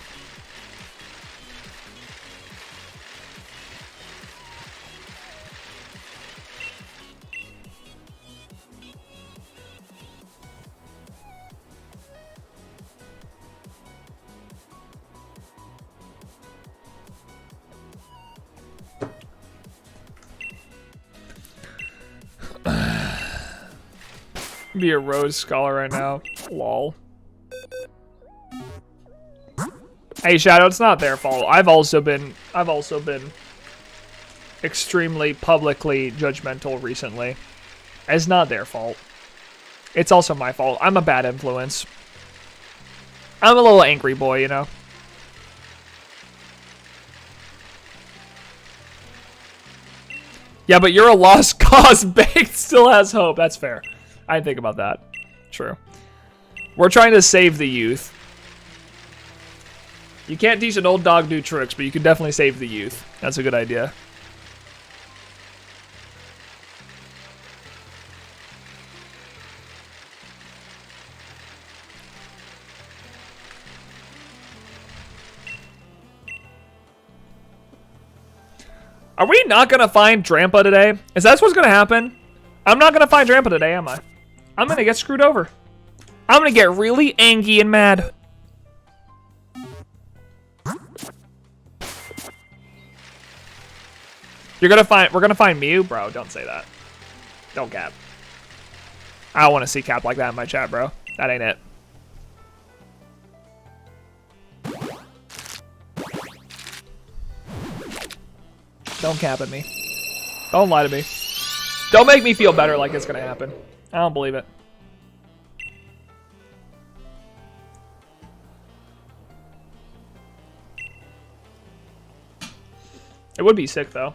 Be a Rhodes Scholar right now. Lol. Hey, Shadow, it's not their fault. I've also been extremely publicly judgmental recently. It's not their fault. It's also my fault. I'm a bad influence. I'm a little angry boy, you know. Yeah, but you're a lost cause. Baked still has hope. That's fair. I didn't think about that. True. We're trying to save the youth. You can't teach an old dog new tricks, but you can definitely save the youth. That's a good idea. Are we not going to find Drampa today? Is that what's going to happen? I'm not going to find Drampa today, am I? I'm going to get screwed over. I'm going to get really angry and mad. We're going to find Mew? Bro, don't say that. Don't cap. I don't want to see cap like that in my chat, bro. That ain't it. Don't cap at me. Don't lie to me. Don't make me feel better like it's going to happen. I don't believe it. It would be sick, though.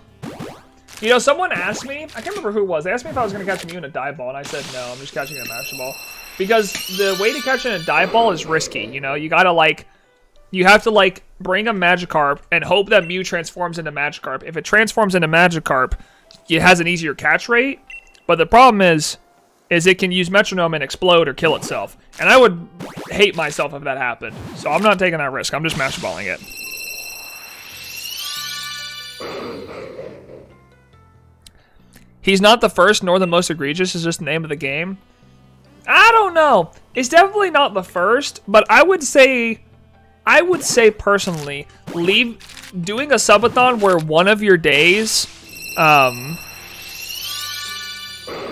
You know, someone asked me, I can't remember who it was. They asked me if I was going to catch a Mew in a dive ball, and I said no, I'm just catching a master ball. Because the way to catch in a dive ball is risky, you know? You gotta, like, you have to, like, bring a Magikarp and hope that Mew transforms into Magikarp. If it transforms into Magikarp, it has an easier catch rate. But the problem is it can use Metronome and explode or kill itself. And I would hate myself if that happened. So I'm not taking that risk. I'm just master balling it. He's not the first nor the most egregious is just the name of the game. I don't know. It's definitely not the first, but I would say personally, doing a subathon where one of your days,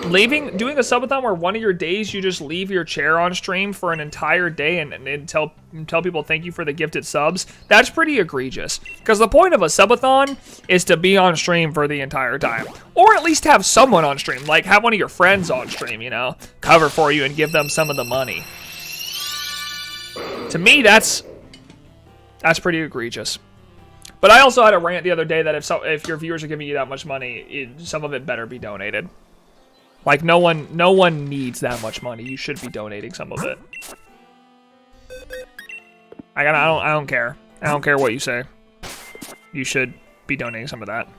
Doing a subathon where one of your days you just leave your chair on stream for an entire day and tell people thank you for the gifted subs, that's pretty egregious. Because the point of a subathon is to be on stream for the entire time. Or at least have someone on stream, like have one of your friends on stream, you know, cover for you and give them some of the money. To me, that's pretty egregious. But I also had a rant the other day that if your viewers are giving you that much money, some of it better be donated. Like no one needs that much money. You should be donating some of it. I don't care. I don't care what you say. You should be donating some of that.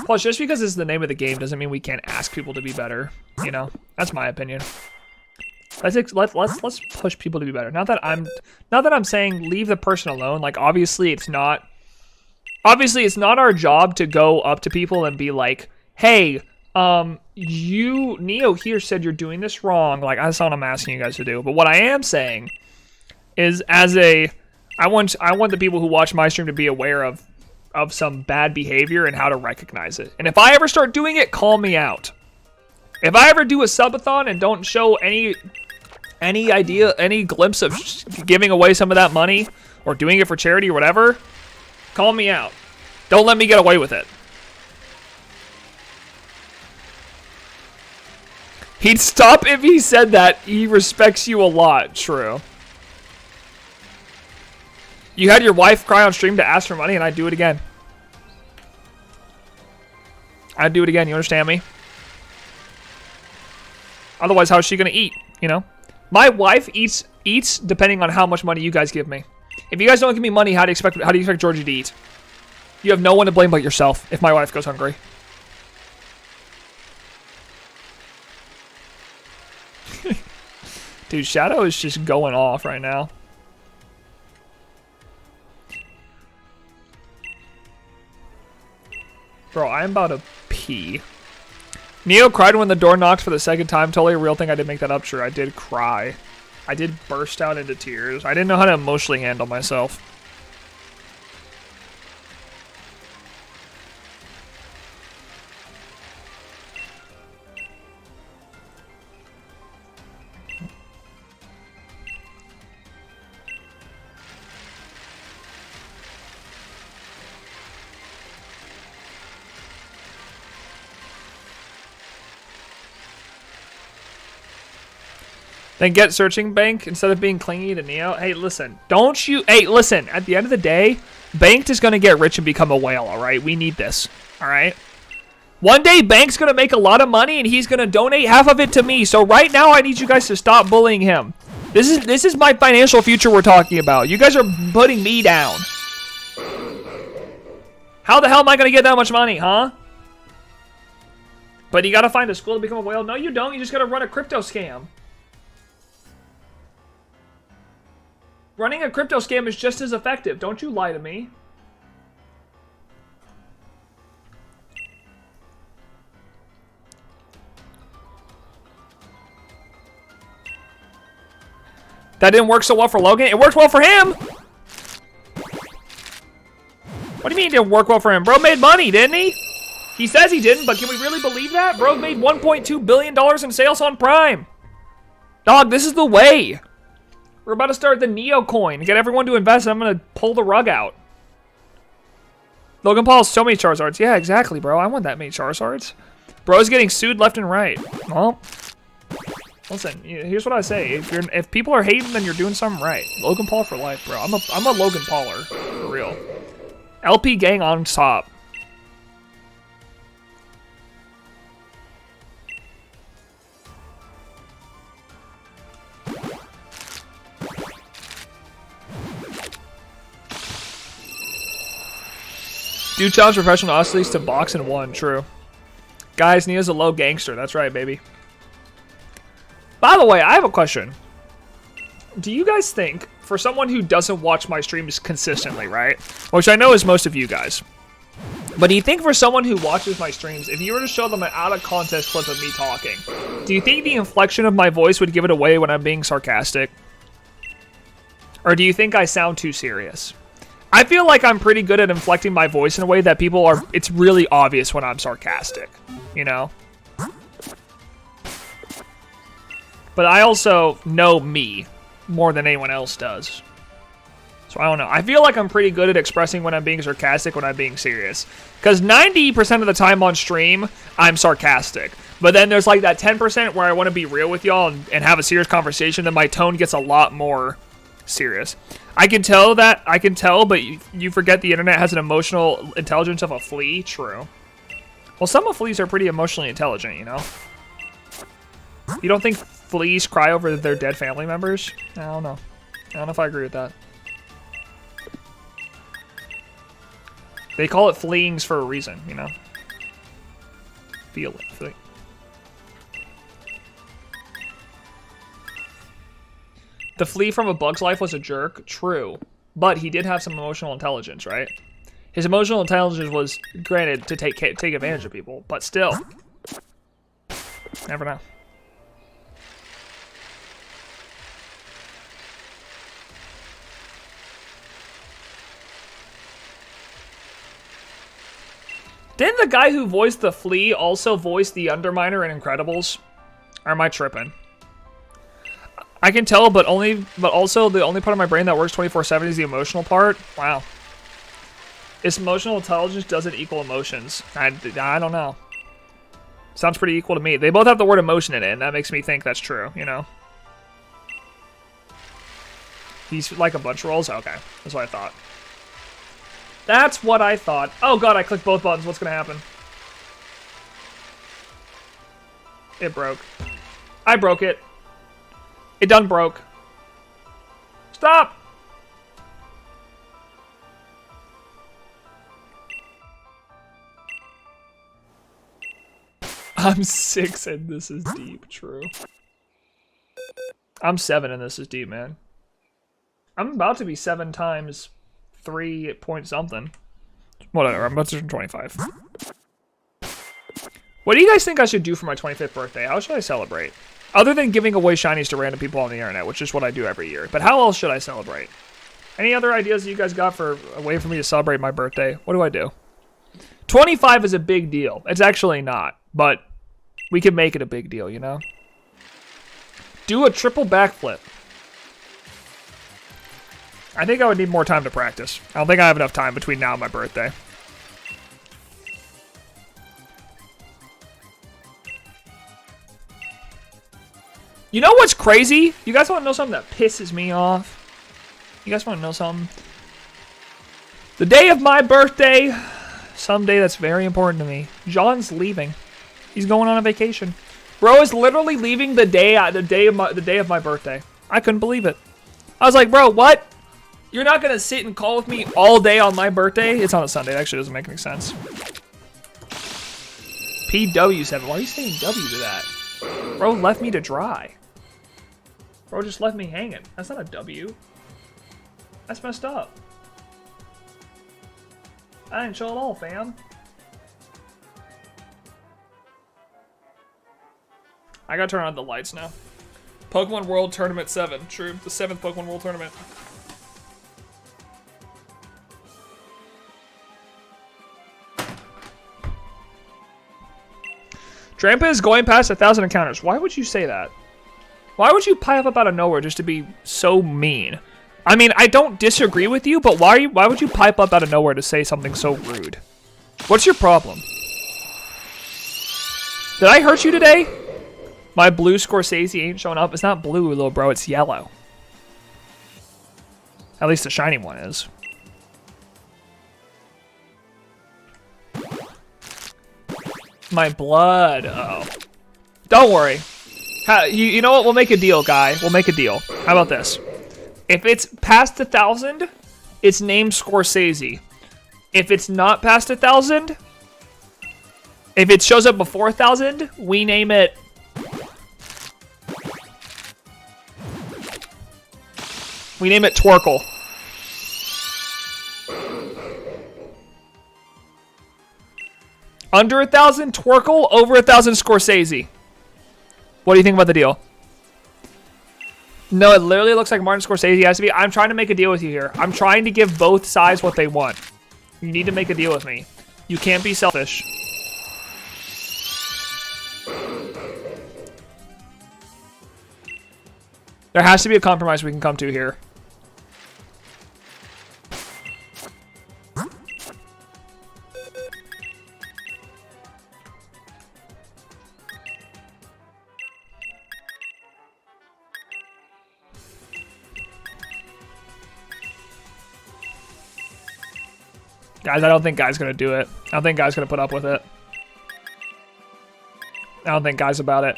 Plus, just because it's the name of the game doesn't mean we can't ask people to be better. You know, that's my opinion. Let's push people to be better. Not that I'm saying leave the person alone. Like obviously it's not our job to go up to people and be like, hey, NeoHere said you're doing this wrong. Like that's not what I'm asking you guys to do. But what I am saying is I want the people who watch my stream to be aware of some bad behavior and how to recognize it. And if I ever start doing it, call me out. If I ever do a subathon and don't show any glimpse of giving away some of that money or doing it for charity or whatever, call me out. Don't let me get away with it. He'd stop if he said that. He respects you a lot. True. You had your wife cry on stream to ask for money and I'd do it again. I'd do it again. You understand me? Otherwise, how is she going to eat? You know? My wife eats depending on how much money you guys give me. If you guys don't give me money, how do you expect Georgie to eat? You have no one to blame but yourself if my wife goes hungry. Dude, Shadow is just going off right now. Bro, I'm about to pee. Neo cried when the door knocked for the second time. Totally a real thing. I did make that up. Sure, I did cry. I did burst out into tears. I didn't know how to emotionally handle myself. Then get searching Bank instead of being clingy to Neo. Hey, listen. Hey, listen. At the end of the day, Banked is going to get rich and become a whale, all right? We need this, all right? One day, Bank's going to make a lot of money, and he's going to donate half of it to me. So right now, I need you guys to stop bullying him. This is my financial future we're talking about. You guys are putting me down. How the hell am I going to get that much money, huh? But you got to find a school to become a whale? No, you don't. You just got to run a crypto scam. Running a crypto scam is just as effective. Don't you lie to me. That didn't work so well for Logan. It worked well for him. What do you mean it didn't work well for him? Bro made money, didn't he? He says he didn't, but can we really believe that? Bro made $1.2 billion in sales on Prime. Dog, this is the way. We're about to start the Neo coin. Get everyone to invest, and I'm going to pull the rug out. Logan Paul's so many Charizards. Yeah, exactly, bro. I want that many Charizards. Bro's getting sued left and right. Well, listen, here's what I say. If people are hating, then you're doing something right. Logan Paul for life, bro. I'm a Logan Pauler, for real. LP gang on top. Do challenge professional athletes to box in one. True. Guys, Neo's a low gangster. That's right, baby. By the way, I have a question. Do you guys think, for someone who doesn't watch my streams consistently, right? Which I know is most of you guys. But do you think for someone who watches my streams, if you were to show them an out-of-context clip of me talking, do you think the inflection of my voice would give it away when I'm being sarcastic? Or do you think I sound too serious? I feel like I'm pretty good at inflecting my voice in a way that people are... It's really obvious when I'm sarcastic, you know? But I also know me more than anyone else does. So I don't know. I feel like I'm pretty good at expressing when I'm being sarcastic, when I'm being serious. Because 90% of the time on stream, I'm sarcastic. But then there's like that 10% where I want to be real with y'all and have a serious conversation, then my tone gets a lot more serious. I can tell, but you forget the internet has an emotional intelligence of a flea. True. Well, some of fleas are pretty emotionally intelligent, you know? You don't think fleas cry over their dead family members? I don't know. I don't know if I agree with that. They call it fleeings for a reason, you know? Feel it. The flea from A Bug's Life was a jerk. True. But he did have some emotional intelligence, right? His emotional intelligence was, granted, to take advantage of people. But still. Never know. Didn't the guy who voiced the flea also voice the Underminer in Incredibles? Or am I tripping? I can tell, but also the only part of my brain that works 24/7 is the emotional part. Wow. Is emotional intelligence doesn't equal emotions? I don't know. Sounds pretty equal to me. They both have the word emotion in it, and that makes me think that's true, you know? He's like a bunch of rolls? Okay, that's what I thought. That's what I thought. Oh god, I clicked both buttons. What's gonna happen? It broke. I broke it. It done broke. Stop! I'm 6 and this is deep. True. I'm 7 and this is deep, man. I'm about to be 7 times 3 point something. Whatever, I'm about to turn 25. What do you guys think I should do for my 25th birthday? How should I celebrate? Other than giving away shinies to random people on the internet, which is what I do every year. But how else should I celebrate? Any other ideas you guys got for a way for me to celebrate my birthday? What do I do? 25 is a big deal. It's actually not, but we can make it a big deal, you know? Do a triple backflip. I think I would need more time to practice. I don't think I have enough time between now and my birthday. You know what's crazy? You guys want to know something that pisses me off? You guys want to know something? The day of my birthday, someday that's very important to me. John's leaving. He's going on a vacation. Bro is literally leaving the day of my birthday. I couldn't believe it. I was like, bro, what? You're not gonna sit and call with me all day on my birthday? It's on a Sunday. It actually doesn't make any sense. PW7. Why are you saying W to that? Bro left me to dry. Bro just left me hanging. That's not a W. That's messed up. I didn't show it all, fam. I gotta turn on the lights now. Pokemon World Tournament 7. True, the 7th Pokemon World Tournament. Drampa is going past 1,000 encounters. Why would you say that? Why would you pipe up out of nowhere just to be so mean? I mean, I don't disagree with you, but why would you pipe up out of nowhere to say something so rude? What's your problem? Did I hurt you today? My blue Scorsese ain't showing up. It's not blue, little bro. It's yellow. At least the shiny one is. My blood. Uh-oh. Don't worry. You know what? We'll make a deal, guy. We'll make a deal. How about this? If it's past 1,000, it's named Scorsese. If it's not past 1,000, if it shows up before 1,000, we name it... We name it Twerkle. Under 1,000, Twerkle. Over 1,000, Scorsese. What do you think about the deal? No, it literally looks like Martin Scorsese has to be. I'm trying to make a deal with you here. I'm trying to give both sides what they want. You need to make a deal with me. You can't be selfish. There has to be a compromise we can come to here. Guys, I don't think Guy's gonna do it. I don't think Guy's gonna put up with it. I don't think Guy's about it.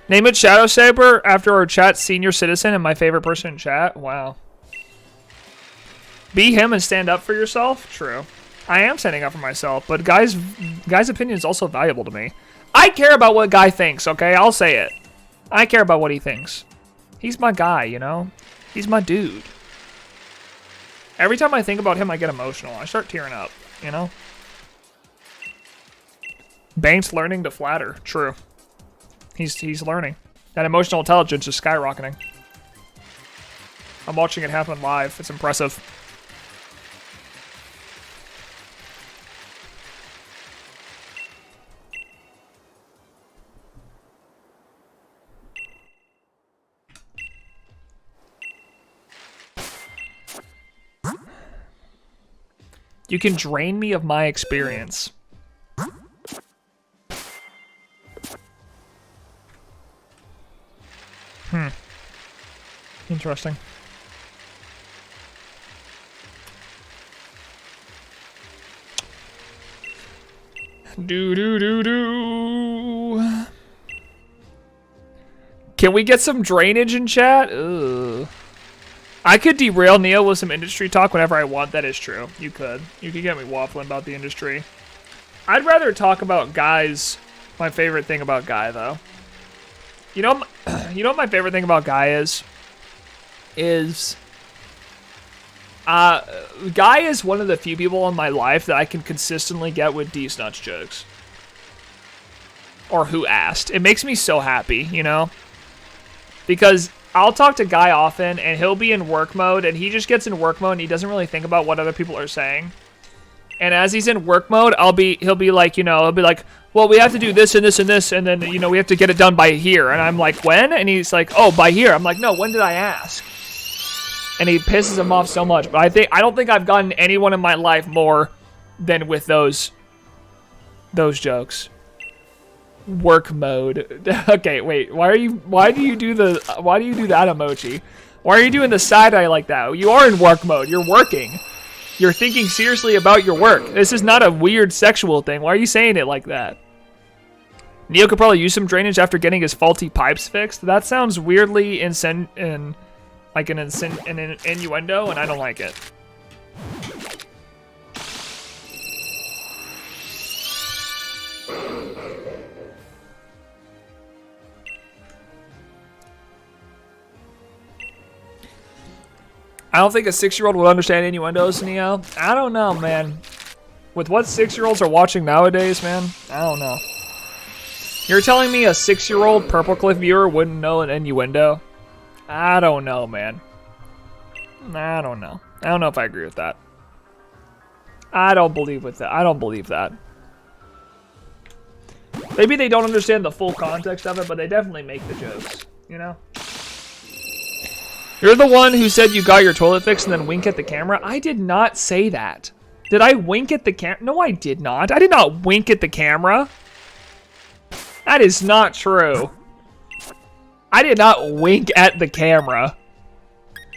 Name it Shadow Saber after our chat senior citizen and my favorite person in chat. Wow. Be him and stand up for yourself? True. I am standing up for myself, but Guy's opinion is also valuable to me. I care about what Guy thinks, okay? I'll say it. I care about what he thinks. He's my guy, you know? He's my dude. Every time I think about him, I get emotional. I start tearing up, you know? Bane's learning to flatter. True. He's learning. That emotional intelligence is skyrocketing. I'm watching it happen live. It's impressive. You can drain me of my experience. Interesting. Do. Can we get some drainage in chat? Ugh. I could derail Neo with some industry talk whenever I want. That is true. You could. You could get me waffling about the industry. I'd rather talk about Guy's. My favorite thing about Guy, though. You know what my favorite thing about Guy is? Guy is one of the few people in my life that I can consistently get with D-Snuts jokes. Or who asked. It makes me so happy, you know? Because I'll talk to Guy often, and he'll be in work mode, and he just gets in work mode, and he doesn't really think about what other people are saying. And as he's in work mode, he'll be like, you know, he'll be like, well, we have to do this and this and this, and then, you know, we have to get it done by here. And I'm like, when? And he's like, oh, by here. I'm like, no, when did I ask? And he pisses him off so much. But I don't think I've gotten anyone in my life more than with those jokes. Work mode. Okay, wait. Why do you do that emoji? Why are you doing the side eye like that? You are in work mode. You're working. You're thinking seriously about your work. This is not a weird sexual thing. Why are you saying it like that? Neo could probably use some drainage after getting his faulty pipes fixed. That sounds weirdly like an innuendo, and I don't like it. I don't think a 6-year-old would understand innuendos, Neo. I don't know, man. With what 6-year-olds are watching nowadays, man, I don't know. You're telling me a 6-year-old Purple Cliff viewer wouldn't know an innuendo? I don't know, man. I don't know. I don't know if I agree with that. I don't believe that. Maybe they don't understand the full context of it, but they definitely make the jokes, you know? You're the one who said you got your toilet fixed and then wink at the camera? I did not say that. Did I wink at the camera? No, I did not. I did not wink at the camera. That is not true. I did not wink at the camera.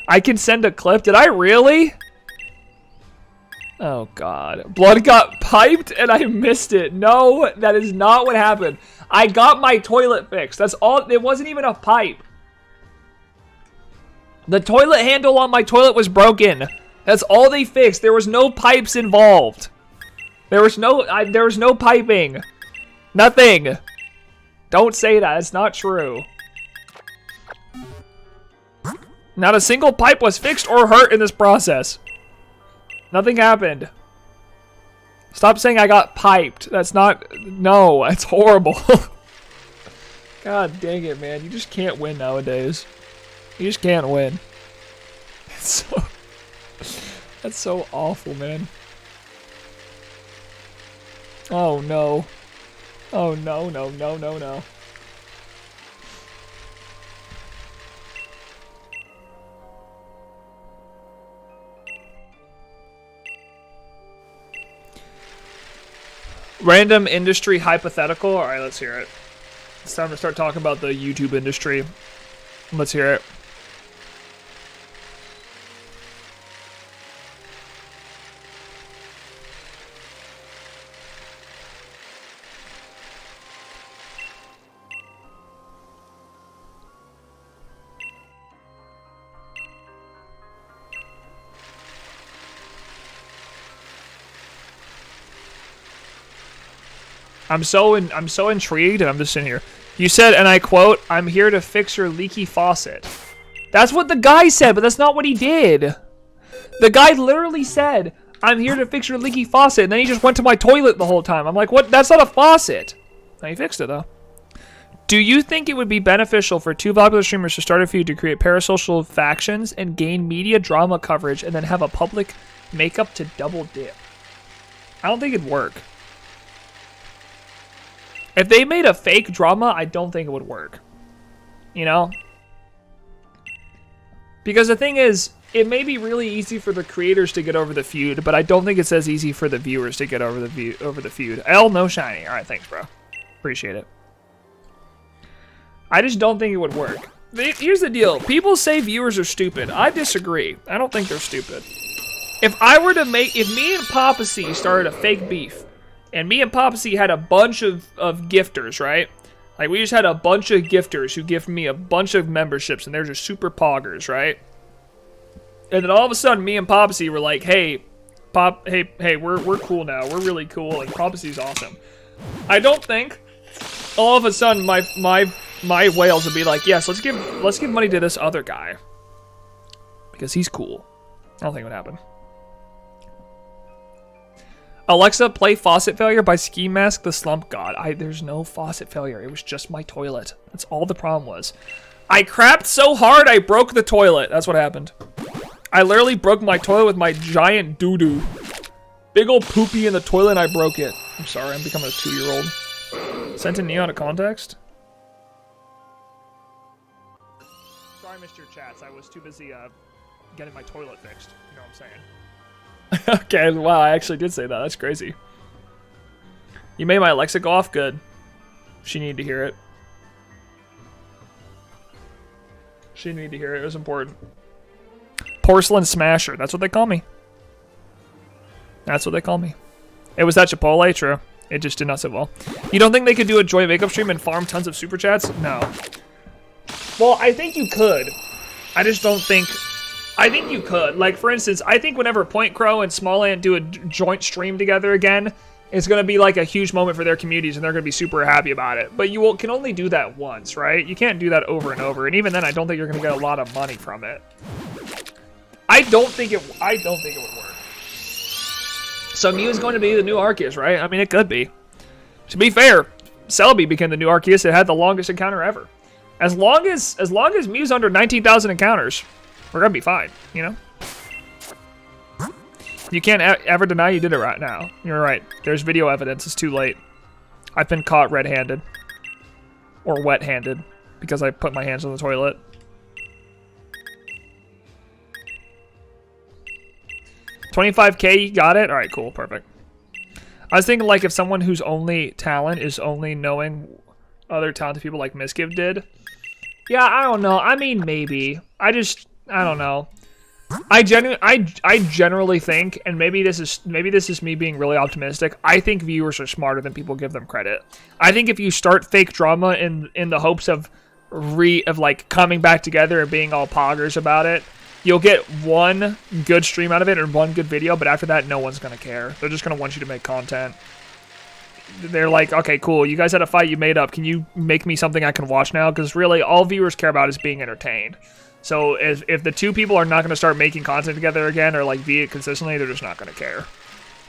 I can send a clip. Did I really? Oh, God. Blood got piped and I missed it. No, that is not what happened. I got my toilet fixed. That's all. It wasn't even a pipe. The toilet handle on my toilet was broken. That's all they fixed. There was no pipes involved. There was no piping. Nothing. Don't say that. It's not true. Not a single pipe was fixed or hurt in this process. Nothing happened. Stop saying I got piped. That's not... No, that's horrible. God dang it, man. You just can't win nowadays. You just can't win. That's so awful, man. Oh, no. Oh, no, no, no, no, no. Random industry hypothetical. All right, let's hear it. It's time to start talking about the YouTube industry. Let's hear it. I'm so intrigued, and I'm just sitting here. You said, and I quote, "I'm here to fix your leaky faucet." That's what the guy said, but that's not what he did. The guy literally said, "I'm here to fix your leaky faucet," and then he just went to my toilet the whole time. I'm like, what? That's not a faucet. Now he fixed it, though. Do you think it would be beneficial for two popular streamers to start a feud to create parasocial factions and gain media drama coverage and then have a public makeup to double dip? I don't think it'd work. If they made a fake drama, I don't think it would work. You know? Because the thing is, it may be really easy for the creators to get over the feud, but I don't think it's as easy for the viewers to get over the feud. L, no shiny. Alright, thanks, bro. Appreciate it. I just don't think it would work. Here's the deal. People say viewers are stupid. I disagree. I don't think they're stupid. If me and Papacy started a fake beef, and me and Papacy had a bunch of gifters, right? Like, we just had a bunch of gifters who gift me a bunch of memberships, and they're just super poggers, right? And then all of a sudden, me and Papacy were like, hey, we're cool now. We're really cool, and Papacy's awesome. I don't think all of a sudden my whales would be like, yes, let's give money to this other guy. Because he's cool. I don't think it would happen. Alexa, play Faucet Failure by Ski Mask the Slump God. There's no faucet failure. It was just my toilet. That's all the problem was. I crapped so hard I broke the toilet. That's what happened. I literally broke my toilet with my giant doo-doo. Big old poopy in the toilet and I broke it. I'm sorry, I'm becoming a 2-year-old. Sent in Neo out of context? Sorry I missed your chats. I was too busy getting my toilet fixed. You know what I'm saying? Okay, wow, I actually did say that. That's crazy. You made my Alexa go off? Good. She needed to hear it. She needed to hear it. It was important. Porcelain Smasher. That's what they call me. That's what they call me. It was that Chipotle? True. It just did not sit well. You don't think they could do a joint makeup stream and farm tons of super chats? No. Well, I think you could. I just don't think... I think you could. Like, for instance, I think whenever Point Crow and Smalland do a joint stream together again, it's going to be like a huge moment for their communities, and they're going to be super happy about it. But you can only do that once, right? You can't do that over and over. And even then, I don't think you're going to get a lot of money from it. I don't think it would work. So Mew is going to be the new Arceus, right? I mean, it could be. To be fair, Selby became the new Arceus. It had the longest encounter ever. As long as Mew's under 19,000 encounters, we're gonna be fine, you know? You can't ever deny you did it right now. You're right. There's video evidence. It's too late. I've been caught red-handed. Or wet-handed. Because I put my hands on the toilet. $25K, you got it? Alright, cool. Perfect. I was thinking, like, if someone whose only talent is only knowing other talented people like Misgive did. Yeah, I don't know. I mean, maybe. I don't know. I generally think, and maybe this is me being really optimistic. I think viewers are smarter than people give them credit. I think if you start fake drama in the hopes of like coming back together and being all poggers about it, you'll get one good stream out of it or one good video. But after that, no one's gonna care. They're just gonna want you to make content. They're like, okay, cool. You guys had a fight you made up. Can you make me something I can watch now? Because really, all viewers care about is being entertained. So if the two people are not going to start making content together again or like be it consistently, they're just not going to care.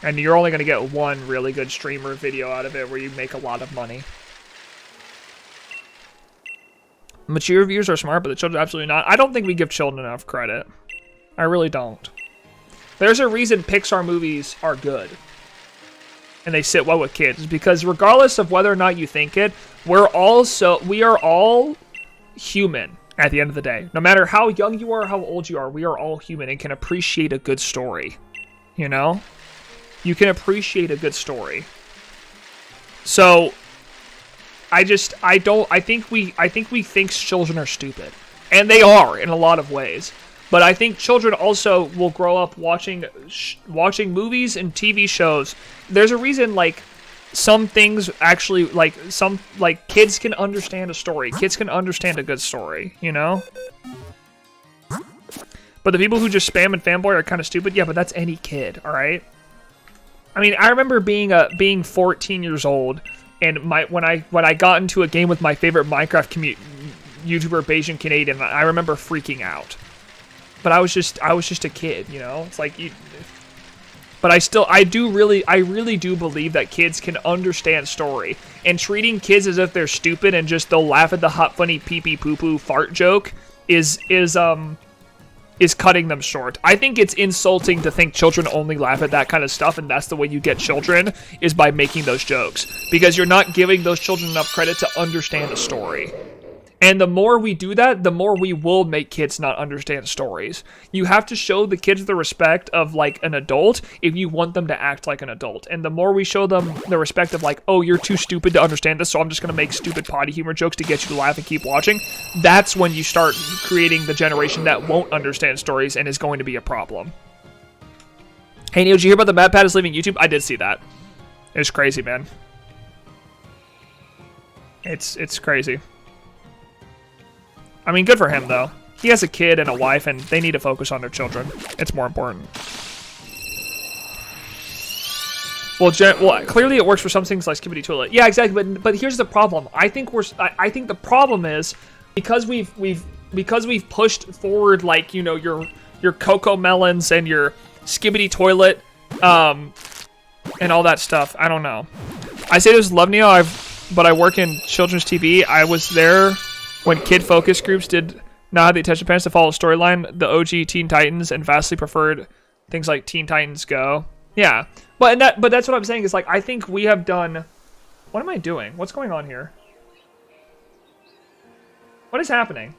And you're only going to get one really good streamer video out of it where you make a lot of money. Mature reviewers are smart, but the children absolutely not. I don't think we give children enough credit. I really don't. There's a reason Pixar movies are good. And they sit well with kids. Because regardless of whether or not you think it, we are all human at the end of the day. No matter how young you are, how old you are, we are all human and can appreciate a good story. You know? You can appreciate a good story. So I think we think children are stupid. And they are in a lot of ways. But I think children also will grow up watching movies and TV shows. There's a reason, like, some things actually, like, kids can understand a story. Kids can understand a good story, you know? But the people who just spam and fanboy are kind of stupid. Yeah, but that's any kid, all right? I mean, I remember being 14 years old, and when I got into a game with my favorite Minecraft YouTuber, Bayesian Canadian, I remember freaking out. But I was just a kid, you know? It's like but I really do believe that kids can understand story. And treating kids as if they're stupid and just they'll laugh at the hot funny pee pee poo poo fart joke is cutting them short. I think it's insulting to think children only laugh at that kind of stuff, and that's the way you get children, is by making those jokes. Because you're not giving those children enough credit to understand a story. And the more we do that, the more we will make kids not understand stories. You have to show the kids the respect of, like, an adult if you want them to act like an adult. And the more we show them the respect of, like, oh, you're too stupid to understand this, so I'm just going to make stupid potty humor jokes to get you to laugh and keep watching, that's when you start creating the generation that won't understand stories and is going to be a problem. Hey, Neil, did you hear about the MatPat is leaving YouTube? I did see that. It's crazy, man. It's crazy. I mean, good for him, though. He has a kid and a wife, and they need to focus on their children. It's more important. Well, clearly it works for some things like Skibbity Toilet. Yeah, exactly. But here's the problem. I think the problem is because we've pushed forward, like, you know, your Cocoa Melons and your Skibbity Toilet, and all that stuff. I don't know. I say this love Neo, but I work in children's TV. I was there when kid focus groups did not have the attention spans to follow a storyline. The OG Teen Titans and vastly preferred things like Teen Titans Go. Yeah, but that's what I'm saying is, like, I think we have done. What am I doing? What's going on here? What is happening?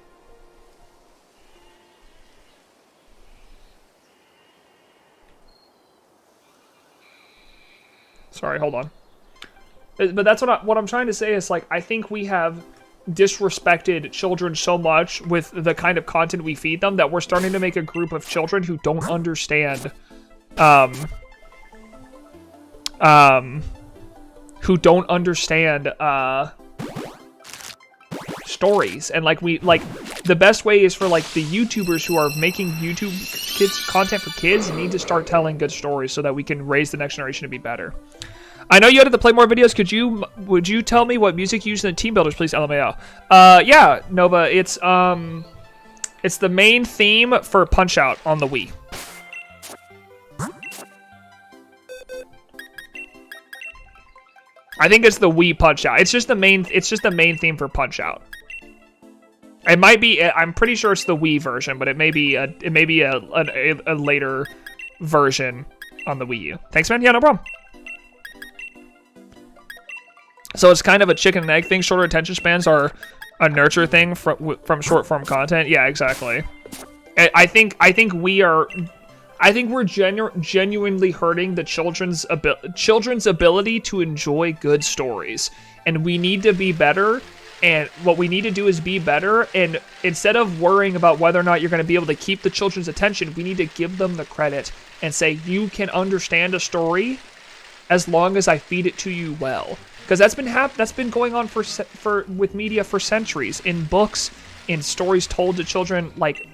Sorry, hold on. But that's what I'm trying to say is, like, I think we have disrespected children so much with the kind of content we feed them that we're starting to make a group of children who don't understand stories. And like the best way is for, like, the YouTubers who are making YouTube kids content for kids need to start telling good stories so that we can raise the next generation to be better. I know you had to play more videos. Would you tell me what music you use in the team builders, please? LMAO. Yeah, Nova. It's the main theme for Punch Out on the Wii. I think it's the Wii Punch Out. It's just the main theme for Punch Out. It might be. I'm pretty sure it's the Wii version, but it may be a later version on the Wii U. Thanks, man. Yeah, no problem. So it's kind of a chicken and egg thing. Shorter attention spans are a nurture thing from short form content. Yeah, exactly. I think we're genuinely hurting the children's ability to enjoy good stories, and we need to be better. And what we need to do is be better. And instead of worrying about whether or not you're going to be able to keep the children's attention, we need to give them the credit and say, you can understand a story as long as I feed it to you well. Because that's been going on with media for centuries, in books, in stories told to children, like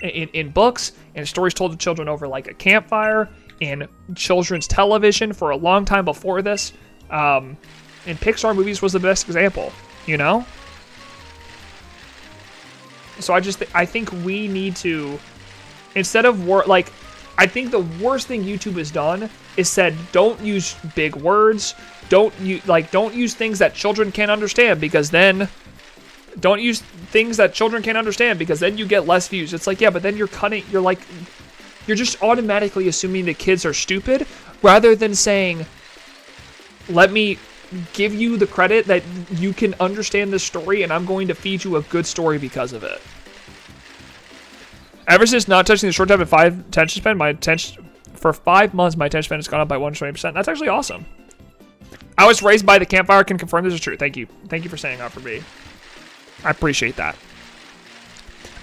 in books, and stories told to children over, like, a campfire, in children's television for a long time before this. And Pixar movies was the best example, you know. So I think we need to, instead of I think the worst thing YouTube has done is said, don't use big words, don't use things that children can't understand, because then don't use things that children can't understand, because then you get less views. It's like, yeah, but then you're just automatically assuming the kids are stupid, rather than saying, let me give you the credit that you can understand this story, and I'm going to feed you a good story because of it. Ever since not touching the short tab at 5 attention span, for 5 months, my attention span has gone up by 120%. That's actually awesome. I was raised by the campfire, can confirm this is true. Thank you. Thank you for saying that for me. I appreciate that.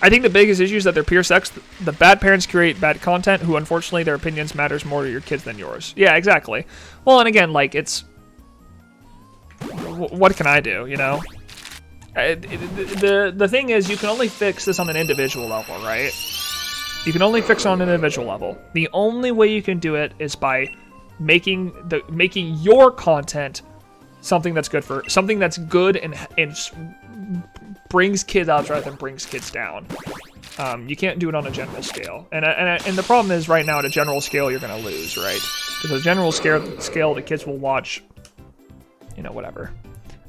I think the biggest issue is that they're pure sex. The bad parents create bad content, who unfortunately their opinions matters more to your kids than yours. Yeah, exactly. Well, and again, like, it's... What can I do, you know? The thing is, you can only fix this on an individual level, right? You can only fix it on an individual level. The only way you can do it is by making your content something that's good and brings kids out rather than brings kids down. You can't do it on a general scale, and the problem is right now at a general scale you're gonna lose, right? Because at a general scale the kids will watch, you know, whatever.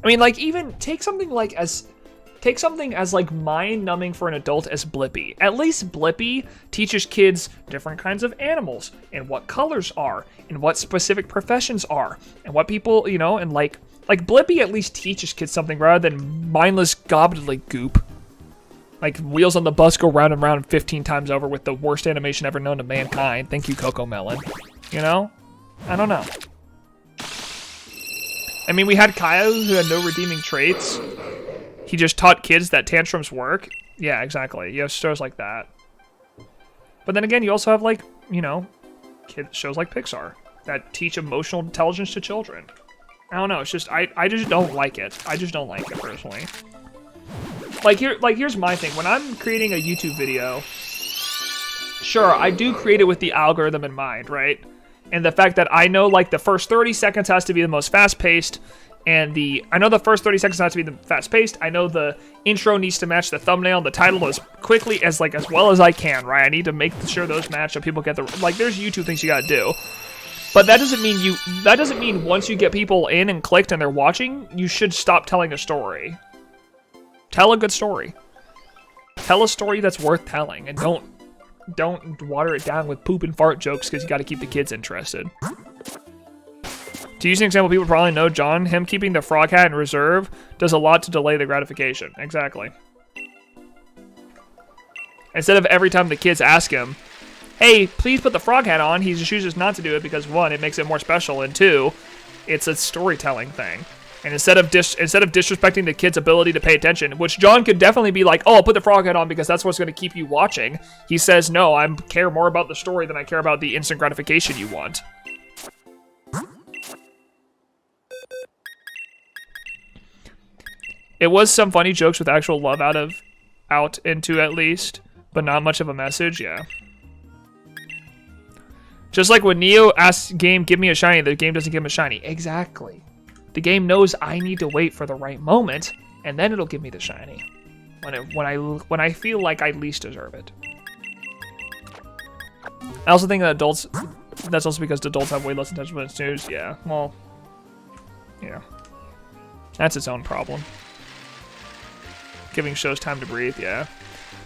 I mean, like, even take something as like mind-numbing for an adult as Blippi. At least Blippi teaches kids different kinds of animals, and what colors are, and what specific professions are, and what people, you know, and like Blippi at least teaches kids something rather than mindless gobbledygook. Like, wheels on the bus go round and round 15 times over with the worst animation ever known to mankind. Thank you, Coco Melon. You know? I don't know. I mean, we had Kaya, who had no redeeming traits. He just taught kids that tantrums work. Yeah, exactly. You have shows like that. But then again, you also have, like, you know, shows like Pixar that teach emotional intelligence to children. I don't know. It's just, I just don't like it. I just don't like it, personally. Here's my thing. When I'm creating a YouTube video, sure, I do create it with the algorithm in mind, right? And the fact that I know, like, the first 30 seconds has to be the most fast-paced, and I know the first 30 seconds has to be the fast-paced. I know the intro needs to match the thumbnail and the title as quickly as well as I can, right? I need to make sure those match so people get there's YouTube things you gotta do. But that doesn't mean once you get people in and clicked and they're watching, you should stop telling a story. Tell a good story. Tell a story that's worth telling, and don't water it down with poop and fart jokes because you got to keep the kids interested. To use an example people probably know, John, him keeping the frog hat in reserve does a lot to delay the gratification. Exactly. Instead of every time the kids ask him, hey, please put the frog hat on, he just chooses not to do it because, 1, it makes it more special, and 2, it's a storytelling thing. And instead of disrespecting the kid's ability to pay attention, which John could definitely be like, oh, I'll put the frog head on because that's what's going to keep you watching. He says, no, I care more about the story than I care about the instant gratification you want. It was some funny jokes with actual love out into at least, but not much of a message, yeah. Just like when Neo asks game, give me a shiny, the game doesn't give him a shiny. Exactly. The game knows I need to wait for the right moment, and then it'll give me the shiny when I feel like I least deserve it. I also think that that's also because adults have way less attention when it's news. Yeah, well, yeah, that's its own problem. Giving shows time to breathe, yeah.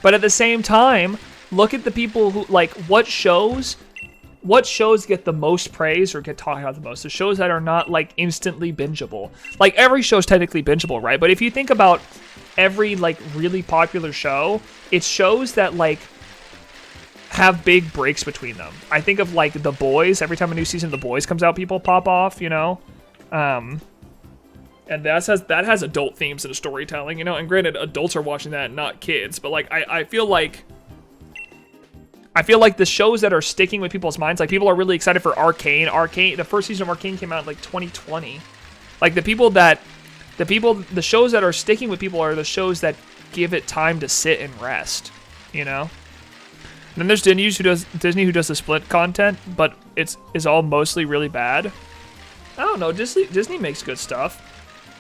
But at the same time, look at the people who, like, what shows get the most praise or get talked about the most? The shows that are not, like, instantly bingeable. Like, every show's technically bingeable, right? But if you think about every, like, really popular show, it's shows that, like, have big breaks between them. I think of, like, The Boys. Every time a new season of The Boys comes out, people pop off, you know? And that has adult themes and storytelling, you know? And granted, adults are watching that, not kids. But, like, I feel like the shows that are sticking with people's minds, like, people are really excited for Arcane. The first season of Arcane came out in, like, 2020. Like, the shows that are sticking with people are the shows that give it time to sit and rest, you know? And then there's Disney who does the split content, but is all mostly really bad. I don't know, Disney makes good stuff.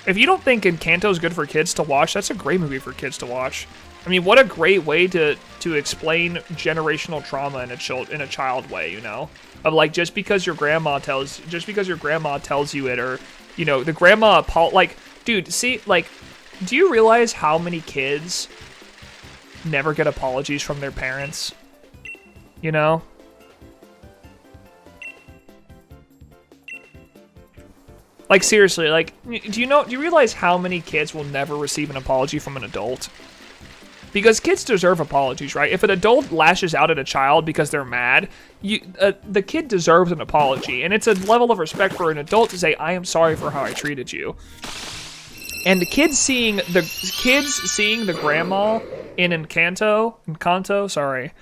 If you don't think Encanto is good for kids to watch, that's a great movie for kids to watch. I mean, what a great way to explain generational trauma in a child way, you know? Of like, just because your grandma tells you it, or, you know, the grandma, like, dude, see, like, do you realize how many kids never get apologies from their parents? You know? Like, seriously, like, do you realize how many kids will never receive an apology from an adult? Because kids deserve apologies, right? If an adult lashes out at a child because they're mad, the kid deserves an apology. And it's a level of respect for an adult to say, I am sorry for how I treated you. And the kids seeing the grandma in Encanto, sorry,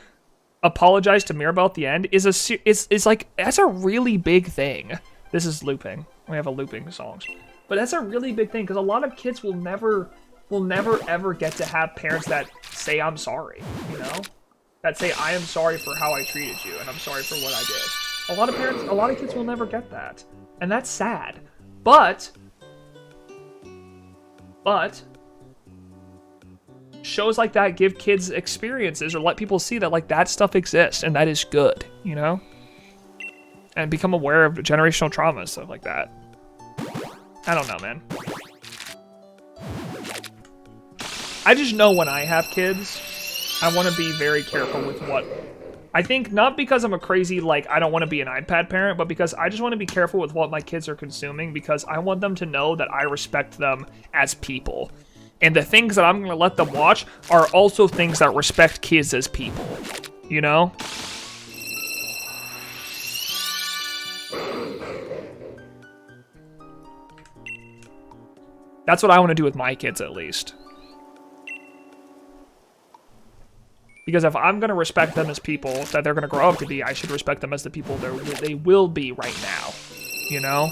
apologize to Mirabel at the end is like, that's a really big thing. This is looping. We have a looping songs. But that's a really big thing, because a lot of kids will never ever get to have parents that say, I'm sorry, you know? That say, I am sorry for how I treated you, and I'm sorry for what I did. A lot of kids will never get that. And that's sad. But shows like that give kids experiences, or let people see that, like, that stuff exists, and that is good, you know? And become aware of generational trauma and stuff like that. I don't know, man. I just know when I have kids, I want to be very careful with what... I think not because I'm a crazy, like, I don't want to be an iPad parent, but because I just want to be careful with what my kids are consuming, because I want them to know that I respect them as people. And the things that I'm going to let them watch are also things that respect kids as people. You know? That's what I want to do with my kids, at least. Because if I'm going to respect them as people that they're going to grow up to be, I should respect them as the people they will be right now. You know?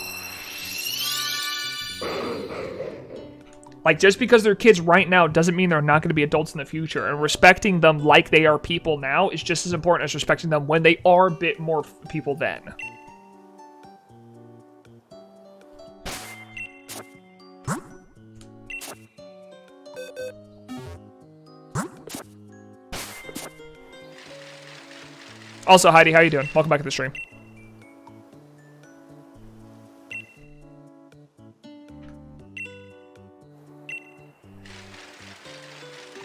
Like, just because they're kids right now doesn't mean they're not going to be adults in the future. And respecting them like they are people now is just as important as respecting them when they are a bit more people then. Also, Heidi, how you doing? Welcome back to the stream.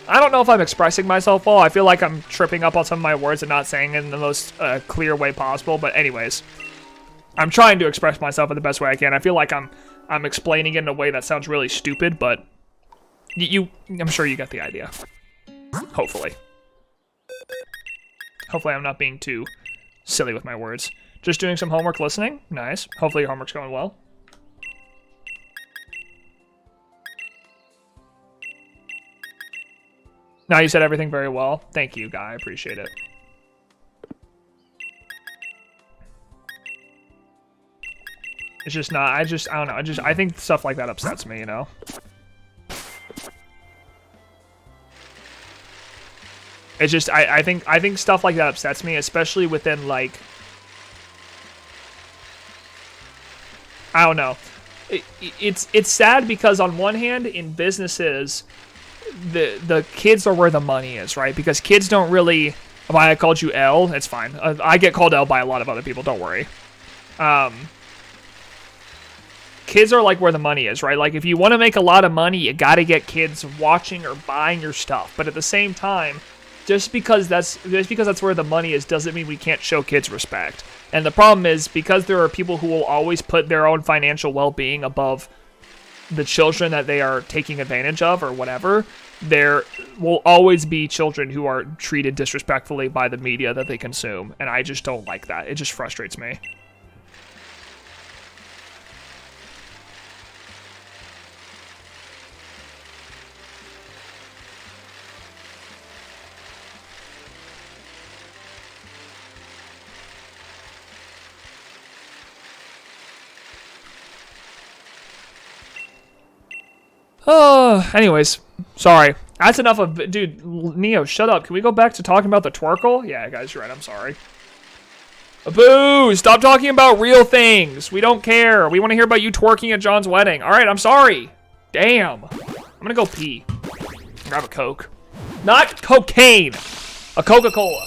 I don't know if I'm expressing myself well. I feel like I'm tripping up on some of my words and not saying it in the most clear way possible. But anyways, I'm trying to express myself in the best way I can. I feel like I'm explaining it in a way that sounds really stupid, but I'm sure you get the idea. Hopefully. Hopefully I'm not being too silly with my words. Just doing some homework listening. Nice. Hopefully your homework's going well. Now you said everything very well. Thank you, Guy. I appreciate it. It's just not, I don't know. I think stuff like that upsets me, you know? It's just, I think stuff like that upsets me, especially within, like, I don't know. It's sad because on one hand, in businesses, the kids are where the money is, right? Because kids don't really, why I called you L, it's fine. I get called L by a lot of other people, don't worry. Kids are like where the money is, right? Like, if you want to make a lot of money, you got to get kids watching or buying your stuff. But at the same time, just because that's where the money is doesn't mean we can't show kids respect. And the problem is, because there are people who will always put their own financial well-being above the children that they are taking advantage of or whatever, there will always be children who are treated disrespectfully by the media that they consume. And I just don't like that. It just frustrates me. Anyways, sorry. That's enough of... Dude, Neo, shut up. Can we go back to talking about the twerkle? Yeah, guys, you're right. I'm sorry. Boo! Stop talking about real things. We don't care. We want to hear about you twerking at John's wedding. All right, I'm sorry. Damn. I'm gonna go pee. Grab a Coke. Not cocaine. A Coca-Cola.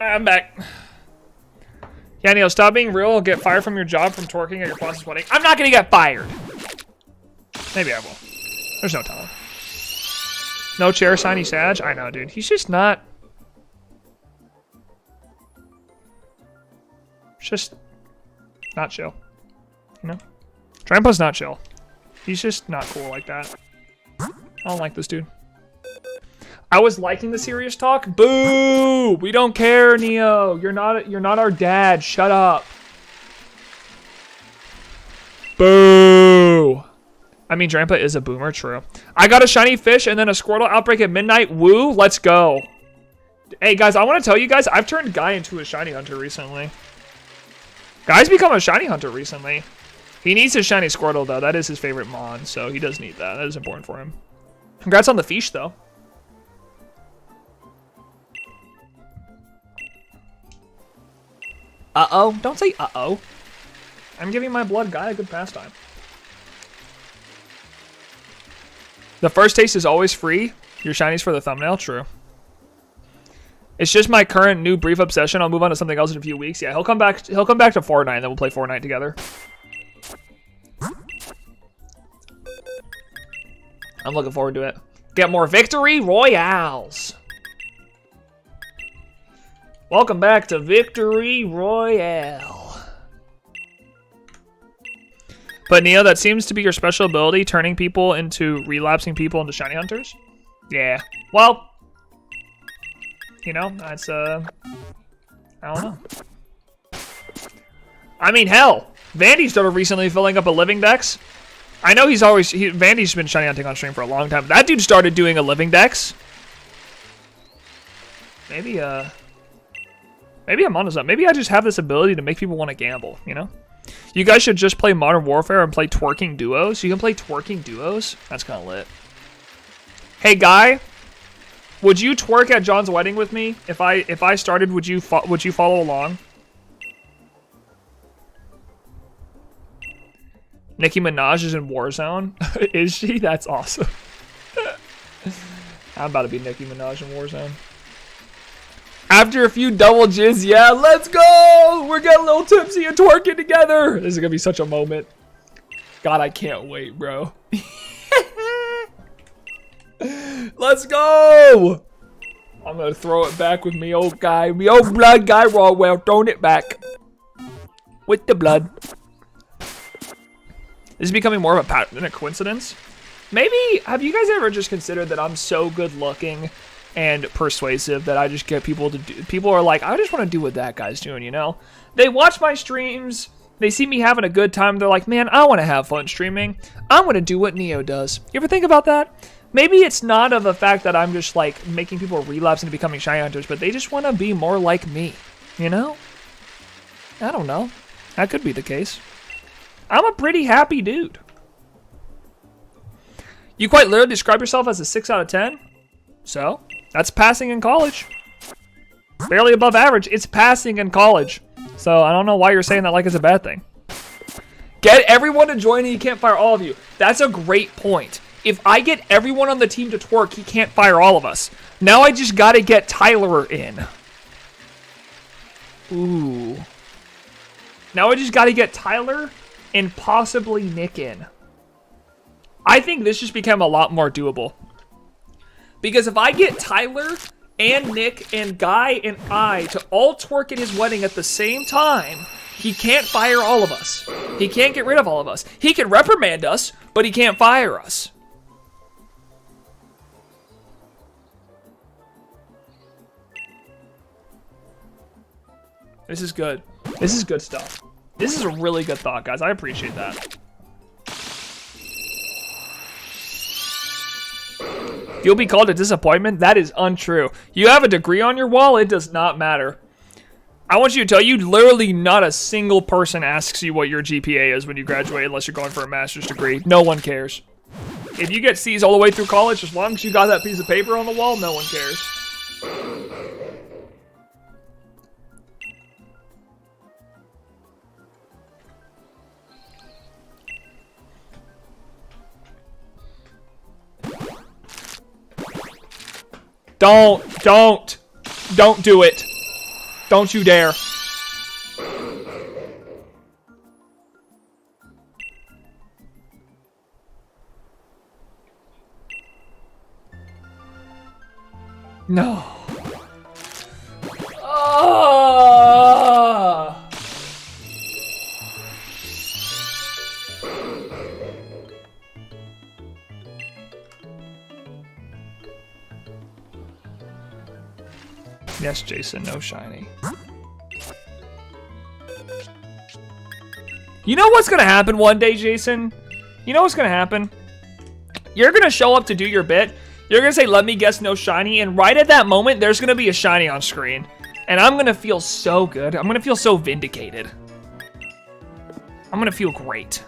I'm back. Yeah, Neil, stop being real. Get fired from your job from twerking at your boss's wedding. I'm not gonna get fired. Maybe I will. There's no telling. No chair sign, he's Sag. I know, dude. He's just not. Just not chill. You know? Drampa's not chill. He's just not cool like that. I don't like this dude. I was liking the serious talk. Boo! We don't care, Neo. You're not our dad. Shut up. Boo! I mean, Drampa is a boomer, true. I got a shiny fish and then a Squirtle outbreak at midnight. Woo! Let's go. Hey, guys, I want to tell you guys, I've turned Guy into a shiny hunter recently. Guy's become a shiny hunter recently. He needs his shiny Squirtle, though. That is his favorite mon, so he does need that. That is important for him. Congrats on the fish, though. Uh-oh. Don't say uh-oh. I'm giving my blood guy a good pastime. The first taste is always free. Your shinies for the thumbnail. True. It's just my current new brief obsession. I'll move on to something else in a few weeks. Yeah, he'll come back to Fortnite, and then we'll play Fortnite together. I'm looking forward to it. Get more victory royales. Welcome back to Victory Royale. But Neo, that seems to be your special ability, turning people into relapsing people into shiny hunters. Yeah. Well, you know, that's I don't know. I mean, hell, Vandy started recently filling up a living dex. I know Vandy's been shiny hunting on stream for a long time. That dude started doing a living dex. Maybe I'm onto something. Maybe I just have this ability to make people want to gamble, you know? You guys should just play Modern Warfare and play twerking duos. You can play twerking duos? That's kind of lit. Hey, Guy, would you twerk at John's wedding with me? If I started, would you follow along? Nicki Minaj is in Warzone. Is she? That's awesome. I'm about to be Nicki Minaj in Warzone. After a few double jizz, yeah, let's go! We're getting a little tipsy and twerking together. This is gonna be such a moment. God, I can't wait, bro. Let's go! I'm gonna throw it back with me old guy, me old blood guy raw well, throwing it back. With the blood. This is becoming more of a pattern than a coincidence. Maybe, have you guys ever just considered that I'm so good looking and persuasive that I just get people to do, people are like, I just want to do what that guy's doing, you know? They watch my streams, they see me having a good time, they're like, man, I want to have fun streaming. I want to do what Neo does. You ever think about that? Maybe it's not of the fact that I'm just like making people relapse into becoming shiny hunters, but they just want to be more like me, you know? I don't know. That could be the case. I'm a pretty happy dude. You quite literally describe yourself as a 6 out of 10? So, that's passing in college. Barely above average. It's passing in college. So, I don't know why you're saying that like it's a bad thing. Get everyone to join and he can't fire all of you. That's a great point. If I get everyone on the team to twerk, he can't fire all of us. Now I just gotta get Tyler in. Ooh. Now I just gotta get Tyler and possibly Nick in. I think this just became a lot more doable. Because if I get Tyler and Nick and Guy and I to all twerk at his wedding at the same time, he can't fire all of us. He can't get rid of all of us. He can reprimand us, but he can't fire us. This is good. This is good stuff. This is a really good thought, guys. I appreciate that. You'll be called a disappointment? That is untrue. You have a degree on your wall? It does not matter. I want you to tell you, literally not a single person asks you what your GPA is when you graduate unless you're going for a master's degree. No one cares. If you get C's all the way through college, as long as you got that piece of paper on the wall, no one cares. Don't do it. Don't you dare. No. Yes, Jason, no shiny. You know what's gonna happen one day, Jason? You know what's gonna happen? You're gonna show up to do your bit. You're gonna say, let me guess no shiny. And right at that moment, there's gonna be a shiny on screen. And I'm gonna feel so good. I'm gonna feel so vindicated. I'm gonna feel great.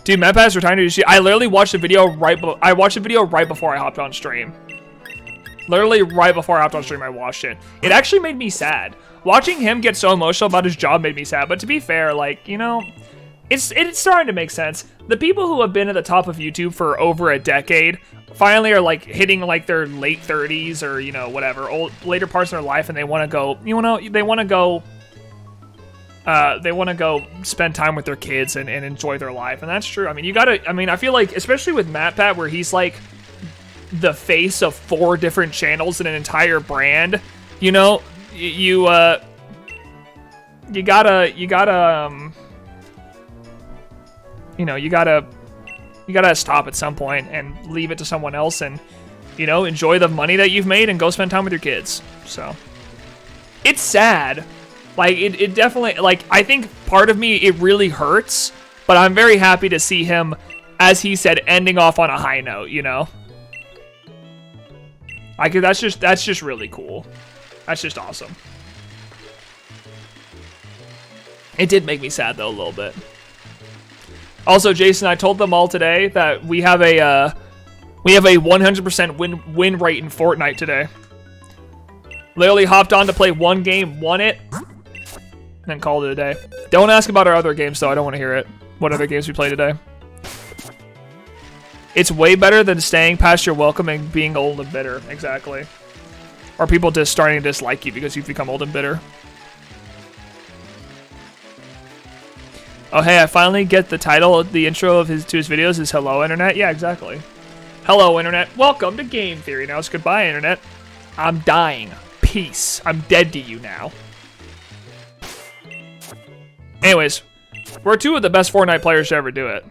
Dude, MetPass retired to shit. I literally watched the video right before I hopped on stream. Literally right before I hopped on stream, I watched it. It actually made me sad. Watching him get so emotional about his job made me sad. But to be fair, like, you know, it's starting to make sense. The people who have been at the top of YouTube for over a decade finally are like hitting like their late 30s or, you know, whatever, later parts of their life, and they want to go, you know, they want to go spend time with their kids and enjoy their life. And that's true. I mean, I feel like, especially with MatPat, where he's like the face of 4 different channels and an entire brand, you know, you gotta stop at some point and leave it to someone else and, you know, enjoy the money that you've made and go spend time with your kids. So it's sad. Like, it definitely, like, I think part of me, it really hurts, but I'm very happy to see him, as he said, ending off on a high note, you know? That's just really cool. That's just awesome. It did make me sad, though, a little bit. Also, Jason, I told them all today that we have a 100% win rate in Fortnite today. Literally hopped on to play one game, won it, then called it a day. Don't ask about our other games, though. I don't want to hear it. What other games we played today? It's way better than staying past your welcome and being old and bitter. Exactly. Or people just starting to dislike you because you've become old and bitter. Oh, hey, I finally get the title. The intro of his videos is Hello, Internet. Yeah, exactly. Hello, Internet. Welcome to Game Theory. Now it's goodbye, Internet. I'm dying. Peace. I'm dead to you now. Anyways, we're 2 of the best Fortnite players to ever do it.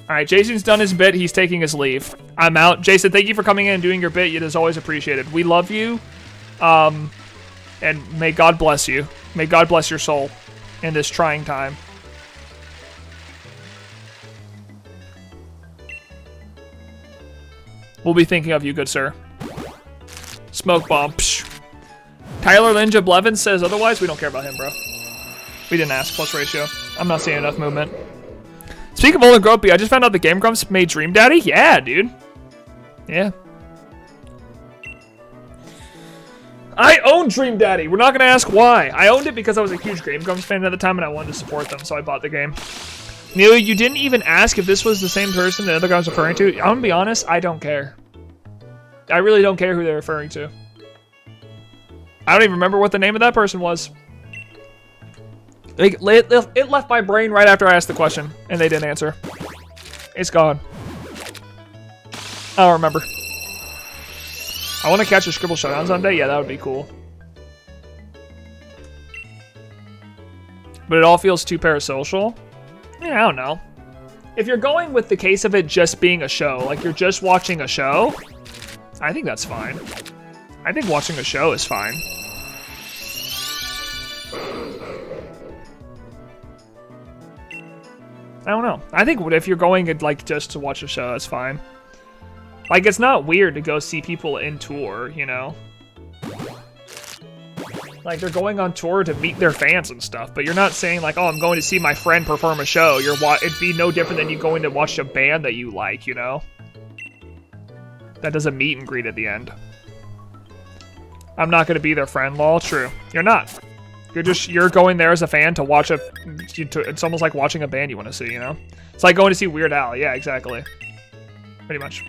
Alright, Jason's done his bit. He's taking his leave. I'm out. Jason, thank you for coming in and doing your bit. It is always appreciated. We love you. And may God bless you. May God bless your soul in this trying time. We'll be thinking of you, good sir. Smoke bomb. Psh. Tyler Linja Blevins says otherwise. We don't care about him, bro. We didn't ask plus ratio. I'm not seeing enough movement. Speaking of Olin Gropey, I just found out the Game Grumps made Dream Daddy. Yeah, dude. Yeah. I own Dream Daddy. We're not going to ask why. I owned it because I was a huge Game Grumps fan at the time and I wanted to support them, so I bought the game. Neo, you didn't even ask if this was the same person the other guy was referring to. I'm going to be honest, I don't care. I really don't care who they're referring to. I don't even remember what the name of that person was. It left my brain right after I asked the question, and they didn't answer. It's gone. I don't remember. I want to catch a Scribble Showdown someday. Yeah, that would be cool. But it all feels too parasocial. Yeah, I don't know. If you're going with the case of it just being a show, like you're just watching a show, I think that's fine. I think watching a show is fine. I don't know. I think if you're going like just to watch a show, that's fine. Like, it's not weird to go see people in tour, you know? Like, they're going on tour to meet their fans and stuff, but you're not saying like, oh, I'm going to see my friend perform a show. It'd be no different than you going to watch a band that you like, you know? That does a meet and greet at the end. I'm not going to be their friend, lol. True. You're not. You're going there as a fan to watch it's almost like watching a band you want to see, you know? It's like going to see Weird Al. Yeah, exactly. Pretty much.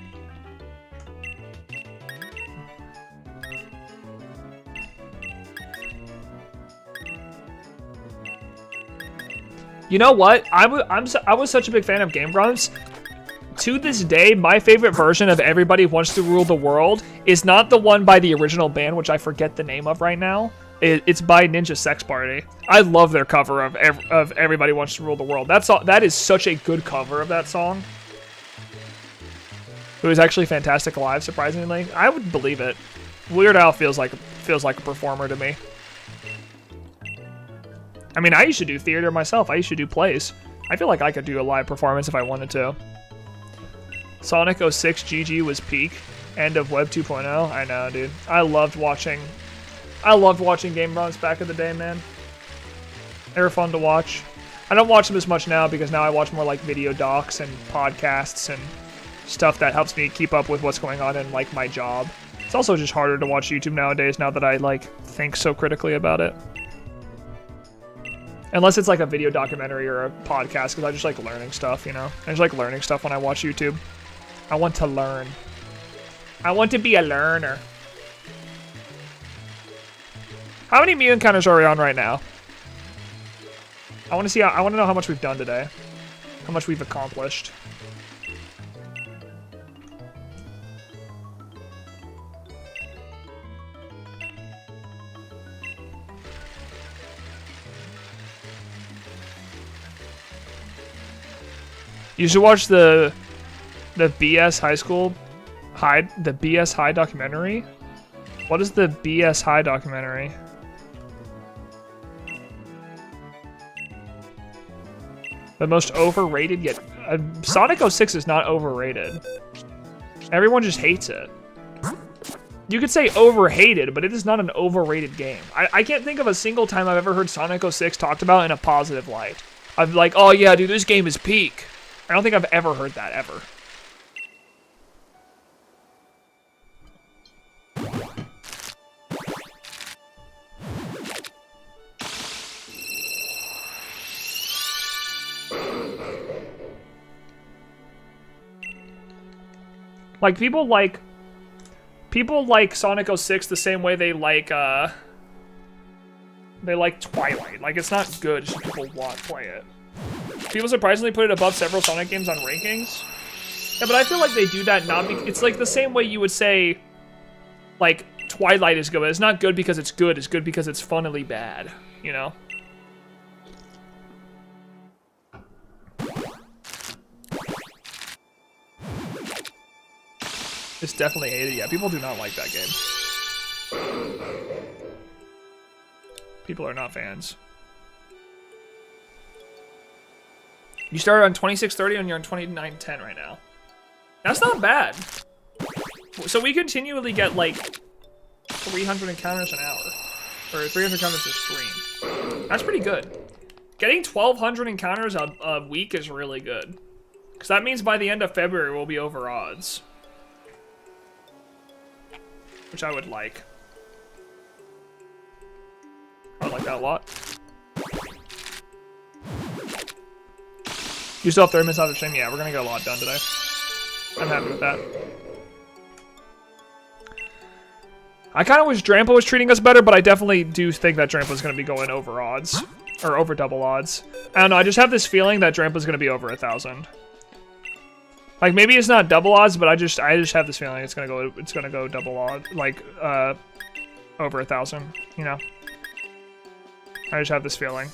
You know what? I was such a big fan of Game Grumps. To this day, my favorite version of Everybody Wants to Rule the World is not the one by the original band, which I forget the name of right now. It's by Ninja Sex Party. I love their cover of Everybody Wants to Rule the World. That is such a good cover of that song. It was actually fantastic live, surprisingly. I would believe it. Weird Al feels like a performer to me. I mean, I used to do theater myself. I used to do plays. I feel like I could do a live performance if I wanted to. Sonic 06 GG was peak. End of Web 2.0. I know, dude. I loved watching Game Grumps back in the day, man. They were fun to watch. I don't watch them as much now because now I watch more like video docs and podcasts and stuff that helps me keep up with what's going on in like my job. It's also just harder to watch YouTube nowadays now that I like think so critically about it. Unless it's like a video documentary or a podcast, because I just like learning stuff, you know? I just like learning stuff when I watch YouTube. I want to learn. I want to be a learner. How many Mew encounters are we on right now? I want to know how much we've done today. How much we've accomplished. You should watch the BS High documentary. What is the BS High documentary? The most overrated yet Sonic 06 is not overrated. Everyone just hates it. You could say overhated, but it is not an overrated game. I can't think of a single time I've ever heard Sonic 06 talked about in a positive light. I'm like, oh yeah, dude, this game is peak. I don't think I've ever heard that, ever. Like, people like Sonic 06 the same way they like Twilight. Like, it's not good, it's just people want to play it. People surprisingly put it above several Sonic games on rankings. Yeah, but I feel like they do that not because... It's like the same way you would say, like, Twilight is good, but it's not good because it's good because it's funnily bad, you know? It's definitely hated. Yeah, people do not like that game. People are not fans. You started on 2630 and you're on 2910 right now. That's not bad. So we continually get like 300 encounters an hour. Or 300 encounters a stream. That's pretty good. Getting 1,200 encounters a week is really good. Because that means by the end of February we'll be over odds. Which I would like. I like that a lot. You still have 30 minutes out of stream? Yeah, we're gonna get a lot done today. I'm happy with that. I kind of wish Drampa was treating us better, but I definitely do think that Drampa's gonna be going over odds. Or over double odds. I don't know, I just have this feeling that Drampa's gonna be over 1,000. Like, maybe it's not double odds, but I just have this feeling it's gonna go double odds, like, over 1,000, you know? I just have this feeling.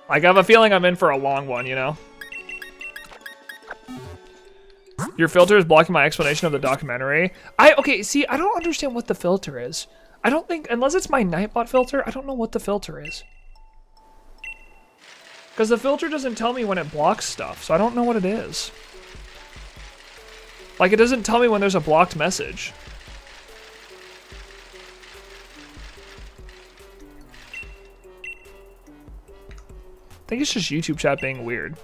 Like, I have a feeling I'm in for a long one, you know? Your filter is blocking my explanation of the documentary. Okay, see, I don't understand what the filter is. I don't think, unless it's my Nightbot filter, I don't know what the filter is. Because the filter doesn't tell me when it blocks stuff, so I don't know what it is. Like, it doesn't tell me when there's a blocked message. I think it's just YouTube chat being weird.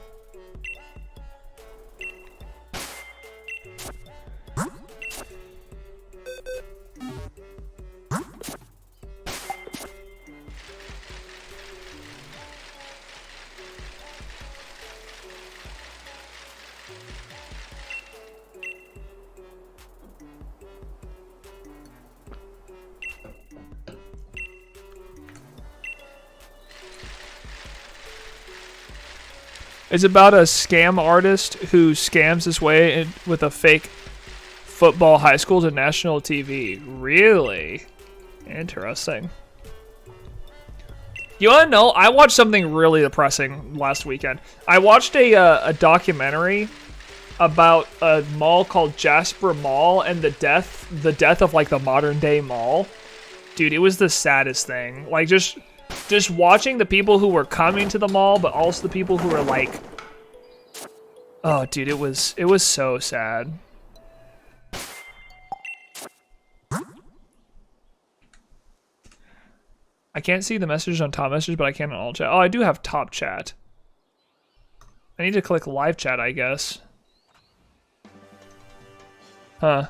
It's about a scam artist who scams his way with a fake football high school to national TV. Really? Interesting. You wanna know? I watched something really depressing last weekend. I watched a documentary about a mall called Jasper Mall and the death of like the modern day mall. Dude, it was the saddest thing. Like just watching the people who were coming to the mall, but also the people who were like, oh, dude, it was so sad. I can't see the message on top message, but I can on all chat. Oh, I do have top chat. I need to click live chat, I guess. Huh.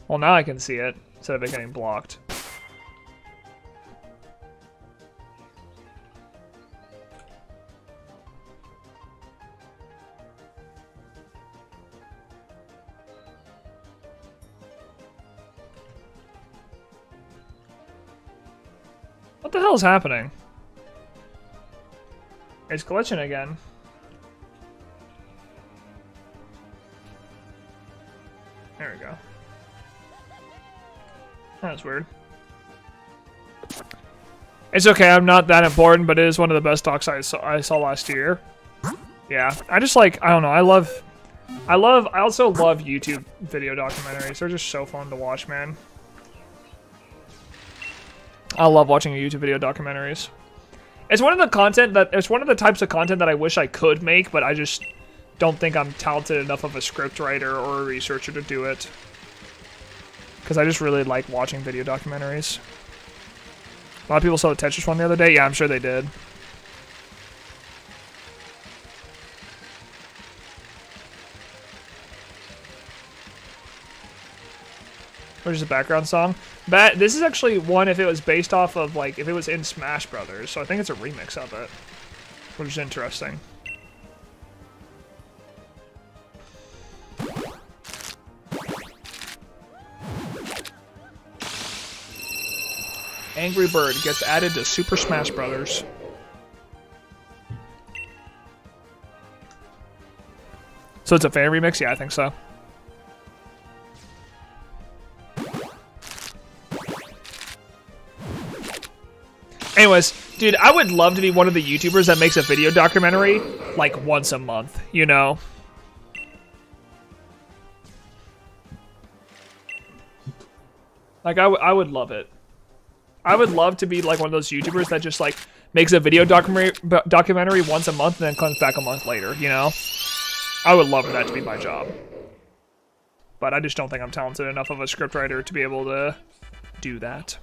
Well, now I can see it instead of it getting blocked. What the hell is happening? It's glitching again. There we go. That's weird. It's okay, I'm not that important, but it is one of the best docs I saw last year. Yeah, I just like, I don't know, I also love YouTube video documentaries. They're just so fun to watch, man. I love watching YouTube video documentaries. It's one of the types of content that I wish I could make, but I just don't think I'm talented enough of a script writer or a researcher to do it. Because I just really like watching video documentaries. A lot of people saw the Tetris one the other day. Yeah, I'm sure they did. Which is a background song. But this is actually one if it was based off of, like, if it was in Smash Brothers. So I think it's a remix of it. Which is interesting. Angry Bird gets added to Super Smash Brothers. So it's a fan remix? Yeah, I think so. Anyways, dude, I would love to be one of the YouTubers that makes a video documentary, like, once a month, you know? Like, I would love it. I would love to be, like, one of those YouTubers that just, like, makes a video documentary once a month and then comes back a month later, you know? I would love for that to be my job. But I just don't think I'm talented enough of a scriptwriter to be able to do that.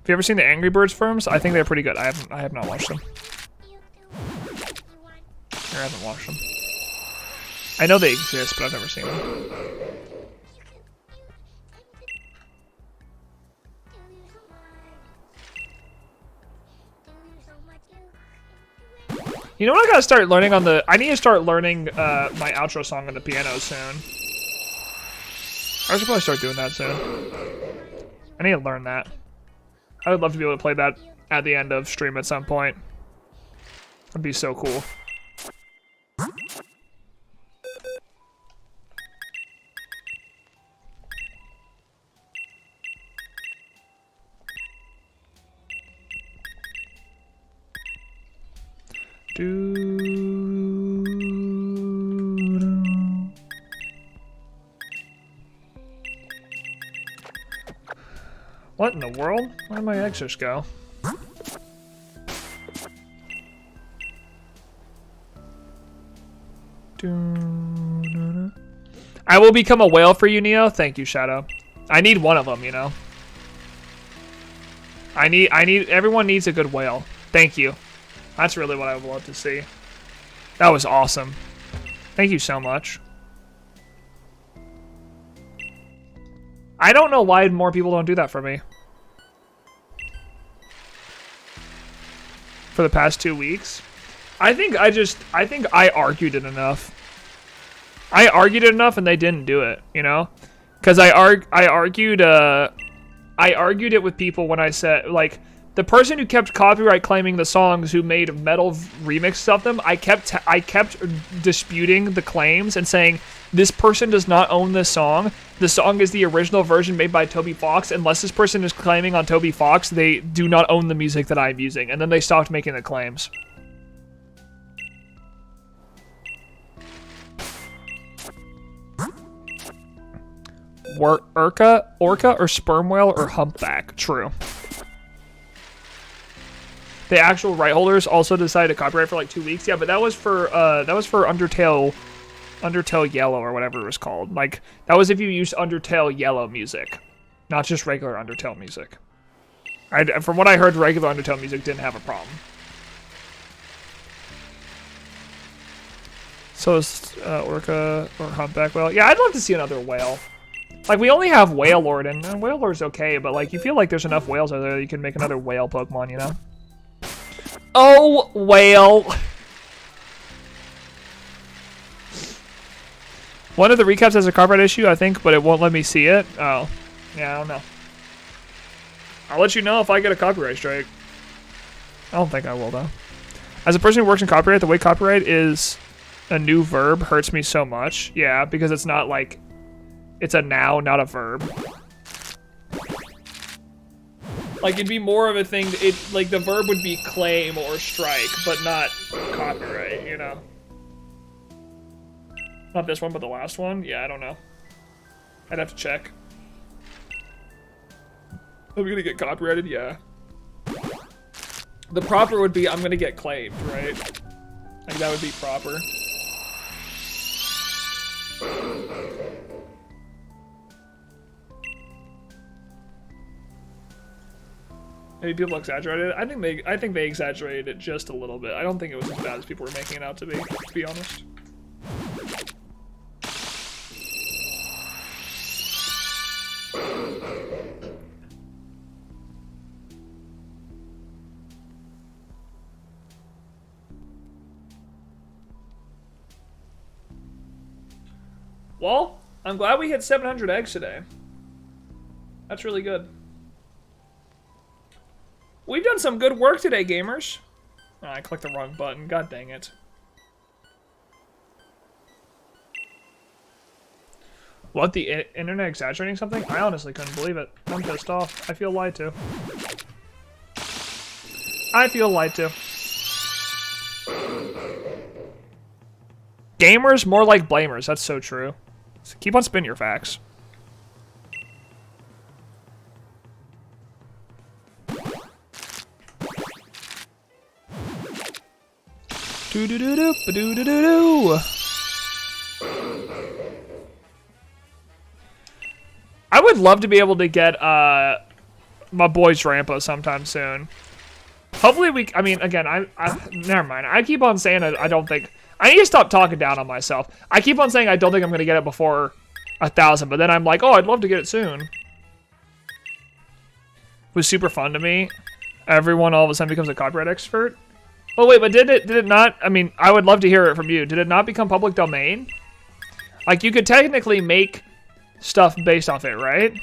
you ever seen the Angry Birds firms? I think they're pretty good. I have not watched them. I haven't watched them. I know they exist, but I've never seen them. You know what I gotta start learning on the... I need to start learning my outro song on the piano soon. I should probably start doing that soon. I need to learn that. I would love to be able to play that at the end of stream at some point. That'd be so cool. What in the world? Where'd my exos go? I will become a whale for you, Neo. Thank you, Shadow. I need one of them, you know. Everyone needs a good whale. Thank you. That's really what I would love to see. That was awesome. Thank you so much. I don't know why more people don't do that for me. For the past 2 weeks. I think I argued it enough. I argued it enough and they didn't do it, you know? Because I argued it with people when I said, like, the person who kept copyright claiming the songs who made metal remixes of them, I kept disputing the claims and saying, this person does not own this song. The song is the original version made by Toby Fox. Unless this person is claiming on Toby Fox, they do not own the music that I'm using. And then they stopped making the claims. Orca or sperm whale or humpback? True. The actual right holders also decided to copyright for like 2 weeks. Yeah, but that was for Undertale Yellow or whatever it was called. Like, that was if you used Undertale Yellow music, not just regular Undertale music. From what I heard, regular Undertale music didn't have a problem. So is orca or humpback whale? Yeah, I'd love to see another whale. Like, we only have Whale Lord, and Whale Lord's okay, but like, you feel like there's enough whales out there that you can make another whale Pokemon, you know? Oh, whale! One of the recaps has a copyright issue, I think, but it won't let me see it. Oh. Yeah, I don't know. I'll let you know if I get a copyright strike. I don't think I will, though. As a person who works in copyright, the way copyright is a new verb hurts me so much. Yeah, because it's not like... It's a noun, not a verb. Like, it'd be more of a thing... Like, the verb would be claim or strike, but not copyright, you know? Not this one, but the last one? Yeah, I don't know. I'd have to check. Are we gonna get copyrighted? Yeah. The proper would be, I'm gonna get claimed, right? Like, that would be proper. Maybe people exaggerated it. I think they exaggerated it just a little bit. I don't think it was as bad as people were making it out to be honest. Well, I'm glad we hit 700 eggs today. That's really good. We've done some good work today, gamers. Oh, I clicked the wrong button. God dang it. What, the internet exaggerating something? I honestly couldn't believe it. I'm pissed off. I feel lied to. I feel lied to. Gamers more like blamers. That's so true. So keep on spinning your facts. Do-do-do-do, ba-do-do-do-do. I would love to be able to get my boy's Drampa sometime soon. Hopefully we, I mean, again, never mind. I keep on saying I don't think, I need to stop talking down on myself. I keep on saying I don't think I'm going to get it before 1,000, but then I'm like, oh, I'd love to get it soon. It was super fun to me. Everyone all of a sudden becomes a copyright expert. Oh wait, but did it not, I mean, I would love to hear it from you. Did it not become public domain? Like, you could technically make stuff based off it, right?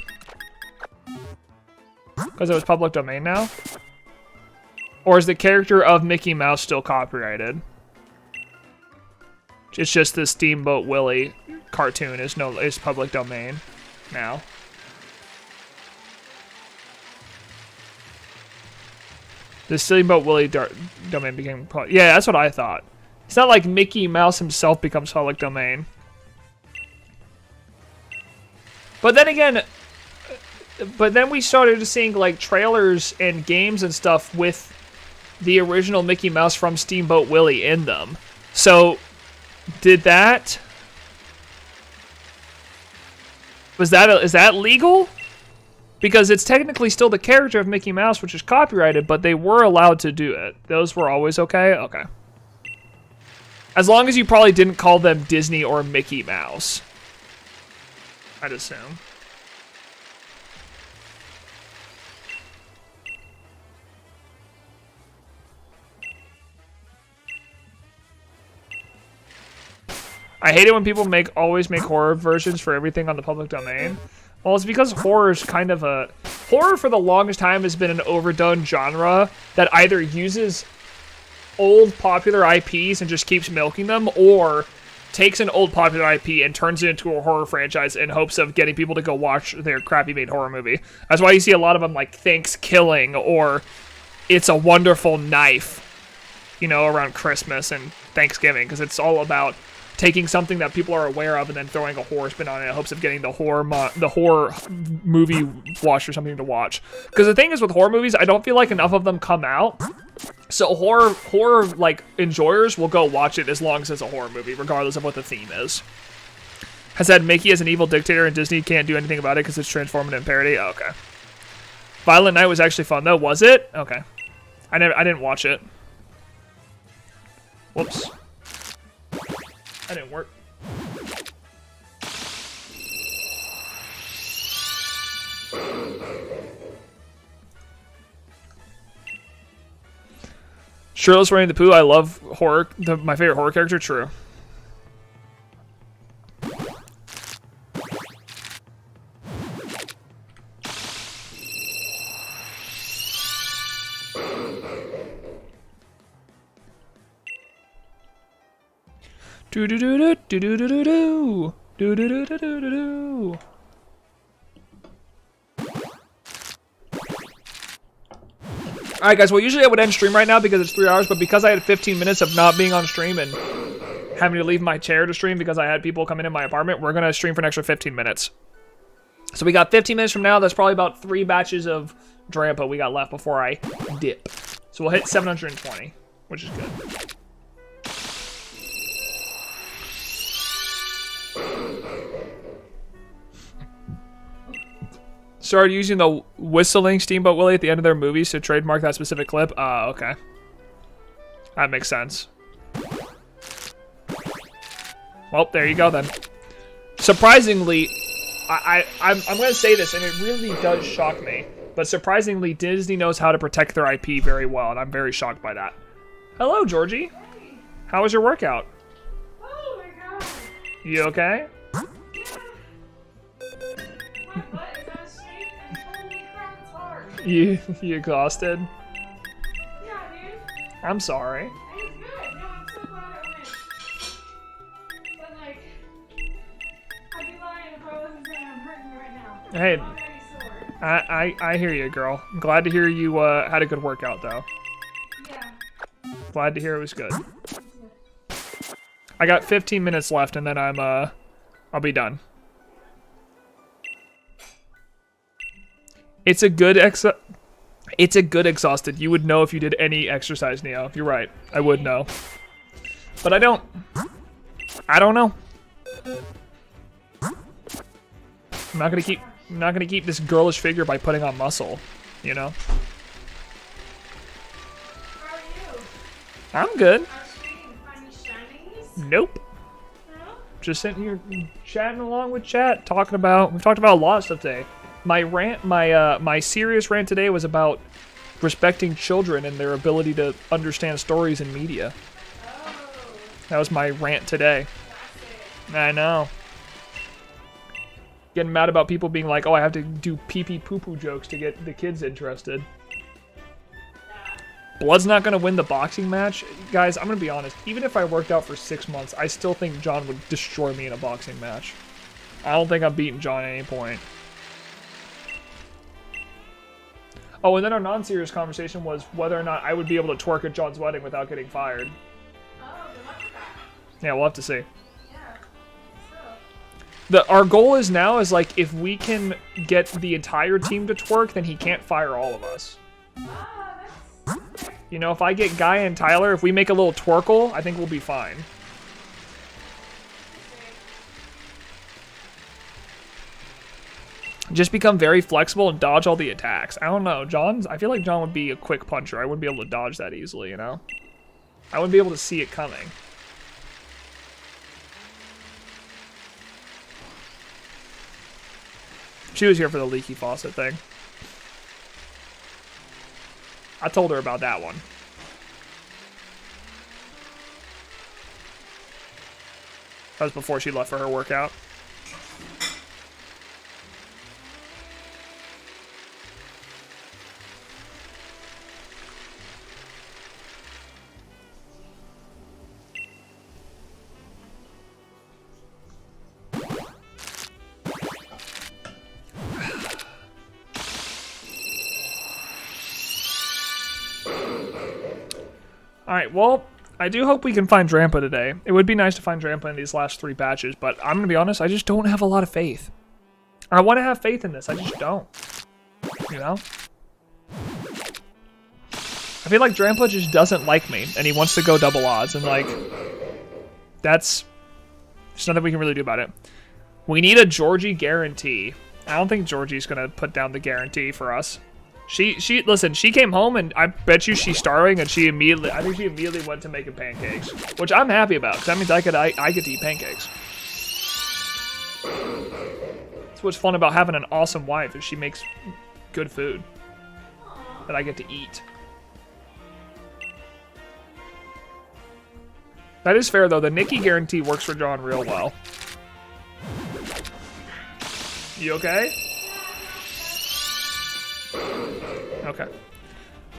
Because it was public domain now? Or is the character of Mickey Mouse still copyrighted? It's just the Steamboat Willie cartoon is public domain now. The Steamboat Willie domain became public. Yeah, that's what I thought. It's not like Mickey Mouse himself becomes public domain. But then again, we started seeing like trailers and games and stuff with the original Mickey Mouse from Steamboat Willie in them. So, is that legal? Because it's technically still the character of Mickey Mouse, which is copyrighted, but they were allowed to do it. Those were always okay? Okay. As long as you probably didn't call them Disney or Mickey Mouse, I'd assume. I hate it when people always make horror versions for everything on the public domain. Well, it's because horror is kind of a... Horror for the longest time has been an overdone genre that either uses old popular IPs and just keeps milking them, or takes an old popular IP and turns it into a horror franchise in hopes of getting people to go watch their crappy made horror movie. That's why you see a lot of them like Thanksgiving or It's a Wonderful Knife, you know, around Christmas and Thanksgiving, because it's all about taking something that people are aware of and then throwing a horror spin on it in hopes of getting the horror movie watch or something to watch. Because the thing is with horror movies, I don't feel like enough of them come out. So horror like enjoyers will go watch it as long as it's a horror movie, regardless of what the theme is. Has said Mickey as an evil dictator and Disney can't do anything about it because it's transformative and parody. Oh, okay. Violent Night was actually fun though, was it? Okay. I didn't watch it. Whoops. That didn't work. Shirtless Winnie the Pooh, I love horror. My favorite horror character, true. Do do do do do do do do do do do do do do. Alright guys, well usually I would end stream right now because it's 3 hours, but because I had 15 minutes of not being on stream and having to leave my chair to stream because I had people come in my apartment, we're gonna stream for an extra 15 minutes. So we got 15 minutes from now, that's probably about 3 batches of Drampa we got left before I dip. So we'll hit 720, which is good. Started using the whistling Steamboat Willie at the end of their movies to trademark that specific clip. Okay. That makes sense. Well, there you go then. Surprisingly, I'm going to say this, and it really does shock me, but surprisingly, Disney knows how to protect their IP very well, and I'm very shocked by that. Hello, Georgie. How was your workout? Oh my god. You okay? You exhausted? Yeah, dude. I'm sorry. It was good. No, I'm so glad it went. But like, I'd be lying if I wasn't saying I'm hurting right now. Hey, I'm already sore. I hear you, girl. I'm glad to hear you had a good workout, though. Yeah. Glad to hear it was good. I got 15 minutes left, and then I'll be done. It's a good exhausted. You would know if you did any exercise, Neo. You're right. I would know. But I don't know. I'm not gonna keep this girlish figure by putting on muscle. you know? How are you? I'm good. How's stream? Finding shinies? Nope. No? Just sitting here chatting along with chat, we've talked about a lot of stuff today. My rant, my serious rant today was about respecting children and their ability to understand stories in media. Oh. That was my rant today. Classic. I know. Getting mad about people being like, oh, I have to do pee-pee poo-poo jokes to get the kids interested. Yeah. Blood's not going to win the boxing match. Guys, I'm going to be honest. Even if I worked out for 6 months, I still think John would destroy me in a boxing match. I don't think I'm beating John at any point. Oh, and then our non-serious conversation was whether or not I would be able to twerk at John's wedding without getting fired. Oh, good luck with that. Yeah, we'll have to see. Yeah. So. Our goal is now is like, if we can get the entire team to twerk, then he can't fire all of us. That's. You know, if I get Guy and Tyler, if we make a little twerkle, I think we'll be fine. Just become very flexible and dodge all the attacks. I don't know, I feel like John would be a quick puncher. I wouldn't be able to dodge that easily, you know? I wouldn't be able to see it coming. She was here for the leaky faucet thing. I told her about that one. That was before she left for her workout. Alright, well, I do hope we can find Drampa today. It would be nice to find Drampa in these last 3 batches, but I'm gonna be honest, I just don't have a lot of faith. I want to have faith in this, I just don't. You know? I feel like Drampa just doesn't like me, and he wants to go double odds, and like, there's nothing we can really do about it. We need a Georgie guarantee. I don't think Georgie's gonna put down the guarantee for us. Listen, she came home and I bet you she's starving, and I think she immediately went to making pancakes, which I'm happy about, because that means I get to eat pancakes. That's what's fun about having an awesome wife, is she makes good food that I get to eat. That is fair though, the Nikki guarantee works for John real well. You okay? Okay.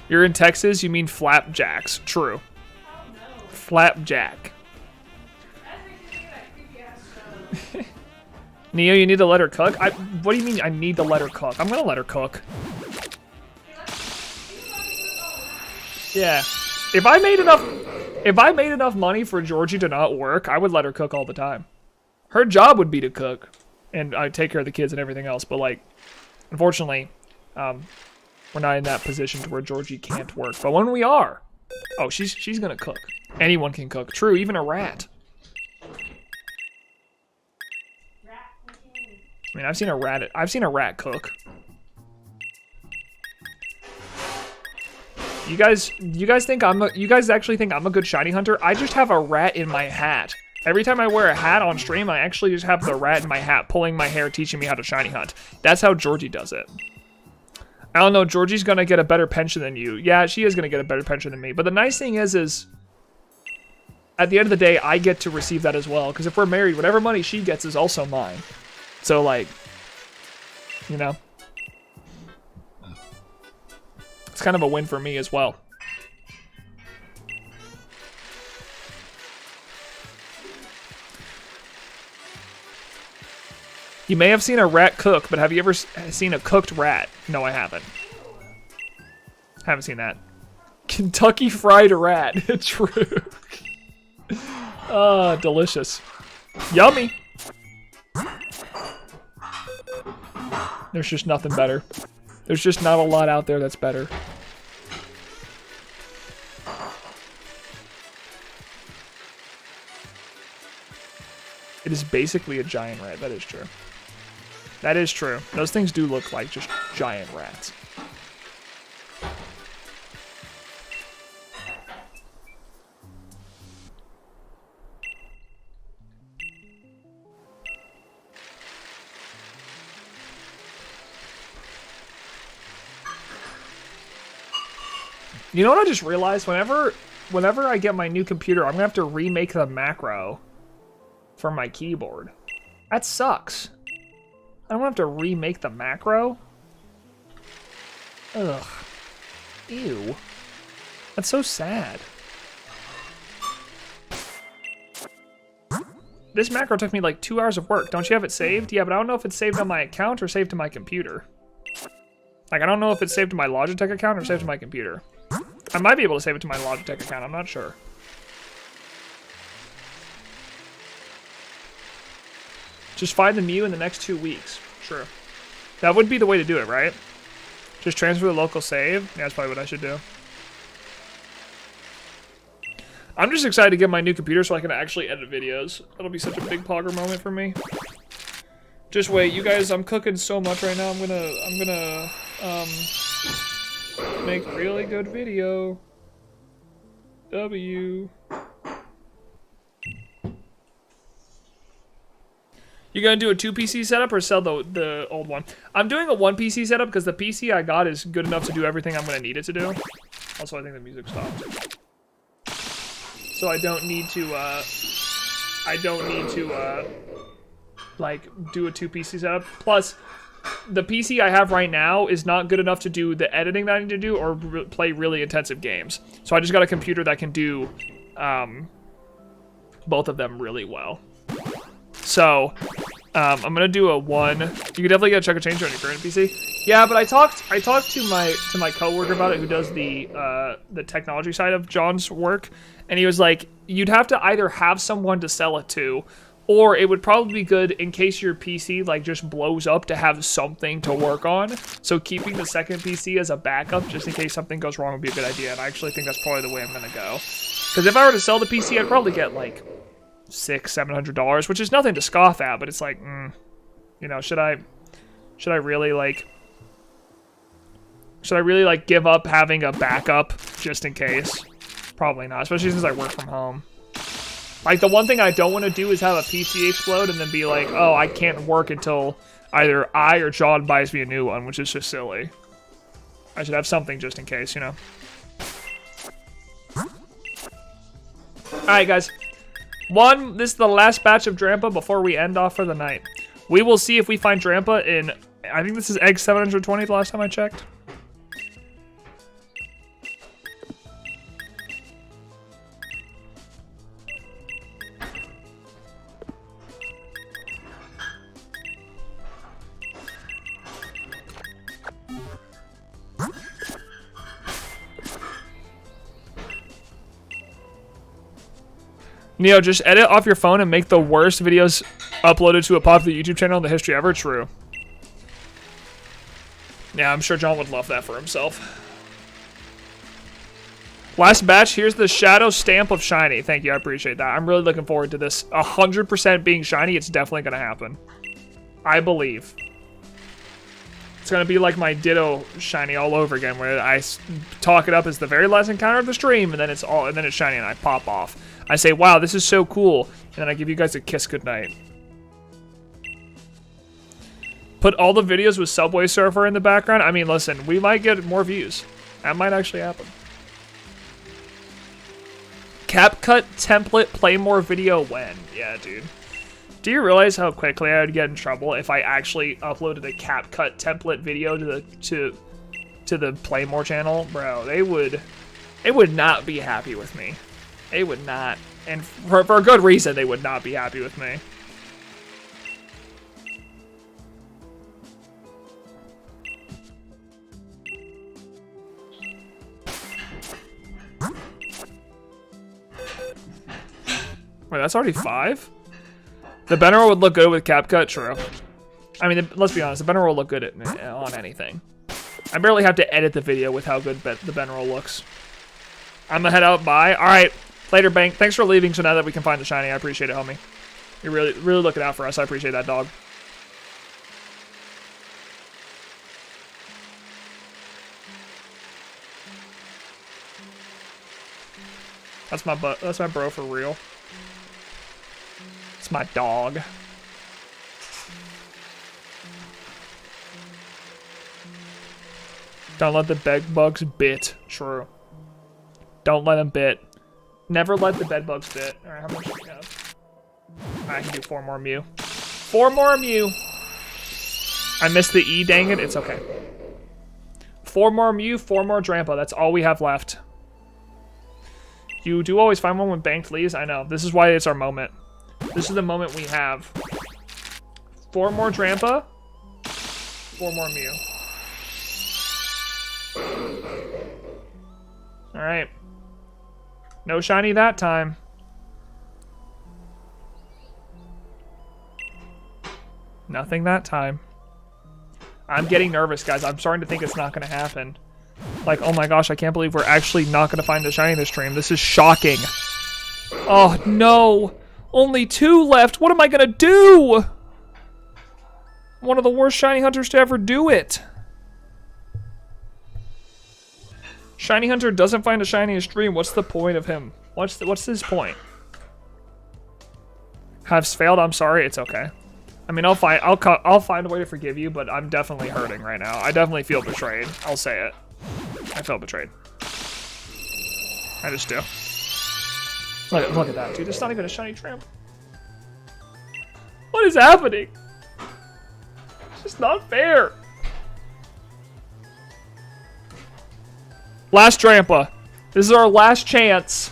You're in Texas, you mean flapjacks. True. Oh no. Flapjack. That makes me think of that creepy ass show. Neo, you need to let her cook? What do you mean I need to let her cook? I'm gonna let her cook. Yeah. If I made enough money for Georgie to not work, I would let her cook all the time. Her job would be to cook, and I'd take care of the kids and everything else, but like, unfortunately, we're not in that position to where Georgie can't work. But when we are, oh, she's gonna cook. Anyone can cook. True, even a rat. I mean, I've seen a rat cook. You guys actually think I'm a good shiny hunter? I just have a rat in my hat. Every time I wear a hat on stream, I actually just have the rat in my hat pulling my hair, teaching me how to shiny hunt. That's how Georgie does it. I don't know, Georgie's gonna get a better pension than you. Yeah, she is gonna get a better pension than me. But the nice thing is at the end of the day, I get to receive that as well. Because if we're married, whatever money she gets is also mine. So like, you know, it's kind of a win for me as well. You may have seen a rat cook, but have you ever seen a cooked rat? No, I haven't. Haven't seen that. Kentucky Fried Rat. True. Delicious. Yummy. There's just nothing better. There's just not a lot out there that's better. It is basically a giant rat. That is true. That is true. Those things do look like just giant rats. You know what I just realized? Whenever I get my new computer, I'm gonna have to remake the macro for my keyboard. That sucks. I don't have to remake the macro. Ugh. Ew. That's so sad. This macro took me like 2 hours of work. Don't you have it saved? Yeah, but I don't know if it's saved on my account or saved to my computer. Like, I don't know if it's saved to my Logitech account or saved to my computer. I might be able to save it to my Logitech account. I'm not sure. Just find the Mew in the next 2 weeks. Sure. That would be the way to do it, right? Just transfer the local save. Yeah, that's probably what I should do. I'm just excited to get my new computer so I can actually edit videos. That'll be such a big pogger moment for me. Just wait, you guys, I'm cooking so much right now. I'm gonna make really good video. W. You gonna do a 2 PC setup or sell the old one? I'm doing a 1 PC setup because the PC I got is good enough to do everything I'm gonna need it to do. Also, I think the music stopped. So I don't need to like do a 2 PC setup. Plus, the PC I have right now is not good enough to do the editing that I need to do or play really intensive games. So I just got a computer that can do both of them really well. So I'm gonna do a 1. You could definitely get a chunk of change on your current PC. Yeah, but I talked to my coworker about it, who does the technology side of John's work, and he was like, you'd have to either have someone to sell it to, or it would probably be good in case your PC like just blows up to have something to work on. So keeping the second PC as a backup just in case something goes wrong would be a good idea, and I actually think that's probably the way I'm gonna go. Because if I were to sell the PC, I'd probably get like $600-700, which is nothing to scoff at, but it's like, you know, should I really give up having a backup just in case? Probably not, especially since I work from home. Like, the one thing I don't want to do is have a PC explode and then be like, oh, I can't work until either I or John buys me a new one, which is just silly. I should have something just in case, you know? Alright, guys. This is the last batch of Drampa before we end off for the night. We will see if we find Drampa in... I think this is egg 720 the last time I checked. Neo, just edit off your phone and make the worst videos uploaded to a popular YouTube channel in the history ever. True. Yeah, I'm sure John would love that for himself. Last batch, here's the shadow stamp of shiny. Thank you, I appreciate that. I'm really looking forward to this 100% being shiny. It's definitely going to happen. I believe. It's going to be like my Ditto shiny all over again, where I talk it up as the very last encounter of the stream, and then it's shiny and I pop off. I say, wow, this is so cool, and then I give you guys a kiss goodnight. Put all the videos with Subway Surfer in the background. I mean, listen, we might get more views. That might actually happen. CapCut template play more video when? Yeah, dude. Do you realize how quickly I would get in trouble if I actually uploaded a CapCut template video to the Play More channel? Bro, they would not be happy with me. They would not. And for a good reason, they would not be happy with me. Wait, that's already 5? The Benero would look good with CapCut, true. I mean, let's be honest, the Benero will look good on anything. I barely have to edit the video with how good the Benero looks. I'm gonna head out, bye. Alright, later, Bank. Thanks for leaving so now that we can find the shiny. I appreciate it, homie. You're really looking out for us. I appreciate that, dog. That's my bro for real. It's my dog. Don't let the bed bugs bit. True. Don't let him bit. Never let the bed bugs bit. Alright, how much do we have? I can do 4 more Mew. 4 more Mew. I missed the E, dang it. It's okay. 4 more Mew, 4 more Drampa. That's all we have left. You do always find one with banked leaves. I know. This is why it's our moment. This is the moment we have. 4 more Drampa. 4 more Mew. Alright. No shiny that time. Nothing that time. I'm getting nervous, guys. I'm starting to think it's not going to happen. Like, oh my gosh, I can't believe we're actually not going to find a shiny this stream. This is shocking. Oh, no. Only 2 left. What am I going to do? One of the worst shiny hunters to ever do it. Shiny hunter doesn't find a shiny in stream. What's the point of him? What's his point? Has failed. I'm sorry. It's okay. I mean, I'll find a way to forgive you, but I'm definitely hurting right now. I definitely feel betrayed. I'll say it. I feel betrayed. I just do. Look at that, dude. It's not even a shiny tramp. What is happening? It's just not fair. Last Drampa. This is our last chance.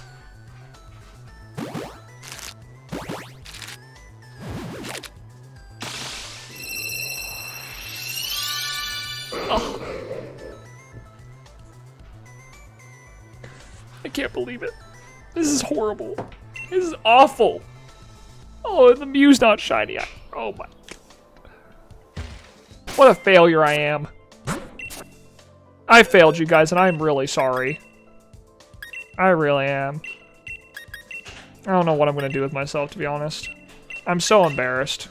Oh. I can't believe it. This is horrible. This is awful. Oh, the Mew's not shiny. Oh my. What a failure I am. I failed you guys, and I'm really sorry. I really am. I don't know what I'm going to do with myself, to be honest. I'm so embarrassed.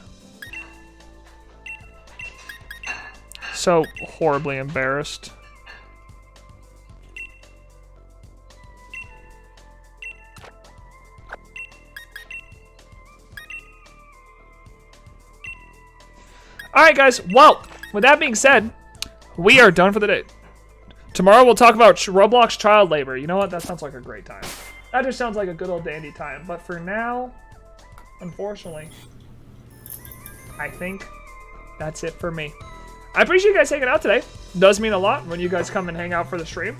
So horribly embarrassed. Alright, guys. Well, with that being said, we are done for the day. Tomorrow we'll talk about Roblox child labor. You know what? That sounds like a great time. That just sounds like a good old dandy time. But for now, unfortunately, I think that's it for me. I appreciate you guys hanging out today. It does mean a lot when you guys come and hang out for the stream.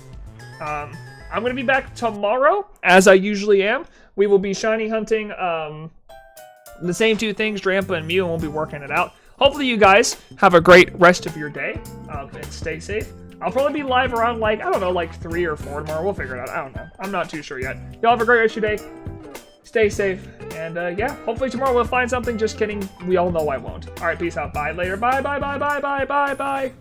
I'm going to be back tomorrow, as I usually am. We will be shiny hunting the same 2 things, Drampa and Mew, and we'll be working it out. Hopefully you guys have a great rest of your day and stay safe. I'll probably be live around, like, I don't know, like 3 or 4 tomorrow. We'll figure it out. I don't know. I'm not too sure yet. Y'all have a great rest of your day. Stay safe. And, yeah, hopefully tomorrow we'll find something. Just kidding. We all know I won't. All right, peace out. Bye later. Bye, bye, bye, bye, bye, bye, bye.